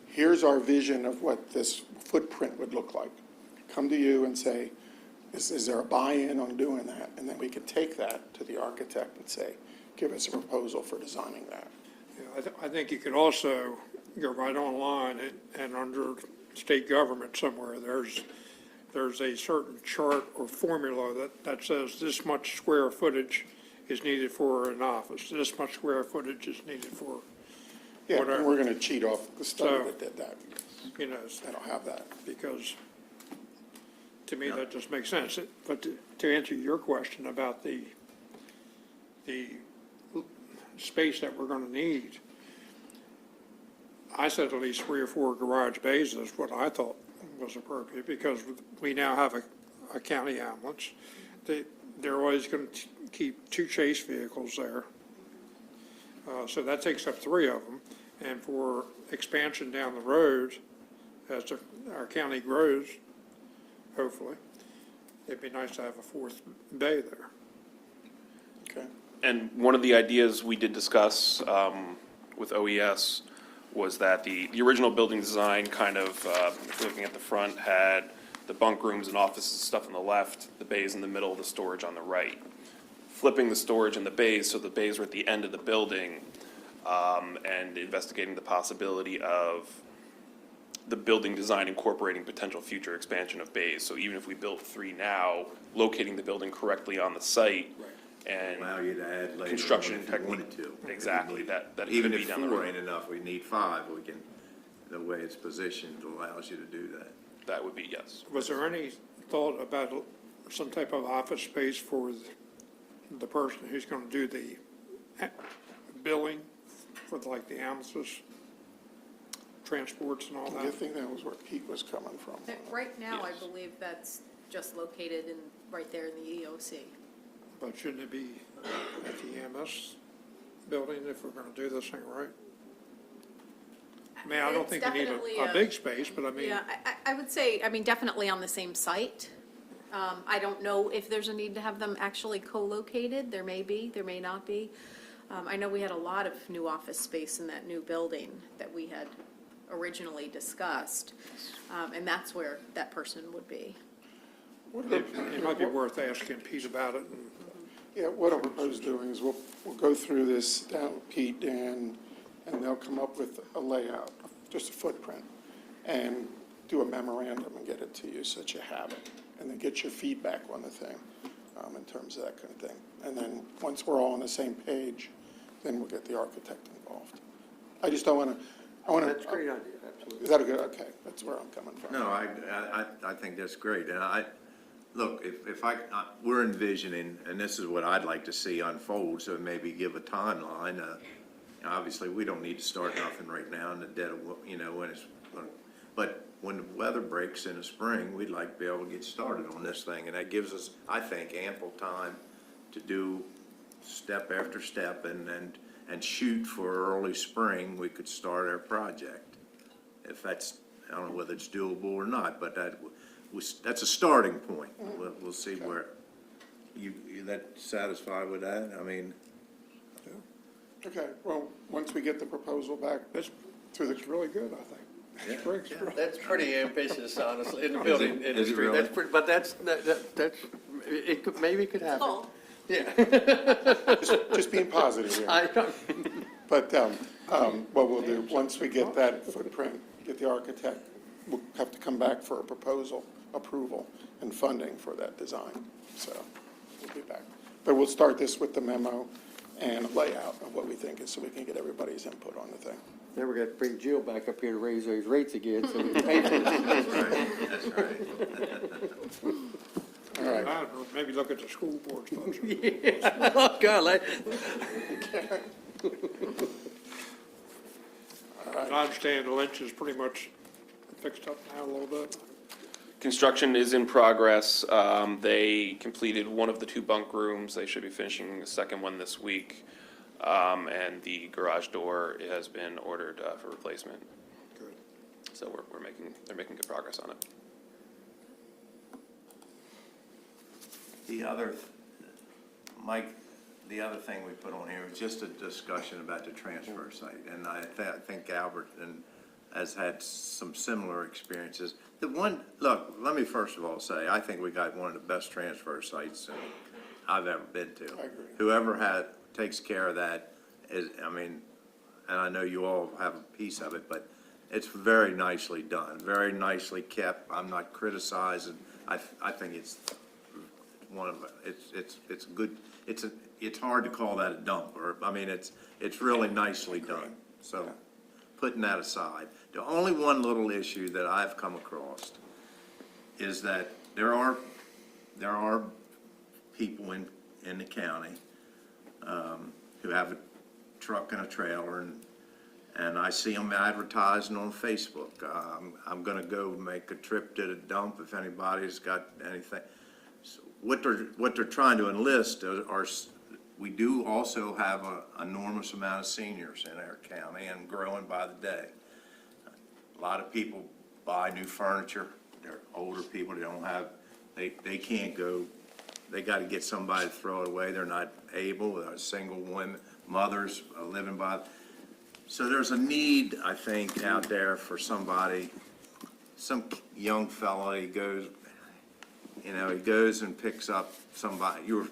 here's our vision of what this footprint would look like. Come to you and say, is there a buy-in on doing that? And then we can take that to the architect and say, give us a proposal for designing that. Yeah, I think you could also go right online and under state government somewhere, there's a certain chart or formula that says this much square footage is needed for an office, this much square footage is needed for Yeah, whatever. and we're gonna cheat off the study So, that did that. I don't have that. Because to me, that just makes sense. But to answer your question about the space that we're gonna need, I said at least 3 or 4 garage bays is what I thought was appropriate, because we now have a county ambulance. They're always gonna keep 2 chase vehicles there. So that takes up 3 of them. And for expansion down the road, as our county grows, hopefully, it'd be nice to have a 4th bay there. Okay. And one of the ideas we did discuss with OES was that the original building design kind of, looking at the front, had the bunk rooms and offices and stuff on the left, the bays in the middle, the storage on the right. Flipping the storage and the bays, so the bays were at the end of the building, and investigating the possibility of the building design incorporating potential future expansion of bays. So even if we built 3 now, locating the building correctly on the site and Allow you to add later on construction if you technique. wanted to. Exactly, that it Even could be if down the 4 road. ain't enough, we need 5, we can, the way it's positioned allows you to do that. That would be yes. Was there any thought about some type of office space for the person who's gonna do the billing for like the ambulances, transports and all I that? think that was where Pete was coming from. Right now, I believe that's just located right there in the EOC. But shouldn't it be at the EMS building if we're gonna do this thing right? I mean, I don't It's think you need definitely a big space, but I mean, Yeah, I would say, definitely on the same site. I don't know if there's a need to have them actually co-located. There may be, there may not be. I know we had a lot of new office space in that new building that we had originally discussed, and that's where that person would be. it might be worth asking Pete about it. And Yeah, what I propose doing is we'll go through this down with Pete, Dan, and they'll come up with a layout, just a footprint, and do a memorandum and get it to you so that you have it, and then get your feedback on the thing, in terms of that kind of thing. And then, once we're all on the same page, then we'll get the architect involved. I just don't want to, That's a great idea, absolutely. Is that a good, okay, that's where I'm coming from. No, I think that's great, and look, if we're envisioning, and this is what I'd like to see unfold, so maybe give a timeline. Obviously, we don't need to start nothing right now in the dead of, when it's, but when the weather breaks in the spring, we'd like to be able to get started on this thing, and that gives us, I think, ample time to do step after step, and shoot for early spring, we could start our project. If that's, I don't know whether it's doable or not, but that's a starting point. We'll see where, you that satisfied with that? I mean, Okay, well, once we get the proposal back through the. It's really good, I think. It's great. That's pretty ambitious, honestly, in the Is building it industry. really? That's pretty, but that's, it could, maybe it could happen. Goal. Yeah. Just being positive here. But what we'll do, once we get that footprint, get the architect, we'll have to come back for a proposal, approval, and funding for that design. So we'll be back. But we'll start this with the memo and a layout of what we think is, so we can get everybody's input on the thing. Then we're gonna bring Jill back up here to raise those rates again, so we can pay for it. That's right. All right. Or maybe look at the school board function. Yeah. Oh, God, I understand the Lynch is pretty much fixed up now a little bit. Construction is in progress. They completed one of the 2 bunk rooms. They should be finishing the second one this week. And the garage door has been ordered for replacement. Good. So they're making good progress on it. Mike, the other thing we put on here was just a discussion about the transfer site. And I think Albert has had some similar experiences. Look, let me first of all say, I think we got one of the best transfer sites I've ever been to. I agree. Whoever takes care of that is, and I know you all have a piece of it, but it's very nicely done, very nicely kept. I'm not criticizing. I think it's one of, it's good. It's hard to call that a dump, it's really nicely done. So, putting that aside, the only one little issue that I've come across is that there are people in the county who have a truck and a trailer, and I see them advertising on Facebook. I'm gonna go make a trip to the dump if anybody's got anything. So what they're trying to enlist are, we do also have an enormous amount of seniors in our county and growing by the day. A lot of people buy new furniture. They're older people, they can't go, they gotta get somebody to throw it away. They're not able, single women, mothers living by. So there's a need, I think, out there for somebody, some young fella, he goes and picks up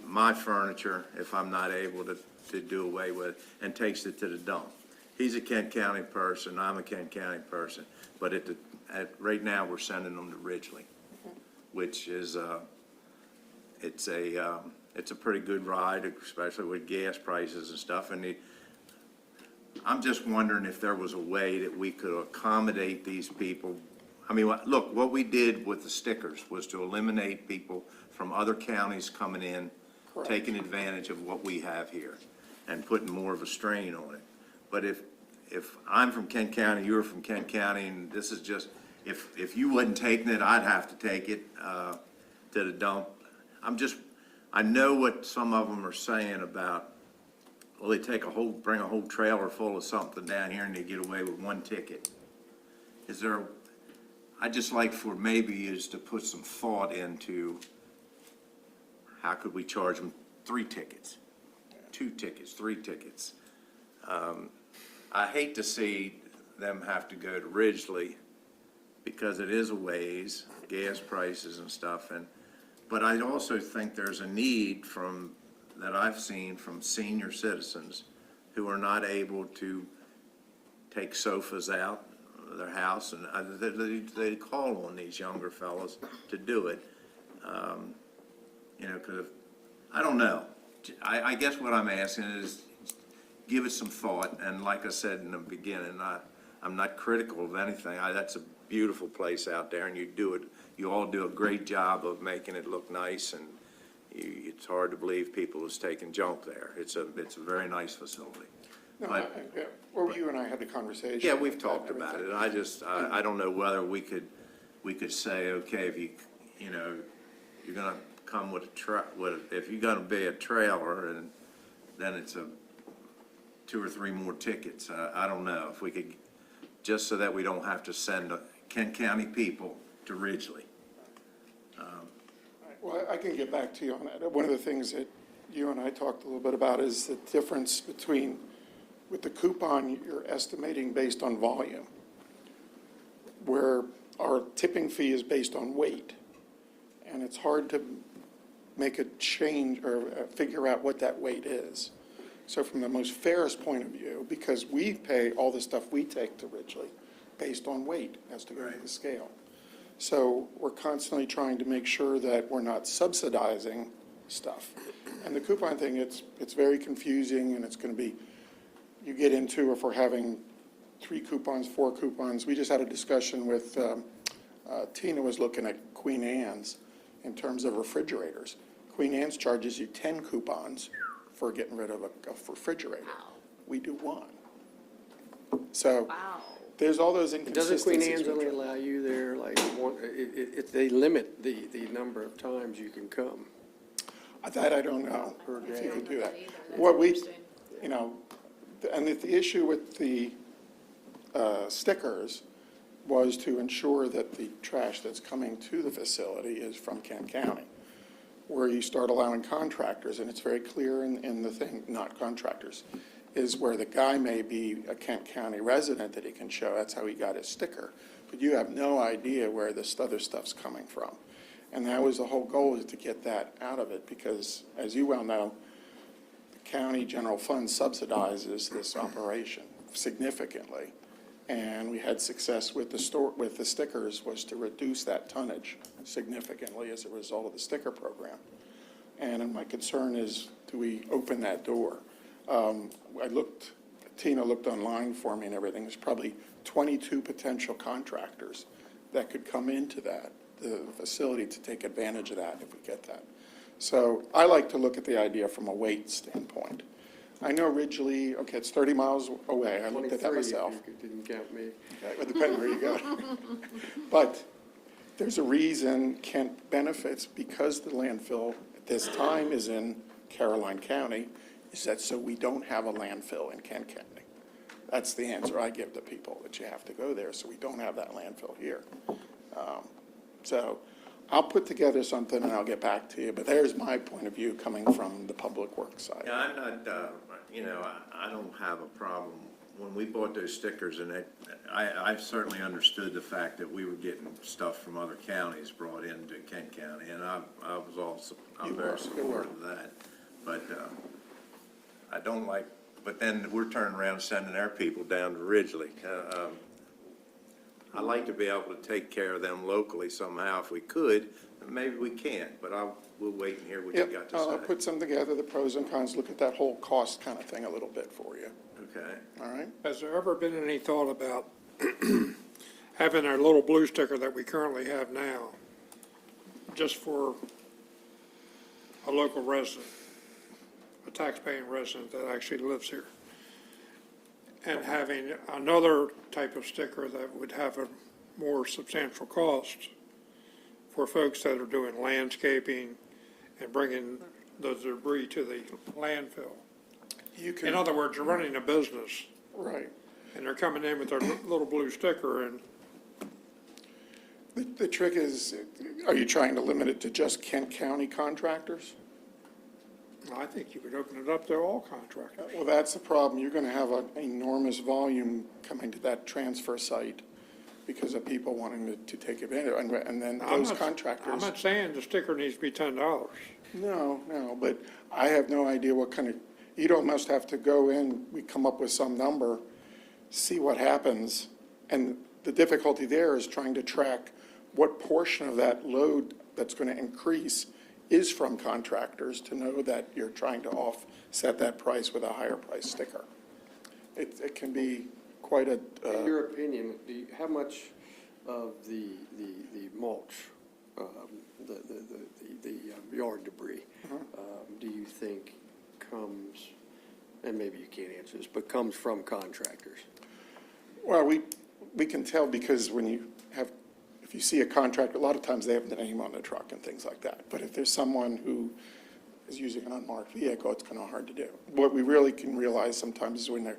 my furniture, if I'm not able to do away with it, and takes it to the dump. He's a Kent County person, I'm a Kent County person, but right now, we're sending them to Ridgely, which is, it's a pretty good ride, especially with gas prices and stuff, and I'm just wondering if there was a way that we could accommodate these people. Look, what we did with the stickers was to eliminate people from other counties coming in, taking advantage of what we have here, and putting more of a strain on it. But if I'm from Kent County, you're from Kent County, and this is just, if you wasn't taking it, I'd have to take it to the dump. I know what some of them are saying about, well, they bring a whole trailer full of something down here and they get away with 1 ticket. I'd just like for maybe is to put some thought into how could we charge them 3 tickets, 2 tickets, 3 tickets. I hate to see them have to go to Ridgely because it is a ways, gas prices and stuff, but I also think there's a need that I've seen from senior citizens who are not able to take sofas out of their house, and they call on these younger fellows to do it. Because I don't know. I guess what I'm asking is give it some thought, and like I said in the beginning, I'm not critical of anything. That's a beautiful place out there, and you all do a great job of making it look nice, and it's hard to believe people is taking junk there. It's a very nice facility. No, you and I had the conversation. Yeah, we've talked about it. I don't know whether we could say, okay, if you're gonna come with a truck, if you're gonna be a trailer, and then it's 2 or 3 more tickets. I don't know if we could, just so that we don't have to send Kent County people to Ridgely. Well, I can get back to you on that. One of the things that you and I talked a little bit about is the difference between with the coupon, you're estimating based on volume, where our tipping fee is based on weight. And it's hard to make a change or figure out what that weight is. So from the most fairest point of view, because we pay all the stuff we take to Ridgely based on weight as to go to the scale. So we're constantly trying to make sure that we're not subsidizing stuff. And the coupon thing, it's very confusing, and it's going to be, you get into if we're having 3 coupons, 4 coupons. We just had a discussion with, Tina was looking at Queen Anne's in terms of refrigerators. Queen Anne's charges you 10 coupons for getting rid of a refrigerator. We do 1. So there's all those Doesn't inconsistencies. Queen Anne's only allow you there, like, they limit the number of times you can come? That I don't know, if you can do that. What we, you know, and the issue with the stickers was to ensure that the trash that's coming to the facility is from Kent County, where you start allowing contractors, and it's very clear in the thing, not contractors, is where the guy may be a Kent County resident that he can show, that's how he got his sticker. But you have no idea where this other stuff's coming from. And that was the whole goal, is to get that out of it, because as you well know, the county general fund subsidizes this operation significantly. And we had success with the stickers, was to reduce that tonnage significantly as a result of the sticker program. And my concern is, do we open that door? Tina looked online for me and everything. There's probably 22 potential contractors that could come into the facility to take advantage of that if we get that. So I like to look at the idea from a weight standpoint. I know Ridgely, okay, it's 30 miles away. I looked at that 23, myself. if you didn't count me. Okay, well, depending where you go. But there's a reason Kent benefits, because the landfill at this time is in Caroline County, is that so we don't have a landfill in Kent County. That's the answer I give to people, that you have to go there, so we don't have that landfill here. So I'll put together something and I'll get back to you, but there's my point of view coming from the public works side. Yeah, I'm not, I don't have a problem. When we bought those stickers, and I've certainly understood the fact that we were getting stuff from other counties brought into Kent County, and I'm very supportive of that. But I don't like, but then we're turning around and sending our people down to Ridgely. I'd like to be able to take care of them locally somehow if we could. Maybe we can't, but we'll wait and hear what you got to say. I'll put some together, the pros and cons, look at that whole cost kind of thing a little bit for you. Okay. All right? Has there ever been any thought about having our little blue sticker that we currently have now, just for a local resident, a taxpaying resident that actually lives here? And having another type of sticker that would have a more substantial cost for folks that are doing landscaping and bringing the debris to the landfill. In other words, you're running a business. Right. And they're coming in with their little blue sticker, and The trick is, are you trying to limit it to just Kent County contractors? I think you could open it up to all contractors. Well, that's the problem. You're going to have an enormous volume coming to that transfer site because of people wanting to take advantage, and then those contractors. I'm not saying the sticker needs to be $10. No, but I have no idea what kind of, you'd almost have to go in, we come up with some number, see what happens. And the difficulty there is trying to track what portion of that load that's going to increase is from contractors, to know that you're trying to offset that price with a higher price sticker. It can be quite a. In your opinion, how much of the mulch, the yard debris, do you think comes, and maybe you can't answer this, but comes from contractors? Well, we can tell, because when you have, if you see a contractor, a lot of times they have the name on the truck and things like that. But if there's someone who is using an unmarked vehicle, it's kind of hard to do. What we really can realize sometimes is when they're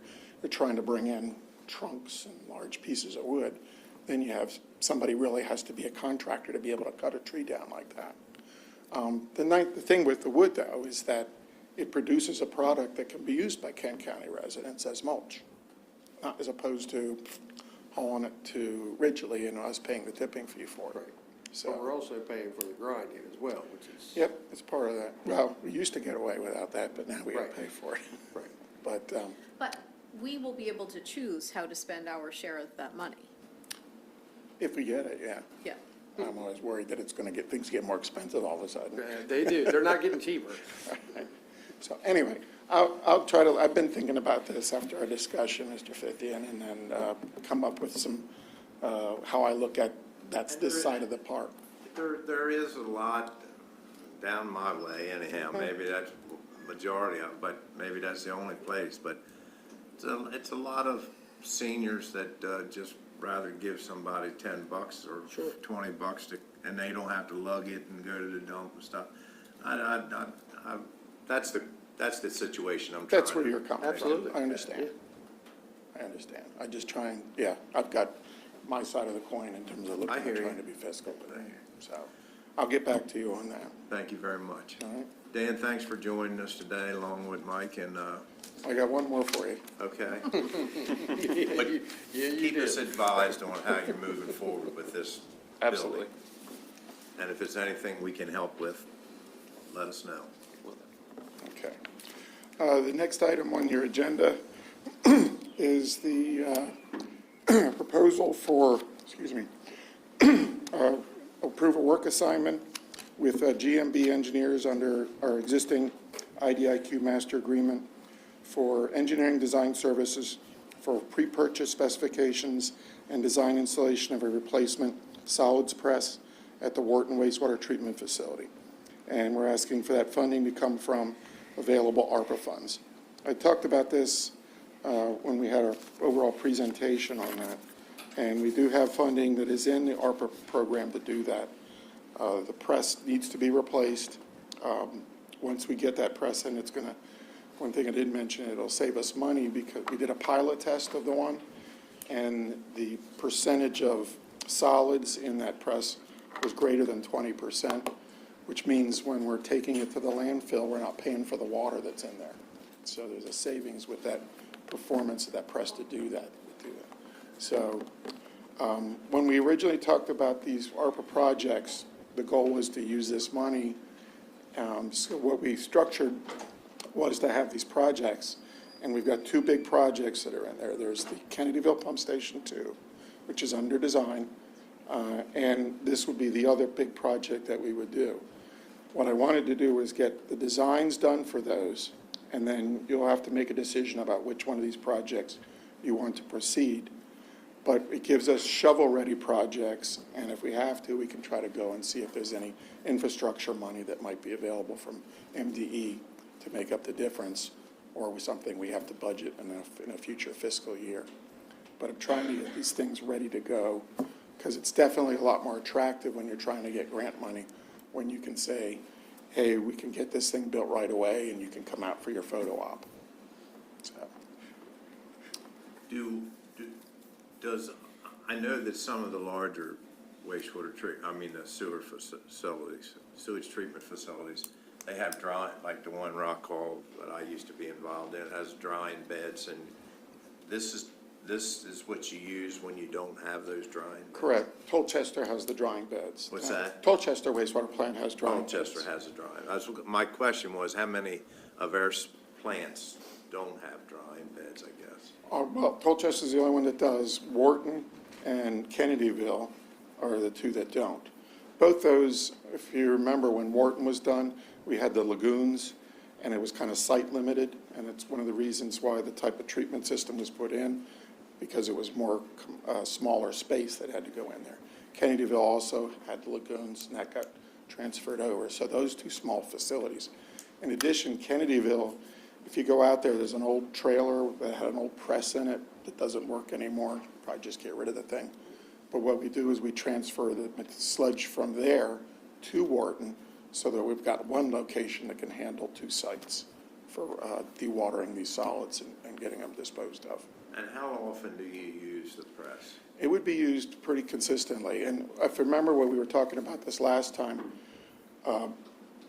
trying to bring in trunks and large pieces of wood, then you have, somebody really has to be a contractor to be able to cut a tree down like that. The thing with the wood, though, is that it produces a product that can be used by Kent County residents as mulch, not as opposed to hauling it to Ridgely and us paying the tipping fee for it. So we're also paying for the grinding as well, which is. Yep, it's part of that. Well, we used to get away without that, but now we gotta pay for it. Right. But, But we will be able to choose how to spend our share of that money. if we get it, yeah. Yeah. I'm always worried that things get more expensive all of a sudden. They do, they're not getting cheaper. So anyway, I'll try to, I've been thinking about this after our discussion, Mr. Fithian, and then come up with some, how I look at, that's this side of the park. There is a lot down my way anyhow, maybe that's majority of it, but maybe that's the only place, but it's a lot of seniors that just rather give somebody $10 or $20 to, and they don't have to lug it and go to the dump and stuff. That's the situation I'm trying to. That's where you're coming from. Absolutely. I understand. I understand. I just try and, yeah, I've got my side of the coin in terms of looking I hear at you. trying to be fiscal. So I'll get back to you on that. Thank you very much. All right. Dan, thanks for joining us today along with Mike and, I got one more for you. okay. But keep us advised on how you're moving forward with this Absolutely. building. And if it's anything we can help with, let us know. Okay. The next item on your agenda is the proposal for, approve a work assignment with GMB Engineers under our existing IDIQ master agreement for engineering design services for pre-purchase specifications and design installation of a replacement solids press at the Wharton wastewater treatment facility. And we're asking for that funding to come from available ARPA funds. I talked about this when we had our overall presentation on that, and we do have funding that is in the ARPA program to do that. The press needs to be replaced. Once we get that press in, it's going to, one thing I did mention, it'll save us money because we did a pilot test of the one, and the percentage of solids in that press was greater than 20%, which means when we're taking it to the landfill, we're not paying for the water that's in there. So there's a savings with that performance of that press to do that. So when we originally talked about these ARPA projects, the goal was to use this money. So what we structured was to have these projects, and we've got two big projects that are in there. There's the Kennedyville Pump Station 2, which is under design, and this would be the other big project that we would do. What I wanted to do was get the designs done for those, and then you'll have to make a decision about which one of these projects you want to proceed. But it gives us shovel-ready projects, and if we have to, we can try to go and see if there's any infrastructure money that might be available from MDE to make up the difference, or something we have to budget in a future fiscal year. But I'm trying to get these things ready to go, because it's definitely a lot more attractive when you're trying to get grant money, when you can say, hey, we can get this thing built right away, and you can come out for your photo op. So. I know that some of the larger wastewater the sewer facilities, sewage treatment facilities, they have dry, like the one Rock Hall that I used to be involved in, has drying beds, and this is what you use when you don't have those drying beds? Correct. Tolchester has the drying beds. What's that? Tolchester wastewater plant has drying beds. Tolchester has a drying. My question was, how many of our plants don't have drying beds, I guess? Well, Tolchester's the only one that does. Wharton and Kennedyville are the two that don't. Both those, if you remember, when Wharton was done, we had the lagoons, and it was kind of site limited, and it's one of the reasons why the type of treatment system was put in, because it was more smaller space that had to go in there. Kennedyville also had the lagoons, and that got transferred over. So those two small facilities. In addition, Kennedyville, if you go out there, there's an old trailer that had an old press in it that doesn't work anymore. Probably just get rid of the thing. But what we do is we transfer the sludge from there to Wharton so that we've got one location that can handle two sites for dewatering these solids and getting them disposed of. And how often do you use the press? It would be used pretty consistently. And if you remember when we were talking about this last time,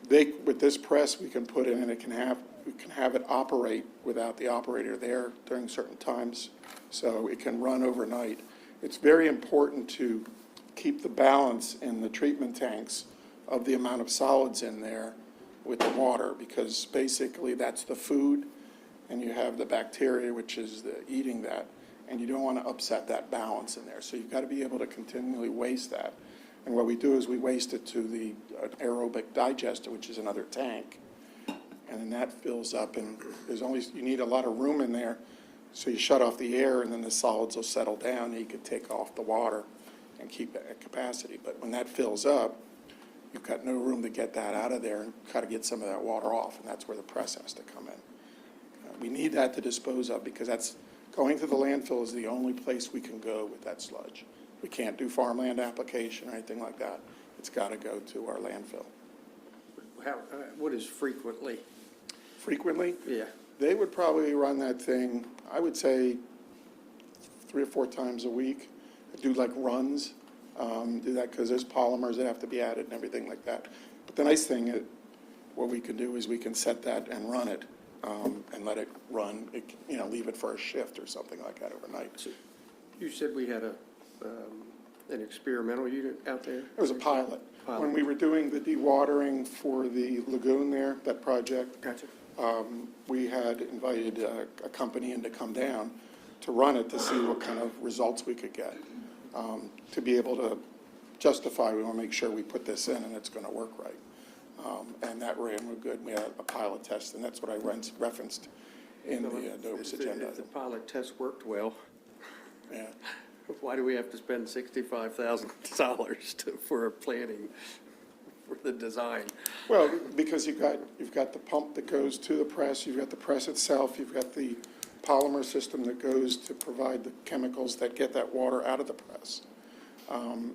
with this press, we can put in, and it can have we can have it operate without the operator there during certain times, so it can run overnight. It's very important to keep the balance in the treatment tanks of the amount of solids in there with the water, because basically that's the food, and you have the bacteria, which is eating that, and you don't want to upset that balance in there. So you've got to be able to continually waste that. And what we do is we waste it to the aerobic digester, which is another tank. And then that fills up, and you need a lot of room in there. So you shut off the air, and then the solids will settle down, and you can take off the water and keep it at capacity. But when that fills up, you've got no room to get that out of there and try to get some of that water off, and that's where the press has to come in. We need that to dispose of, because going to the landfill is the only place we can go with that sludge. We can't do farmland application or anything like that. It's got to go to our landfill. What is frequently? Frequently? Yeah. They would probably run that thing, I would say, 3 or 4 times a week. Do like runs, do that because there's polymers that have to be added and everything like that. But the nice thing, what we can do is we can set that and run it, and let it run, leave it for a shift or something like that overnight. So you said we had an experimental unit out there? It was a pilot. When we were doing the dewatering for the lagoon there, that project. Gotcha. We had invited a company in to come down to run it to see what kind of results we could get. To be able to justify, we want to make sure we put this in and it's going to work right. And that ran real good. We had a pilot test, and that's what I referenced in the Novus agenda. If the pilot test worked well, Yeah. why do we have to spend $65,000 for planning, for the design? Well, because you've got the pump that goes to the press, you've got the press itself, you've got the polymer system that goes to provide the chemicals that get that water out of the press.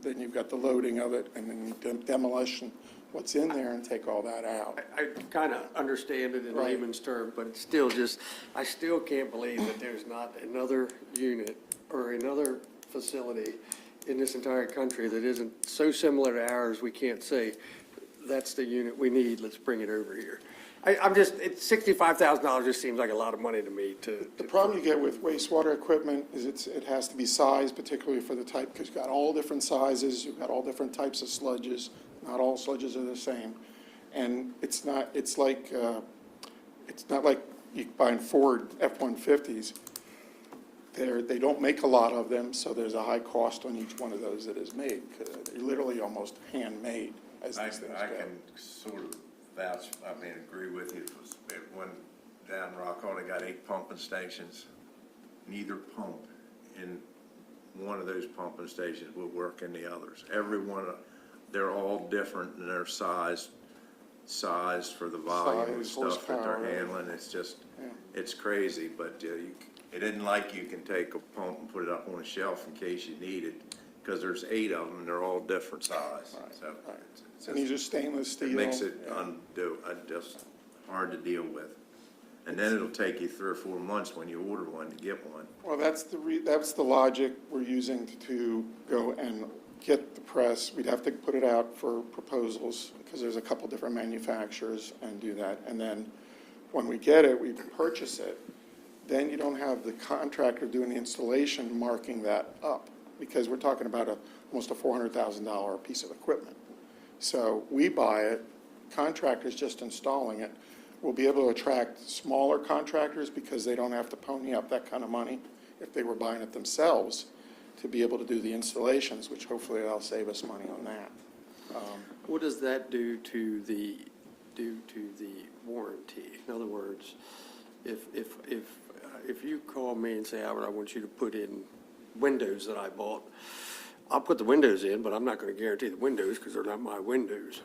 Then you've got the loading of it, and then demolition, what's in there, and take all that out. I kind of understand it in Right. layman's terms, but it's still I still can't believe that there's not another unit or another facility in this entire country that isn't so similar to ours, we can't say, that's the unit we need, let's bring it over here. $65,000 just seems like a lot of money to me The problem you get with wastewater equipment is it has to be sized, particularly for the type, because you've got all different sizes, you've got all different types of sludges. Not all sludges are the same. And it's not like you buying Ford F-150s. They don't make a lot of them, so there's a high cost on each one of those that is made. They're literally almost handmade as these things I go. can sort of agree with you. When down Rockall, they got 8 pumping stations. Neither pump in one of those pumping stations will work in the others. Every one they're all different in their size for the volume of Size, stuff that horsepower. they're handling. It's just, it's crazy, but it isn't like you can take a pump and put it up on a shelf in case you need it, because there's 8 of them, and they're all different size. So it's And these are stainless steel. it makes it just hard to deal with. And then it'll take you 3 or 4 months when you order one to get one. Well, that's the logic we're using to go and get the press. We'd have to put it out for proposals, because there's a couple different manufacturers, and do that. And then when we get it, we purchase it. Then you don't have the contractor doing the installation marking that up, because we're talking about almost a $400,000 piece of equipment. So we buy it, contractors just installing it. We'll be able to attract smaller contractors because they don't have to pony up that kind of money if they were buying it themselves to be able to do the installations, which hopefully that'll save us money on that. What does that do to the warranty? In other words, if you call me and say, Albert, I want you to put in windows that I bought, I'll put the windows in, but I'm not going to guarantee the windows because they're not my windows.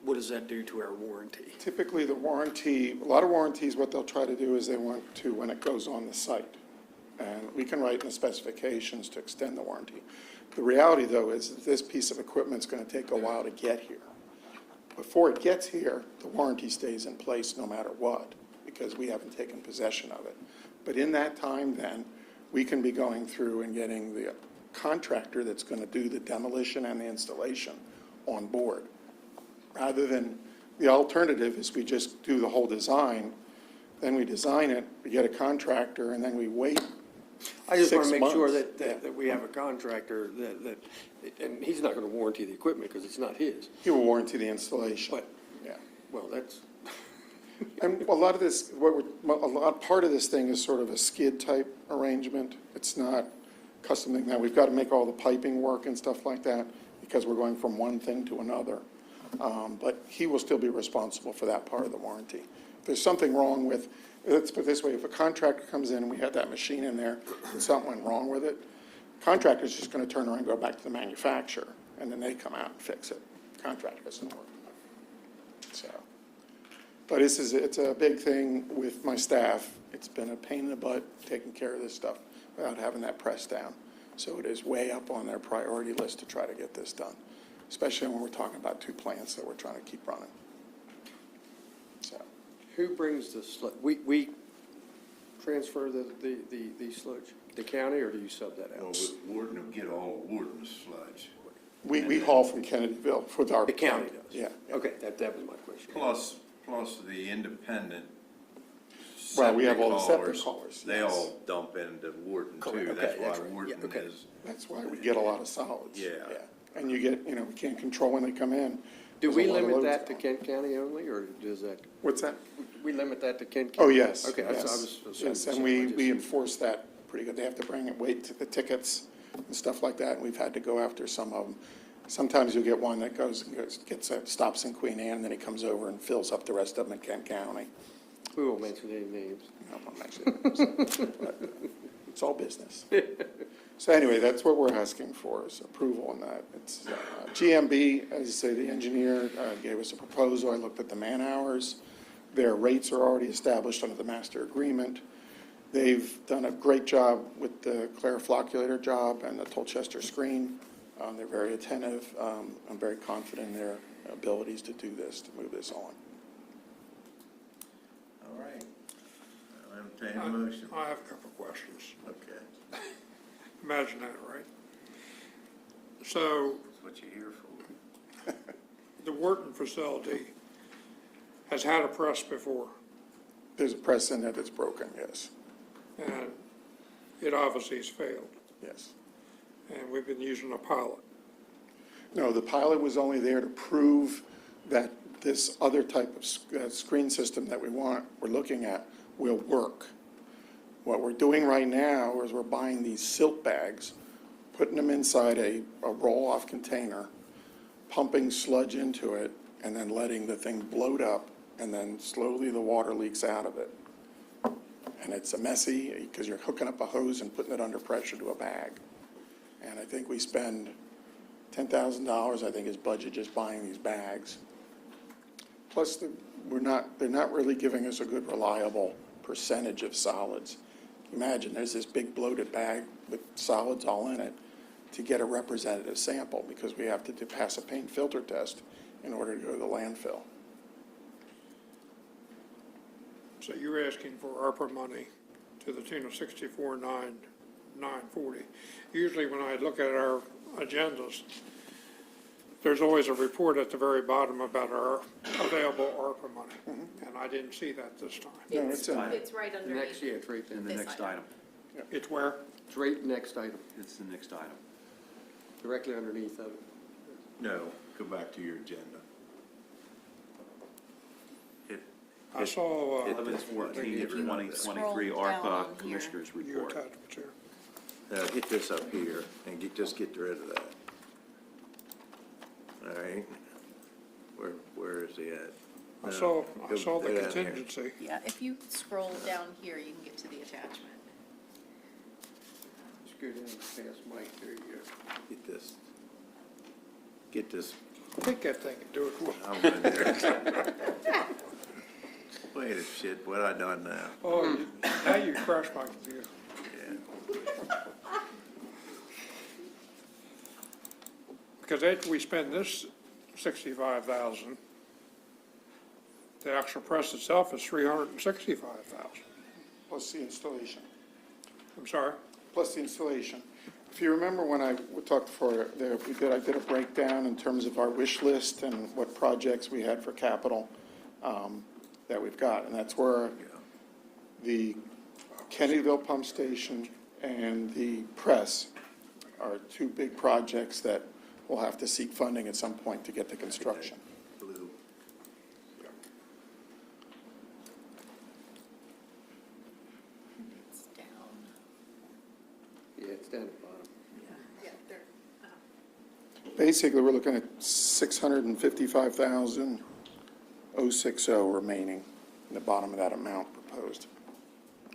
What does that do to our warranty? Typically, a lot of warranties, what they'll try to do is they want to, when it goes on the site. And we can write in the specifications to extend the warranty. The reality, though, is that this piece of equipment's going to take a while to get here. Before it gets here, the warranty stays in place no matter what, because we haven't taken possession of it. But in that time, then, we can be going through and getting the contractor that's going to do the demolition and the installation on board, rather than the alternative is we just do the whole design, then we design it, we get a contractor, and then we wait I just want 6 to make sure months. that we have a contractor that, and he's not going to warranty the equipment because it's not his. He will warranty the installation. But, Yeah. well, that's, And a lot of this, part of this thing is sort of a skid type arrangement. It's not custom thing. Now, we've got to make all the piping work and stuff like that because we're going from one thing to another. But he will still be responsible for that part of the warranty. If there's something wrong with, let's put it this way, if a contractor comes in and we had that machine in there and something went wrong with it, contractor's just going to turn around and go back to the manufacturer, and then they come out and fix it. Contractor doesn't work. So, but it's a big thing with my staff. It's been a pain in the butt taking care of this stuff without having that pressed down. So it is way up on their priority list to try to get this done, especially when we're talking about 2 plants that we're trying to keep running. So, who brings the sludge? We transfer the sludge? The county, or do you sub that out? Warden will get all Warden's sludge. we haul from Kennedyville with our. The county does? Yeah. Okay, that was my question. Plus the independent Well, we have all the septic septic haulers, They yes. all dump into Wharton Correct, too. okay, That's that's why right. Wharton Yeah, okay. is, That's why we get a lot of solids. Yeah. And you get, we can't control when they come in. Do There's we a lot of limit loads that to going. Kent County only, or does that, What's that? we limit that to Kent Oh, County? yes. Okay, I yes, was. Yes, and we enforce that pretty good. They have to bring it, wait to the tickets and stuff like that, and we've had to go after some of them. Sometimes you'll get one that stops in Queen Anne, and then he comes over and fills up the rest of them in Kent County. We won't mention any names. I won't mention names. But it's all business. So anyway, that's what we're asking for, is approval on that. It's, GMB, as I say, the engineer gave us a proposal. I looked at the man-hours. Their rates are already established under the master agreement. They've done a great job with the clarificator job and the Tolchester screen. They're very attentive. I'm very confident in their abilities to do this, to move this on. all right. I'll entertain a motion. I have a couple of questions. Okay. Imagine that, right? So That's what you're here for. the Wharton facility has had a press before, There's a press in there that's broken, yes, and it obviously has failed, yes. and we've been using a pilot. No, the pilot was only there to prove that this other type of screen system that we're looking at will work. What we're doing right now is we're buying these silk bags, putting them inside a roll-off container, pumping sludge into it, and then letting the thing bloat up, and then slowly the water leaks out of it. And it's messy because you're hooking up a hose and putting it under pressure to a bag. And I think we spend $10,000, I think, is budget just buying these bags. Plus, they're not really giving us a good reliable percentage of solids. Imagine, there's this big bloated bag with solids all in it to get a representative sample, because we have to pass a paint filter test in order to go to the landfill. So you're asking for ARPA money to the tune of $64,940. Usually when I look at our agendas, there's always a report at the very bottom about our available ARPA money, and I didn't see that this time. No, it's in there. It's right Next, underneath. yeah, it's right there. In the This next item. item. It's where? It's right next item, It's the next item. directly underneath of it. No, go back to your agenda. I saw, 11/14 of 2023 Scroll down ARPA here. Commissioners your Report. attachments here. Get this up here and just get rid of that. All right? Where is he at? I No, saw go the down here. contingency. Yeah, if you scroll down here, you can get to the attachment. Just go down past Mike, there you go. Get this, Take that thing and do it. I'm gonna do it. Wait a shit, what I done now? Oh, now you crashed my computer. Yeah. Because after we spend this $65,000, the actual press itself is $365,000. Plus the installation. I'm sorry? Plus the installation. If you remember when I talked before, I did a breakdown in terms of our wish list and what projects we had for capital that we've got. And that's where the Kennedyville Pump Station and the press are two big projects that we'll have to seek funding at some point to get to construction. Yeah, it's down at the bottom. Yeah, they're, Basically, we're looking at $655,060 remaining in the bottom of that amount proposed.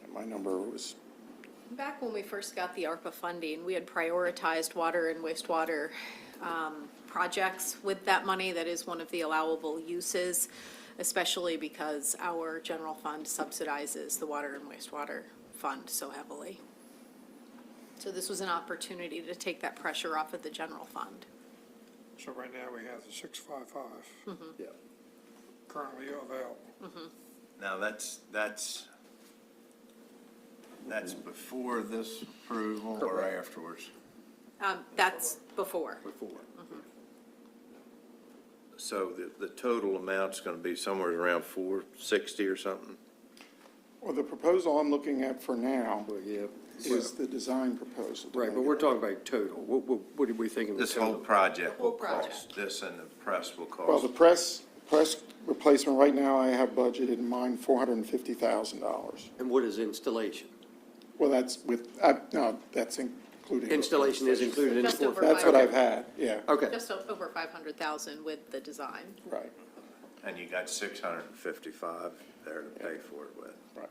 And my number was, Back when we first got the ARPA funding, we had prioritized water and wastewater projects with that money. That is one of the allowable uses, especially because our general fund subsidizes the water and wastewater fund so heavily. So this was an opportunity to take that pressure off of the general fund. So right now we have the 655 Yeah. currently available. Now, that's before this approval or afterwards? That's before. So the total amount's gonna be somewhere around 460 or something? well, the proposal I'm looking at for now Well, yeah. is the design proposal. Right, but we're talking about total. What are we thinking? the This whole total? project will Whole project. cost, this and the press will Well, the cost. press replacement, right now, I have budgeted in mind $450,000. And what is installation? Well, that's no, that's including. Installation is included in the Just over 450? That's what I've had, yeah, Okay. Just over 500,000 with the design. right, And you got 655 there to pay for it with. right.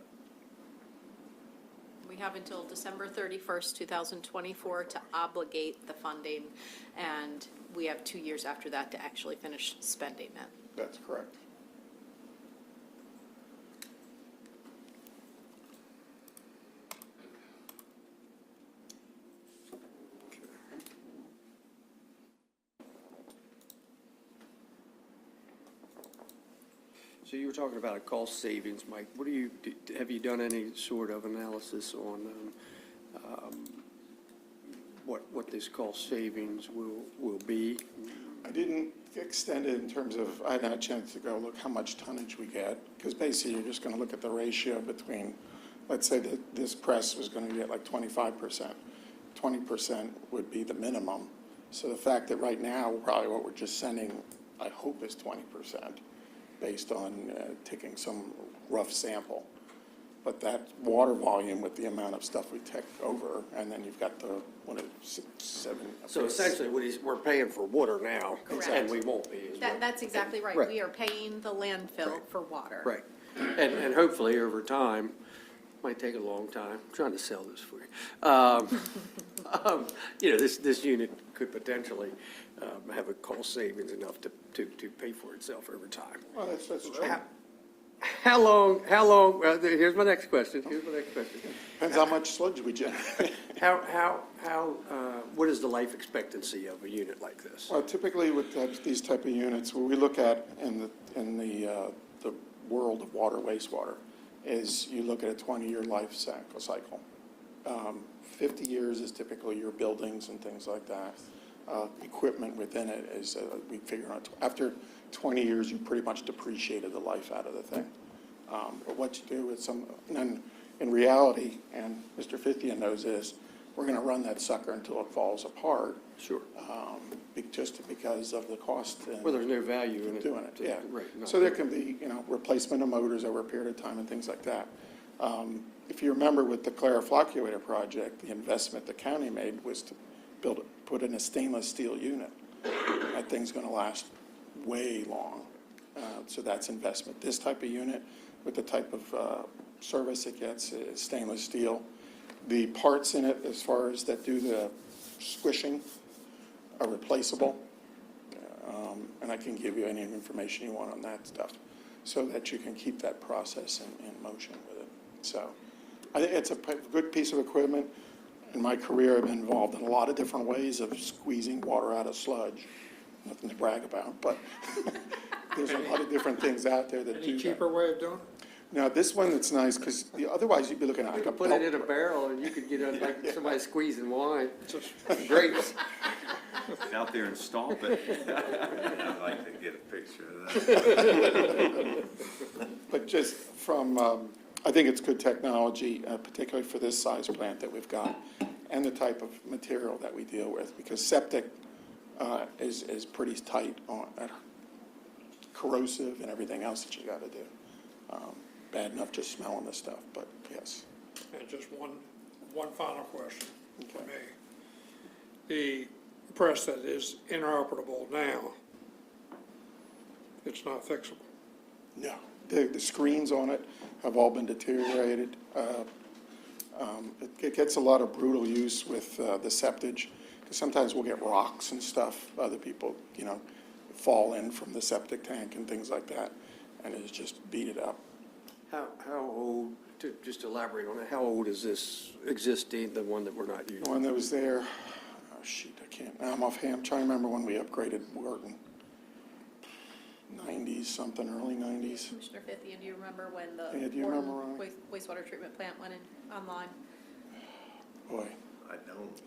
We have until December 31st, 2024 to obligate the funding, and we have 2 years after that to actually finish spending it. That's correct. So you were talking about a cost savings, Mike. Have you done any sort of analysis on what this cost savings will be? I didn't extend it in terms of, I hadn't had a chance to go look how much tonnage we get, because basically you're just gonna look at the ratio between, let's say that this press was gonna get like 25%. 20% would be the minimum. So the fact that right now, probably what we're just sending, I hope is 20%, based on taking some rough sample. But that water volume with the amount of stuff we take over, and then you've got the, 6, 7. So essentially, we're paying for water now, Correct. and we won't be as well. That's exactly right. Right. We are paying the landfill for water. Right. And hopefully, over time, might take a long time, I'm trying to sell this for you. This unit could potentially have a cost savings enough to pay for itself over time. Well, that's true. How long, here's my next question. Depends how much sludge we generate. What is the life expectancy of a unit like this? Well, typically with these type of units, what we look at in the world of water, wastewater, is you look at a 20-year life cycle. 50 years is typically your buildings and things like that. Equipment within it is, we figure out, after 20 years, you pretty much depreciated the life out of the thing. But what you do with and then in reality, and Mr. Fithian knows this, we're gonna run that sucker until it falls apart. Sure. Just because of the cost. And Well, there's no value in it. doing it, yeah. Right. So there can be, replacement of motors over a period of time and things like that. If you remember with the Clarifloculator project, the investment the county made was to put in a stainless steel unit. That thing's gonna last way long. So that's investment. This type of unit, with the type of service it gets, is stainless steel. The parts in it, as far as that do the squishing, are replaceable. And I can give you any information you want on that stuff, so that you can keep that process in motion with it. So I think it's a good piece of equipment. In my career, I've been involved in a lot of different ways of squeezing water out of sludge. Nothing to brag about, but there's a lot of different things out there that do that. Any cheaper way of doing it? Now, this one, it's nice, because otherwise you'd be looking at You like a could put it in belt. a barrel and you could get it like somebody squeezing wine. Grapes. Get out there and stomp it. I'd like to get a picture of that. But just from, I think it's good technology, particularly for this size plant that we've got, and the type of material that we deal with, because septic is pretty tight on, corrosive and everything else that you gotta do. Bad enough just smelling the stuff, but yes. And just one final question for me. The press that is inoperable now, it's not fixable. No, the screens on it have all been deteriorated. It gets a lot of brutal use with the septage, because sometimes we'll get rocks and stuff, other people, fall in from the septic tank and things like that, and it's just beat it up. How old, to just elaborate on it, how old is this existing, the one that we're not The using? one that was there, oh shoot, I can't, I'm offhand, I'm trying to remember when we upgraded Wharton. 90s something, early 90s. Commissioner Fithian, do you remember when Yeah, do you Wharton remember, Ronnie? wastewater treatment plant went in online? Boy, I don't.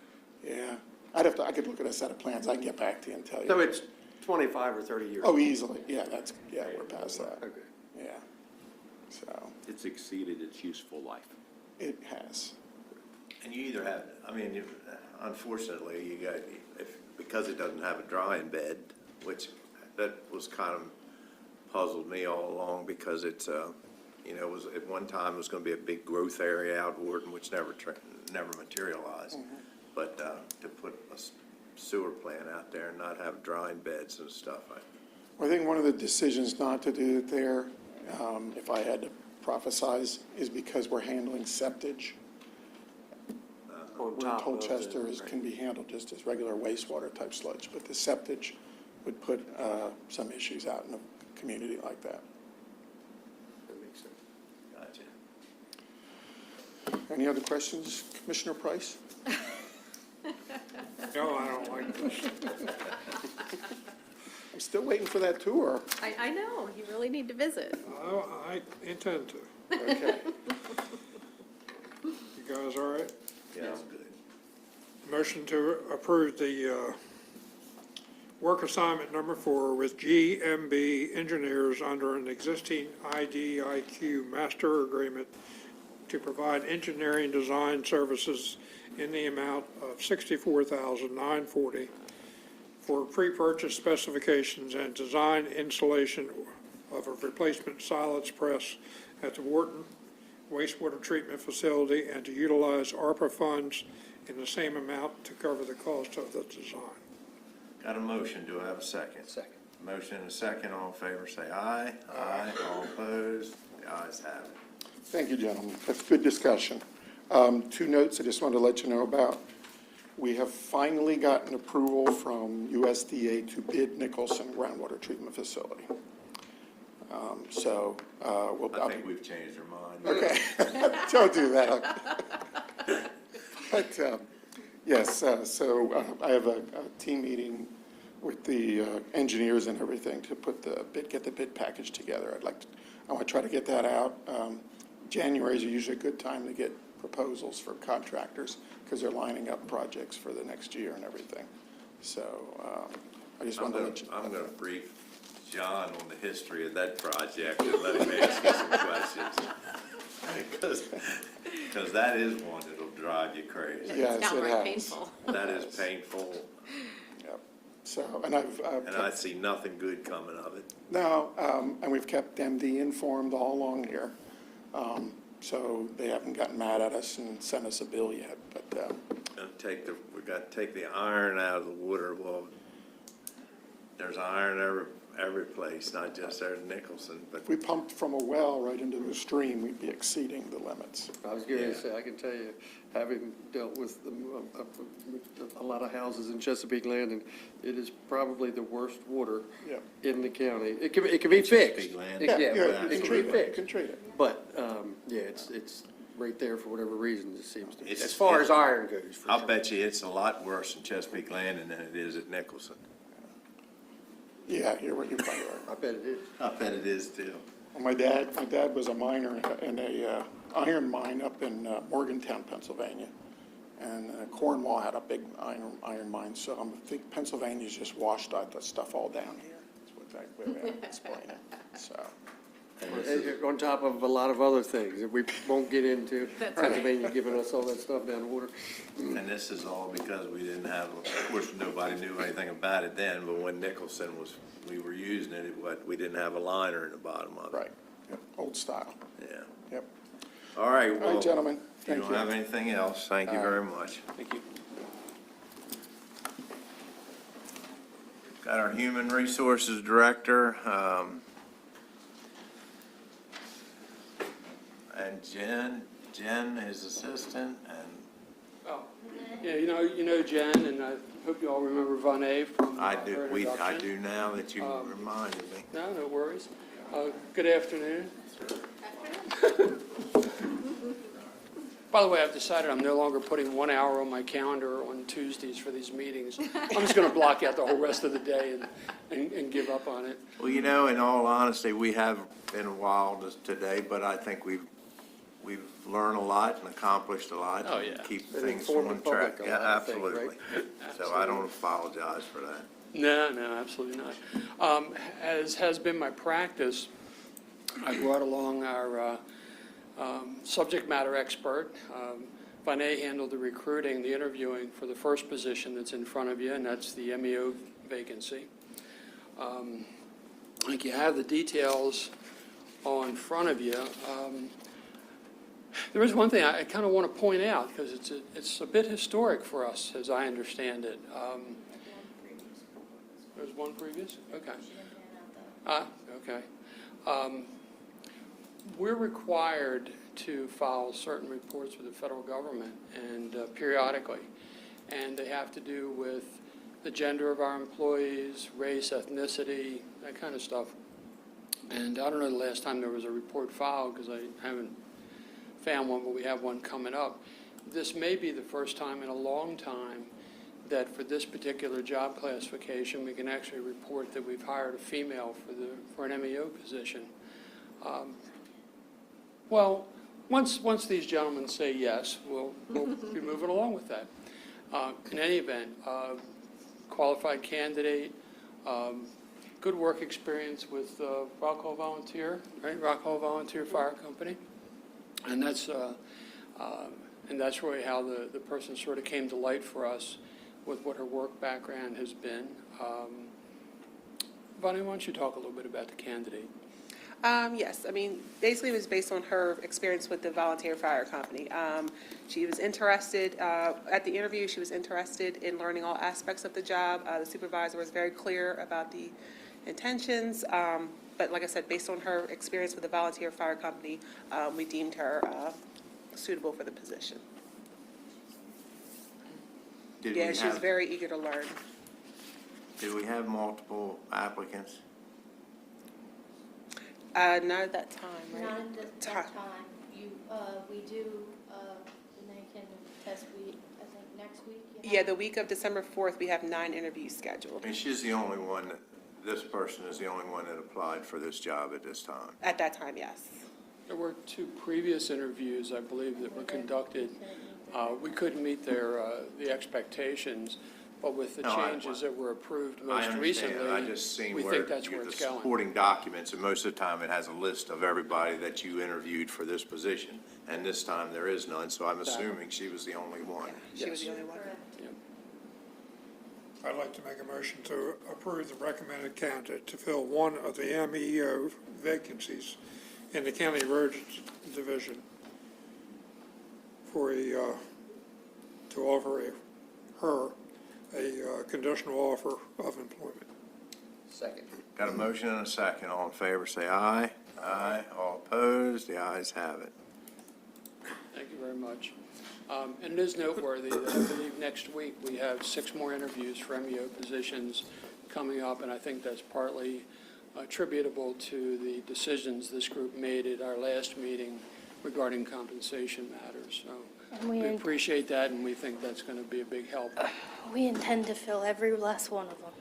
yeah. I could look at a set of plans, I can get back to you and tell you. So it's 25 or 30 years? Oh, easily, yeah, we're past that, Okay. yeah. So, It's exceeded its useful life. it has. And you either have, unfortunately, you got, because it doesn't have a drying bed, which that was kind of puzzled me all along, because it's, it was, at one time, it was gonna be a big growth area out Wharton, which never materialized. But, to put a sewer plant out there and not have drying beds and stuff, I think one of the decisions not to do it there, if I had to prophesize, is because we're handling septage. On Where top of it, Colchester right. can be handled just as regular wastewater type sludge, but the septage would put some issues out in a community like that. That makes sense. gotcha. Any other questions, Commissioner Price? No, I don't like this. I'm still waiting for that tour. I know, you really need to visit. Oh, I intend to. Okay. You guys all right? Yeah, that's good. Motion to approve the work assignment number 4 with GMB Engineers under an existing IDIQ master agreement to provide engineering design services in the amount of $64,940 for pre-purchase specifications and design installation of a replacement solids press at the Wharton wastewater treatment facility, and to utilize ARPA funds in the same amount to cover the cost of the design. Got a motion, do I have a second? Second. Motion and a second, all in favor, say aye. Aye. All opposed, the ayes have it. Thank you, gentlemen. That's good discussion. 2 notes I just wanted to let you know about. We have finally gotten approval from USDA to bid Nicholson groundwater treatment facility. I think we've changed our mind. Okay, don't do that. But, yes, I have a team meeting with the engineers and everything to get the bid package together. I want to try to get that out. January is usually a good time to get proposals for contractors, because they're lining up projects for the next year and everything. So, I just wanted to let you know. I'm going to brief John on the history of that project and let him ask you some questions. Because that is one that'll drive you crazy. Yes, it Downright has. painful. That is painful, Yep. So, and I've. and I see nothing good coming of it. No, and we've kept MD informed all along here. So they haven't gotten mad at us and sent us a bill yet, but, We've got to take the iron out of the water. Well, there's iron every place, not just there in Nicholson, but if we pumped from a well right into the stream, we'd be exceeding the limits. I was going to say, I can tell you, having dealt with a lot of houses in Chesapeake Landing, it is probably the worst water Yeah. in the county. It can be fixed. Chesapeake Landing. Yeah, Yeah, but you it can can be treat it, you fixed. can treat it. But, it's right there for whatever reason, it seems to be, It's- as far as iron goes. for I'll sure. bet you it's a lot worse in Chesapeake Landing than it is at Nicholson. Yeah, you're probably right. I bet it is. I bet it is too. Well, my dad was a miner in a iron mine up in Morgantown, Pennsylvania. And Cornwall had a big iron mine, so I think Pennsylvania's just washed that stuff all down here. That's what that way I explain it, so. On top of a lot of other things that we won't get into. That's right. Pennsylvania giving us all that stuff down the water. And this is all because we didn't have, of course, nobody knew anything about it then, but when Nicholson was, we were using it, we didn't have a liner in the bottom of it. Right, yep, old style, Yeah. yep. All right, All well, right, gentlemen, if you thank don't you. have anything else, thank you very much. Thank you. Got our Human Resources Director, and Jen, his assistant, and Oh, yeah, you know Jen, and I hope you all remember Vonnie from I her do, introduction. I do now that you reminded me. No worries. Good afternoon. By the way, I've decided I'm no longer putting 1 hour on my calendar on Tuesdays for these meetings. I'm just going to block out the whole rest of the day and give up on it. Well, in all honesty, we have been a while today, but I think we've learned a lot and accomplished a lot. Oh, yeah. And keep And things informed on the public track. a Yeah, lot, I think, absolutely. So I don't apologize for that. No, absolutely not. As has been my practice, I brought along our subject matter expert. Vonnie handled the recruiting, the interviewing for the first position that's in front of you, and that's the MEO vacancy. I think you have the details all in front of you. There is one thing I kind of want to point out, because it's a bit historic for us, as I understand it. There's one previous? Okay. Okay. We're required to file certain reports with the federal government and periodically, and they have to do with the gender of our employees, race, ethnicity, that kind of stuff. And I don't know the last time there was a report filed, because I haven't found one, but we have one coming up. This may be the first time in a long time that for this particular job classification, we can actually report that we've hired a female for an MEO position. Well, once these gentlemen say yes, we'll be moving along with that. In any event, qualified candidate, good work experience with Rock Hall Volunteer, right? Rock Hall Volunteer Fire Company. And that's really how the person sort of came to light for us with what her work background has been. Vonnie, why don't you talk a little bit about the candidate? Yes, basically it was based on her experience with the volunteer fire company. She was interested, at the interview, she was interested in learning all aspects of the job. The supervisor was very clear about the intentions, but like I said, based on her experience with the volunteer fire company, we deemed her suitable for the position. Yeah, she was very eager to learn. Did we have multiple applicants? Not at that time, right? Not at that time. We do, and they can test, I think, next week. Yeah, the week of December 4th, we have 9 interviews scheduled. And she's the only one, this person is the only one that applied for this job at this time. At that time, yes. There were 2 previous interviews, I believe, that were conducted. We couldn't meet the expectations, but with the No, changes that were approved I most understand. recently, I just seen we where think that's where the it's going. supporting documents, and most of the time it has a list of everybody that you interviewed for this position. And this time there is none, so I'm assuming she was the only one. She was the only one. I'd like to make a motion to approve the recommended candidate to fill one of the MEO vacancies in the County Roads Division for to offer her a conditional offer of employment. Second. Got a motion and a second. All in favor, say aye. Aye. All opposed, the ayes have it. Thank you very much. And it is noteworthy that I believe next week we have 6 more interviews for MEO positions coming up, and I think that's partly attributable to the decisions this group made at our last meeting regarding compensation matters. So we appreciate that, and we think that's going to be a big help. We intend to fill every last one of them.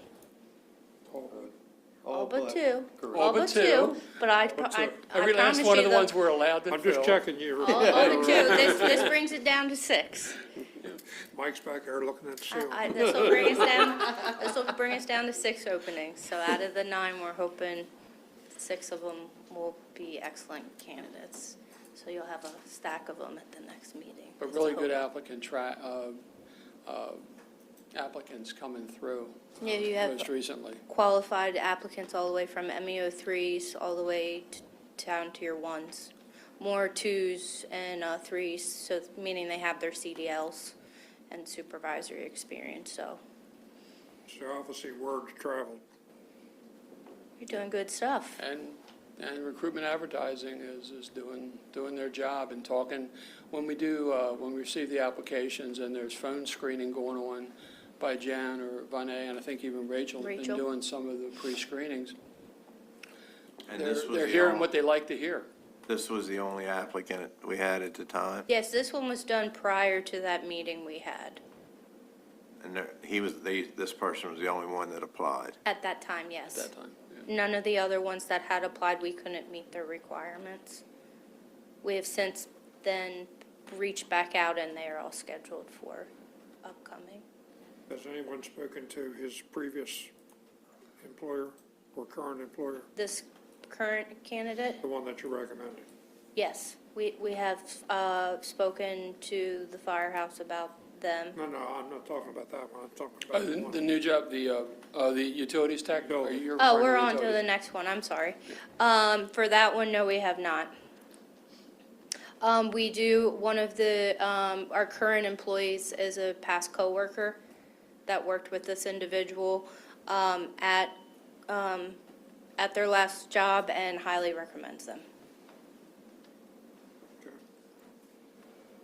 All good. All but two. All but two. But I Every promise last one you of the ones we're allowed to I'm fill. just checking you. All but two. This brings it down to 6. Mike's back there looking at the ceiling. This will bring us down, this will bring us down to 6 openings. So out of the 9, we're hoping 6 of them will be excellent candidates. So you'll have a stack of them at the next meeting. But really good applicants coming through Yeah, you have most recently. qualified applicants all the way from MEO3s all the way down to your 1s. More 2s and 3s, so meaning they have their CDLs and supervisory experience, so So obviously word traveled. you're doing good stuff. And recruitment advertising is doing their job and talking. When we receive the applications and there's phone screening going on by Jan or Vinay, and I think even Rachel has been doing some of the pre-screenings. And this was They're the hearing only- what they like to hear. This was the only applicant we had at the time, Yes, this one was done prior to that meeting we had. and this person was the only one that applied. At that time, yes. At that time, None of the other ones that had applied, we couldn't meet their requirements. We have since then reached back out, and they are all scheduled for upcoming. Has anyone spoken to his previous employer or current employer, This current candidate, the one that you recommended? yes, we have spoken to the firehouse about them. No, I'm not talking about that one. I'm talking about the one. The new job, the utilities tech? No. Oh, we're on to the next one, I'm sorry. For that one, no, we have not. We do, one of the, our current employees is a past coworker that worked with this individual at their last job and highly recommends them.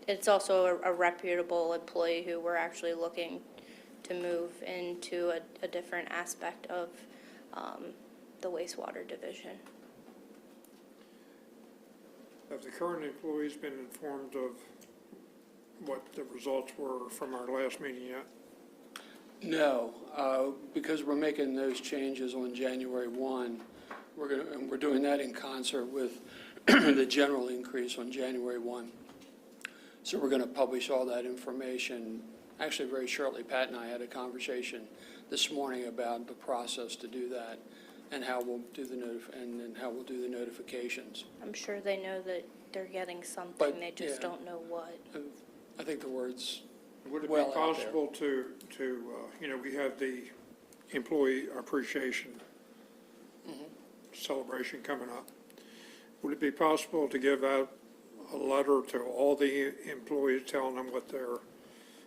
It's also a reputable employee who we're actually looking to move into a different aspect of the wastewater division. Have the current employees been informed of what the results were from our last meeting yet? No, because we're making those changes on January 1, we're doing that in concert with the general increase on January 1. So we're going to publish all that information, actually very shortly. Pat and I had a conversation this morning about the process to do that and how we'll do the notifications. I'm sure they know that they're getting something, But, they just yeah. don't know what. I think the word's Would it be well out there. possible to, we have the employee appreciation celebration coming up. Would it be possible to give out a letter to all the employees telling them what their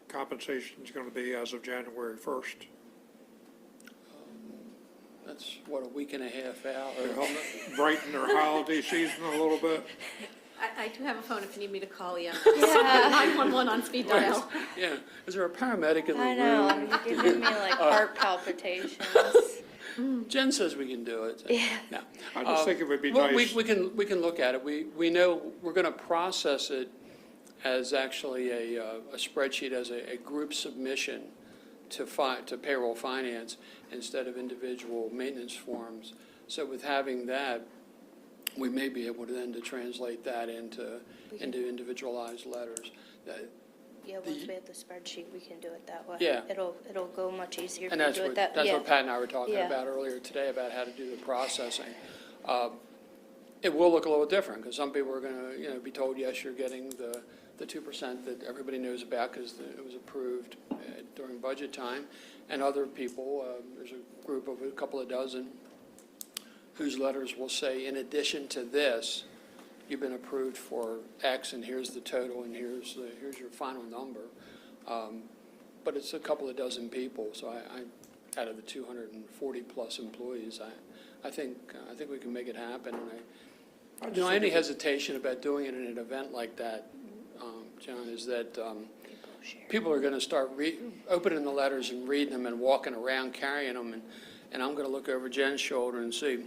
compensation is going to be as of January 1st? That's, what, a week and a half out? To help brighten their holiday season a little bit? I do have a phone if you need me to call you. Yeah. 911 on speed dial. Yeah, is there a paramedic in the room? I know, you're giving me like heart palpitations. Jen says we can do it. Yeah. No. I just think it would be Well, nice. we can look at it. We know, we're going to process it as actually a spreadsheet, as a group submission to payroll finance instead of individual maintenance forms. So with having that, we may be able to then to translate that into individualized letters. Yeah, once we have the spreadsheet, we can do it that way. Yeah. It'll go much easier if And we that's do it what, that, that's yeah. what Pat and I were talking Yeah. about earlier today, about how to do the processing. It will look a little different, because some people are going to, be told, yes, you're getting the 2% that everybody knows about because it was approved during budget time. And other people, there's a group of a couple of dozen whose letters will say, in addition to this, you've been approved for X, and here's the total, and here's your final number. But it's a couple of dozen people, so I out of the 240-plus employees, I think we can make it happen. And any hesitation about doing it in an event like that, John, is that people are going to start opening the letters and reading them and walking around carrying them, and I'm going to look over Jen's shoulder and see,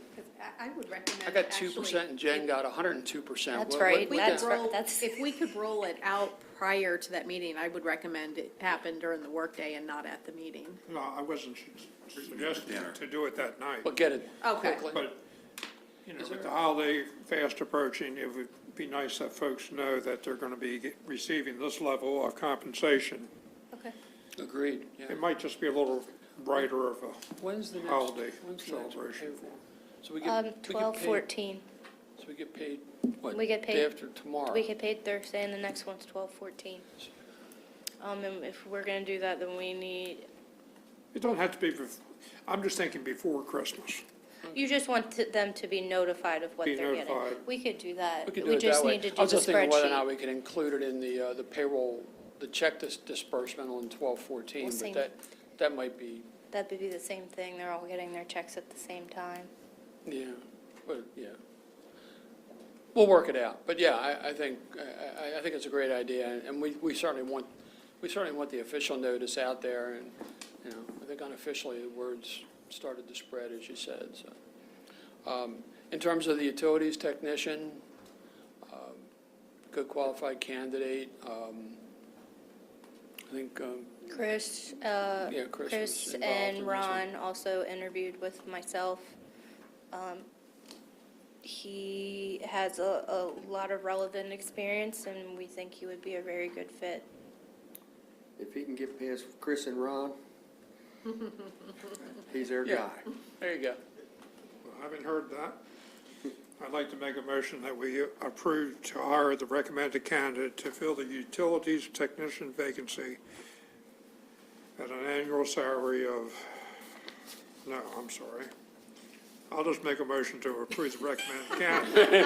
I would recommend. I got actually, 2% and Jen got 102%. That's What- right. what- That's roll- that's If we could roll it out prior to that meeting, I would recommend it happen during the workday and not at the meeting. No, I wasn't suggesting to do it that night. But get it Okay. quickly. But, you know, with the holiday fast approaching, it would be nice that folks know that they're going to be receiving this level of compensation. Okay. Agreed, yeah. It might just be a little brighter of a When's the next, holiday when's the next celebration. pay form? So we get, we get 12/14. So we get paid, what? We get Day paid- after tomorrow? We get paid Thursday, and the next one's 12/14. And if we're gonna do that, then we need, It don't have to be, I'm just thinking before Christmas. you just want them to be notified of what Be they're getting. notified. We could do that. We could do We it just that way. need to I do was the just thinking whether or not spreadsheet. we could include it in the payroll, the check disbursement on 12/14, Well, but same. that might be, That would be the same thing. They're all getting their checks at the same time. yeah, but, yeah. We'll work it out, but yeah, I think it's a great idea, and we certainly want the official notice out there, and, you know, I think unofficially, the word's started to spread, as you said, so. In terms of the utilities technician, good qualified candidate, I think, Chris, Chris was Chris involved in and this Ron also interviewed with myself. He has a lot of relevant experience, and we think he would be a very good fit. If he can get past Chris and Ron, he's their Yeah. guy. there you go. Well, I haven't heard that. I'd like to make a motion that we approve to hire the recommended candidate to fill the utilities technician vacancy at an annual salary of, no, I'm sorry. I'll just make a motion to approve the recommended candidate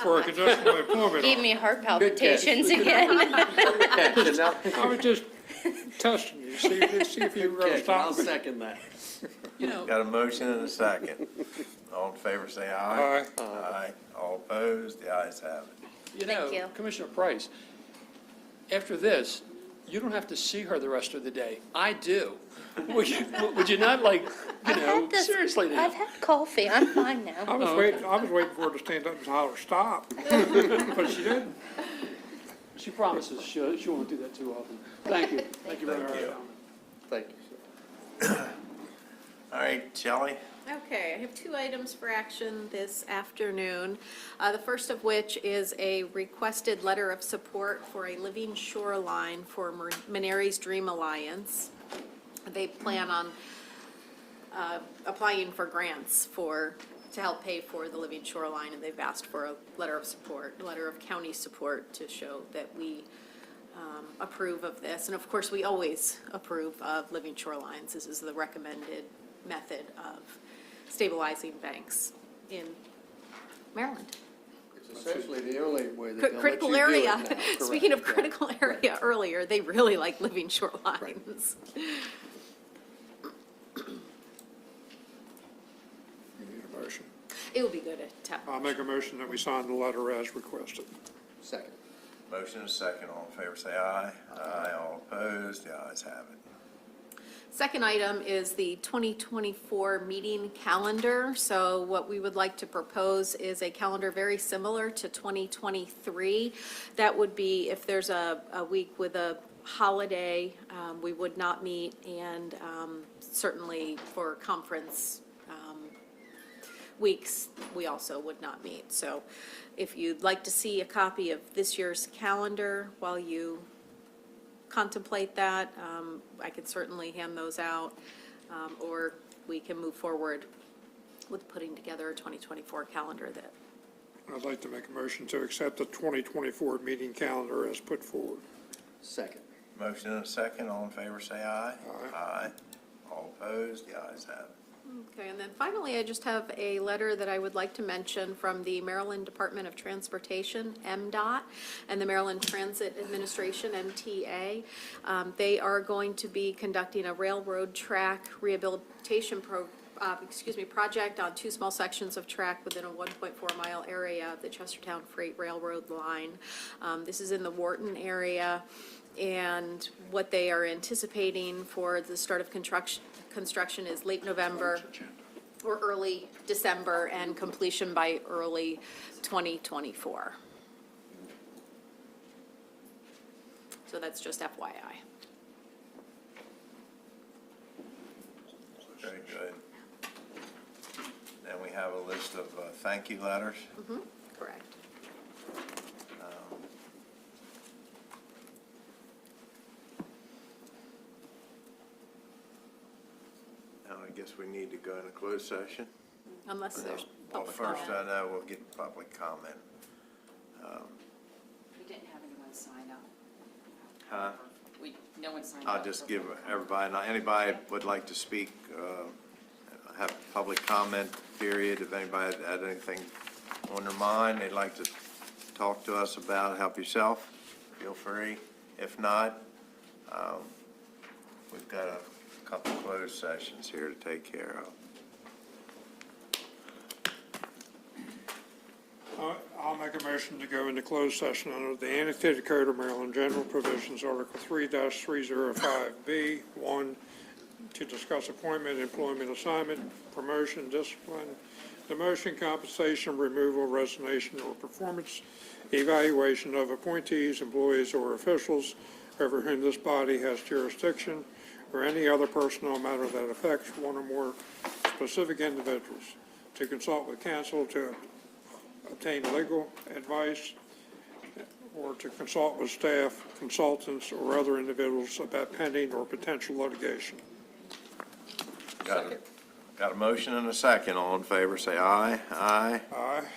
for a conditional employment. Gave me heart palpitations again. I was just testing you, see if you were going to I'll stop me. second that. You know, Got a motion and a second. All in favor, say aye. Aye. Aye. All opposed, the ayes have it. you Thank know, you. Commissioner Price, after this, you don't have to see her the rest of the day. I do. Would you not like, you know, seriously now? I've had coffee. I'm fine I now. was waiting for her to stand up and holler, stop, but she didn't. She promises she won't do that too often. Thank you. Thank you very much. Thank you. Thank you, sir. All right, Shelley? Okay, I have two items for action this afternoon. The first of which is a requested letter of support for a living shoreline for Menary's Dream Alliance. They plan on applying for grants to help pay for the living shoreline, and they've asked for a letter of support, a letter of county support to show that we approve of this. And of course, we always approve of living shorelines. This is the recommended method of stabilizing banks in Maryland. It's essentially the only way that they'll let you Critical do it area, now. Correct, speaking of yeah. critical area earlier, they really like living shorelines. You need a motion. It would be good to have. I'll make a motion that we sign the letter as requested. Second. Motion and a second. All in favor, say aye. Aye. All opposed, the ayes have it. Second item is the 2024 meeting calendar. So what we would like to propose is a calendar very similar to 2023. That would be if there's a week with a holiday, we would not meet, and certainly for conference weeks, we also would not meet. So if you'd like to see a copy of this year's calendar while you contemplate that, I could certainly hand those out, or we can move forward with putting together a 2024 calendar that. I'd like to make a motion to accept the 2024 meeting calendar as put forward. Second. Motion and a second. All in favor, say aye. Aye. Aye. All opposed, the ayes have it. Okay, and then finally, I just have a letter that I would like to mention from the Maryland Department of Transportation, MDOT, and the Maryland Transit Administration, MTA. They are going to be conducting a railroad track rehabilitation project on two small sections of track within a 1.4-mile area of the Chestertown Freight Railroad line. This is in the Wharton area, and what they are anticipating for the start of construction is late November. or early December, and completion by early 2024. So that's just FYI. Very good. Then we have a list of thank you letters. Correct. Now, I guess we need to go into closed session. Unless there's Well, public first, comment. I know we'll get public comment. We didn't have anyone sign up. Huh? No one signed up. I'll just give everybody, anybody would like to speak, have public comment period. If anybody had anything on their mind, they'd like to talk to us about, help yourself, feel free. If not, we've got a couple closed sessions here to take care of. I'll make a motion to go into closed session under the annotated Code of Maryland General Provisions, Article 3-305B, 1, to discuss appointment, employment, assignment, promotion, discipline, demotion, compensation, removal, resignation, or performance evaluation of appointees, employees, or officials over whom this body has jurisdiction, or any other personnel matter that affects one or more specific individuals, to consult with counsel to obtain legal advice, or to consult with staff, consultants, or other individuals about pending or potential litigation. Got a motion and a second. All in favor, say aye. Aye. Aye.